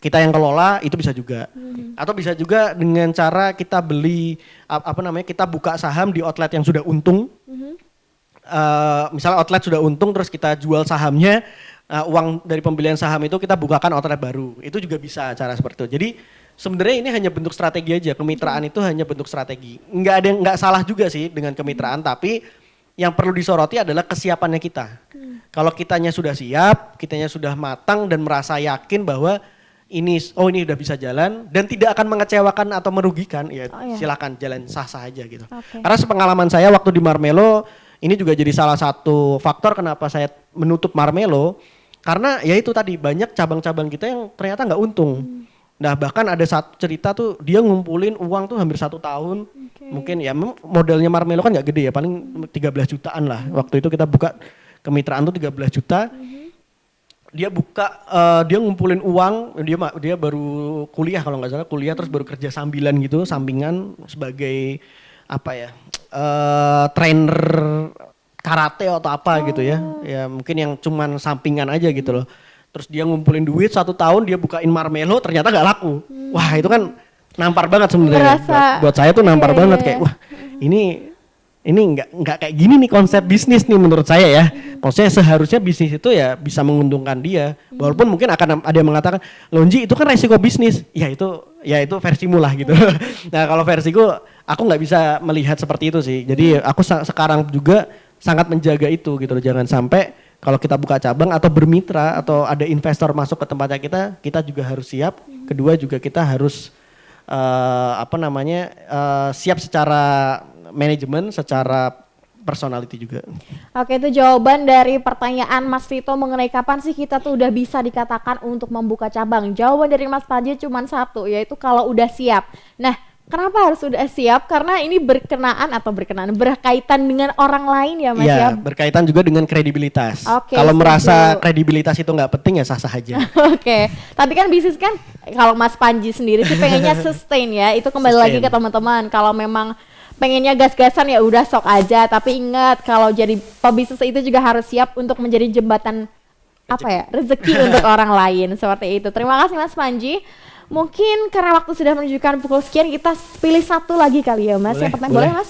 kita yang kelola itu bisa juga. Atau bisa juga dengan cara kita beli kita buka saham di outlet yang sudah untung. Misalnya outlet sudah untung terus kita jual sahamnya, uang dari pembelian saham itu kita bukakan outlet baru. Itu juga bisa cara seperti itu. Jadi sebenarnya ini hanya bentuk strategi aja. Kemitraan itu hanya bentuk strategi. Nggak salah juga sih dengan kemitraan, tapi yang perlu disoroti adalah kesiapannya kita. Kalau kitanya sudah siap, kitanya sudah matang dan merasa yakin bahwa ini udah bisa jalan dan tidak akan mengecewakan atau merugikan, silakan jalan sah-sah aja gitu. Karena sepengalaman saya waktu di Marmelo, ini juga jadi salah satu faktor kenapa saya menutup Marmelo, karena ya itu tadi banyak cabang-cabang kita yang ternyata nggak untung. Nah bahkan ada satu cerita tuh dia ngumpulin uang tuh hampir 1 tahun, mungkin ya modalnya Marmelo kan nggak gede ya, paling 13 jutaan lah. Waktu itu kita buka kemitraan tuh 13 juta. Dia dia ngumpulin uang, dia baru kuliah kalau nggak salah, terus baru kerja sambilan gitu, sampingan sebagai trainer karate atau apa gitu ya. Ya mungkin yang cuman sampingan aja gitu loh. Terus dia ngumpulin duit 1 tahun, dia bukain Marmelo, ternyata nggak laku. Wah itu kan nampar banget sebenarnya. Buat saya tuh nampar banget kayak wah ini nggak kayak gini nih konsep bisnis nih menurut saya ya. Maksudnya seharusnya bisnis itu ya bisa menguntungkan dia. Walaupun mungkin akan ada yang mengatakan, Lonji itu kan resiko bisnis. Ya itu versimu lah gitu. Nah kalau versiku aku nggak bisa melihat seperti itu sih. Jadi aku sekarang juga sangat menjaga itu gitu. Jangan sampai kalau kita buka cabang atau bermitra atau ada investor masuk ke tempatnya kita juga harus siap. Kedua juga kita harus siap secara manajemen, secara personality juga. Oke, itu jawaban dari pertanyaan Mas Vito mengenai kapan sih kita tuh udah bisa dikatakan untuk membuka cabang. Jawaban dari Mas Panji cuma satu, yaitu kalau udah siap. Nah, kenapa harus udah siap? Karena ini berkaitan dengan orang lain ya Mas ya? Iya, berkaitan juga dengan kredibilitas. Kalau merasa kredibilitas itu nggak penting ya sah-sah aja. Oke, tapi kan bisnis kan kalau Mas Panji sendiri sih pengennya sustain ya, itu kembali lagi ke teman-teman. Kalau memang pengennya gas-gasan ya udah sok aja, tapi ingat kalau jadi pebisnis itu juga harus siap untuk menjadi jembatan apa ya, rezeki untuk orang lain seperti itu. Terima kasih Mas Panji. Mungkin karena waktu sudah menunjukkan pukul sekian, kita pilih satu lagi kali ya Mas. Yang pertanyaan boleh Mas?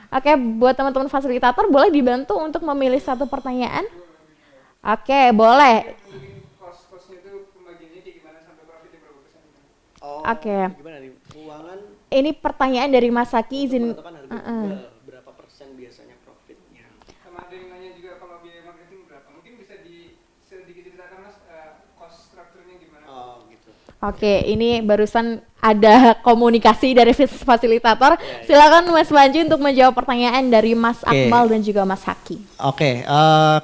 Oke, buat teman-teman fasilitator boleh dibantu untuk memilih satu pertanyaan. Oke, boleh. Oke. Ini pertanyaan dari Mas Saki izin. Berapa persen biasanya profitnya? Sama ada yang nanya juga kalau biaya marketing berapa? Mungkin bisa sedikit ceritakan Mas cost structure-nya gimana? Oh gitu. Oke, ini barusan ada komunikasi dari fasilitator. Silakan Mas Panji untuk menjawab pertanyaan dari Mas Akmal dan juga Mas Haki. Oke,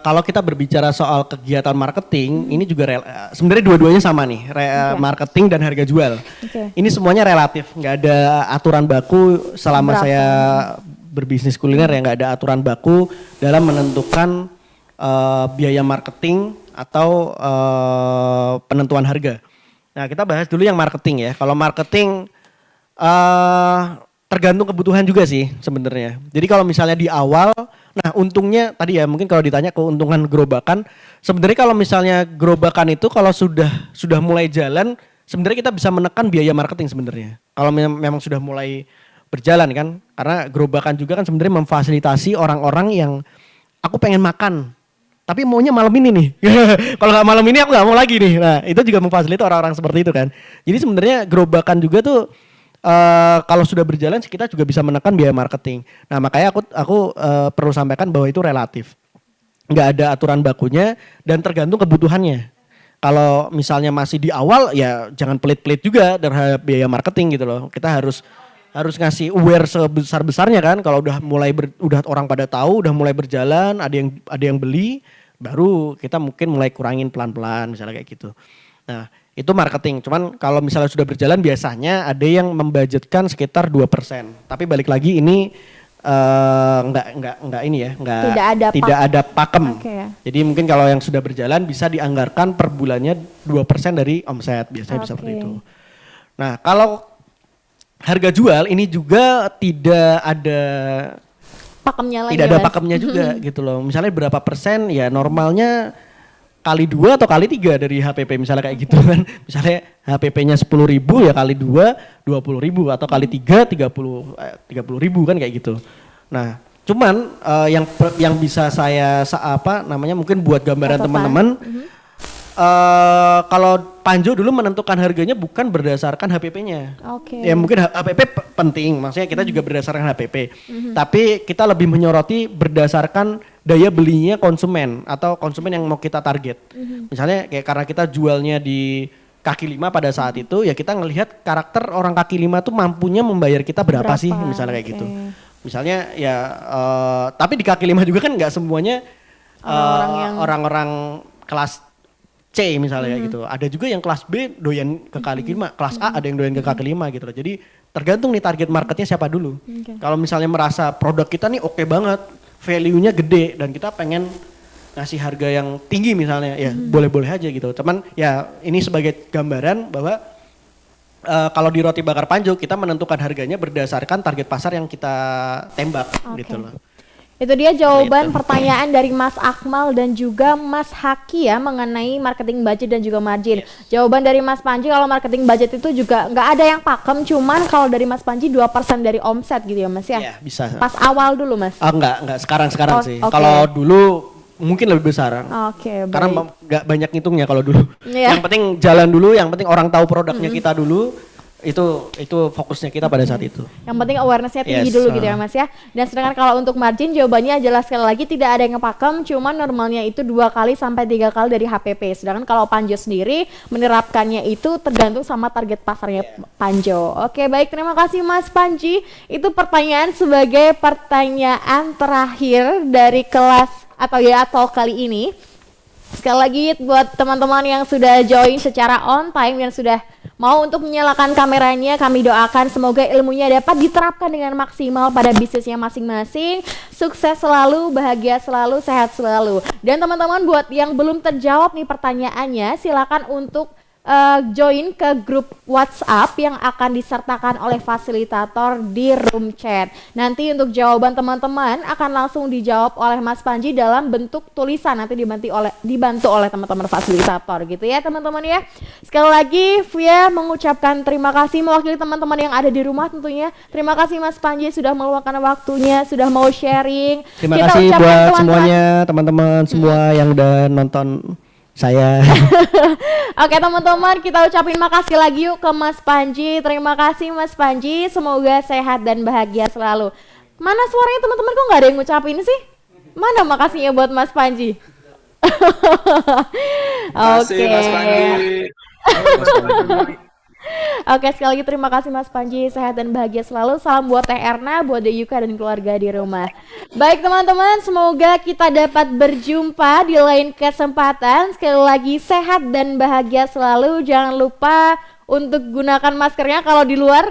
kalau kita berbicara soal kegiatan marketing, ini juga sebenarnya dua-duanya sama nih, marketing dan harga jual. Ini semuanya relatif, nggak ada aturan baku selama saya berbisnis kuliner ya, nggak ada aturan baku dalam menentukan biaya marketing atau penentuan harga. Nah, kita bahas dulu yang marketing ya. Kalau marketing tergantung kebutuhan juga sih sebenarnya. Jadi kalau misalnya di awal, nah untungnya tadi ya mungkin kalau ditanya keuntungan gerobakan, sebenarnya kalau misalnya gerobakan itu kalau sudah mulai jalan, sebenarnya kita bisa menekan biaya marketing sebenarnya. Kalau memang sudah mulai berjalan kan, karena gerobakan juga kan sebenarnya memfasilitasi orang-orang yang aku pengen makan. Tapi maunya malam ini nih. Kalau nggak malam ini aku nggak mau lagi nih. Nah itu juga memfasilitasi orang-orang seperti itu kan. Jadi sebenarnya gerobakan juga tuh kalau sudah berjalan kita juga bisa menekan biaya marketing. Nah makanya aku perlu sampaikan bahwa itu relatif. Nggak ada aturan bakunya dan tergantung kebutuhannya. Kalau misalnya masih di awal ya jangan pelit-pelit juga terhadap biaya marketing gitu loh. Kita harus ngasih aware sebesar-besarnya kan. Kalau udah udah orang pada tahu, udah mulai berjalan, ada yang beli, baru kita mungkin mulai kurangin pelan-pelan misalnya kayak gitu. Nah, itu marketing. Cuman kalau misalnya sudah berjalan biasanya ada yang membudgetkan sekitar 2%. Tapi balik lagi ini enggak ini ya, tidak ada pakem. Jadi mungkin kalau yang sudah berjalan bisa dianggarkan per bulannya 2% dari omset, biasanya bisa seperti itu. Nah, kalau harga jual ini juga tidak ada pakemnya lagi. Tidak ada pakemnya juga gitu loh. Misalnya berapa persen ya normalnya kali 2 atau kali 3 dari HPP misalnya kayak gitu kan. Misalnya HPP-nya 10.000 ya kali 2 20.000 atau kali 3 30.000 kan kayak gitu. Nah, cuman yang bisa saya mungkin buat gambaran teman-teman. Kalau Panjo dulu menentukan harganya bukan berdasarkan HPP-nya. Ya mungkin HPP penting, maksudnya kita juga berdasarkan HPP. Tapi kita lebih menyoroti berdasarkan daya belinya konsumen atau konsumen yang mau kita target. Misalnya kayak karena kita jualnya di kaki lima pada saat itu, ya kita ngelihat karakter orang kaki lima tuh mampunya membayar kita berapa sih, misalnya kayak gitu. Misalnya ya, tapi di kaki lima juga kan nggak semuanya orang-orang kelas C misalnya gitu. Ada juga yang kelas B doyan ke kaki lima, kelas A ada yang doyan ke kaki lima gitu loh. Jadi tergantung nih target marketnya siapa dulu. Kalau misalnya merasa produk kita nih oke banget, value-nya gede dan kita pengen ngasih harga yang tinggi misalnya, ya boleh-boleh aja gitu. Cuman ya ini sebagai gambaran bahwa kalau di Roti Bakar Panjo kita menentukan harganya berdasarkan target pasar yang kita tembak gitu loh. Itu dia jawaban pertanyaan dari Mas Akmal dan juga Mas Haki ya mengenai marketing budget dan juga margin. Jawaban dari Mas Panji kalau marketing budget itu juga nggak ada yang pakem, cuman kalau dari Mas Panji 2% dari omset gitu ya Mas ya? Iya bisa. Pas awal dulu Mas? Enggak sekarang sih. Kalau dulu mungkin lebih besar. Karena nggak banyak ngitungnya kalau dulu. Yang penting jalan dulu, yang penting orang tahu produknya kita dulu. Itu fokusnya kita pada saat itu. Yang penting awareness-nya tinggi dulu gitu ya Mas ya. Dan sedangkan kalau untuk margin jawabannya jelas sekali lagi tidak ada yang ngepakem, cuman normalnya itu 2 kali sampai 3 kali dari HPP. Sedangkan kalau Panjo sendiri menerapkannya itu tergantung sama target pasarnya Panjo. Oke, baik, terima kasih Mas Panji. Itu pertanyaan sebagai pertanyaan terakhir dari kelas atau kali ini. Sekali lagi buat teman-teman yang sudah join secara on time dan sudah mau untuk menyalakan kameranya, kami doakan semoga ilmunya dapat diterapkan dengan maksimal pada bisnisnya masing-masing. Sukses selalu, bahagia selalu, sehat selalu. Dan teman-teman buat yang belum terjawab nih pertanyaannya, silakan untuk join ke grup WhatsApp yang akan disertakan oleh fasilitator di room chat. Nanti untuk jawaban teman-teman akan langsung dijawab oleh Mas Panji dalam bentuk tulisan, nanti dibantu oleh teman-teman fasilitator gitu ya teman-teman ya. Sekali lagi Via mengucapkan terima kasih mewakili teman-teman yang ada di rumah tentunya. Terima kasih Mas Panji sudah meluangkan waktunya, sudah mau sharing. Terima Kita kasih ucapkan buat teman-teman- semuanya, teman-teman semua yang udah nonton saya. Oke teman-teman, kita ucapin makasih lagi yuk ke Mas Panji. Terima kasih Mas Panji, semoga sehat dan bahagia selalu. Mana suaranya teman-teman, kok nggak ada yang ngucapin sih? Mana makasihnya buat Mas Panji? Makasih Mas Panji. Oke, sekali lagi terima kasih Mas Panji, sehat dan bahagia selalu. Salam buat Teh Erna, buat Deyuka dan keluarga di rumah. Baik teman-teman, semoga kita dapat berjumpa di lain kesempatan. Sekali lagi sehat dan bahagia selalu. Jangan lupa untuk gunakan maskernya kalau di luar.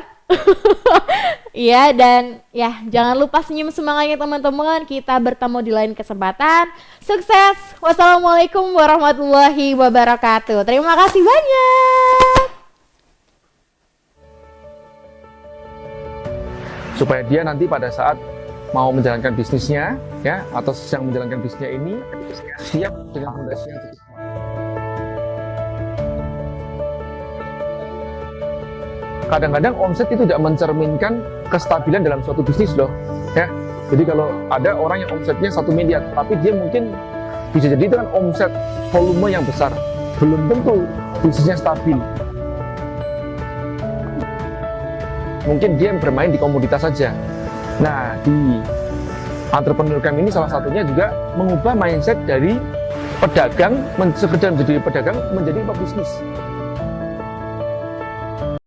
Iya, dan ya jangan lupa senyum semangatnya teman-teman. Kita bertemu di lain kesempatan. Sukses. Wassalamualaikum warahmatullahi wabarakatuh. Terima kasih banyak. Supaya dia nanti pada saat mau menjalankan bisnisnya ya atau sedang menjalankan bisnisnya ini siap dengan fondasi yang cukup kuat. Kadang-kadang omset itu tidak mencerminkan kestabilan dalam suatu bisnis loh ya. Jadi kalau ada orang yang omsetnya 1 miliar tapi dia mungkin bisa jadi itu kan omset volume yang besar, belum tentu bisnisnya stabil. Mungkin dia bermain di komoditas saja. Nah, di entrepreneur camp ini salah satunya juga mengubah mindset dari pedagang, sekedar menjadi pedagang menjadi pebisnis.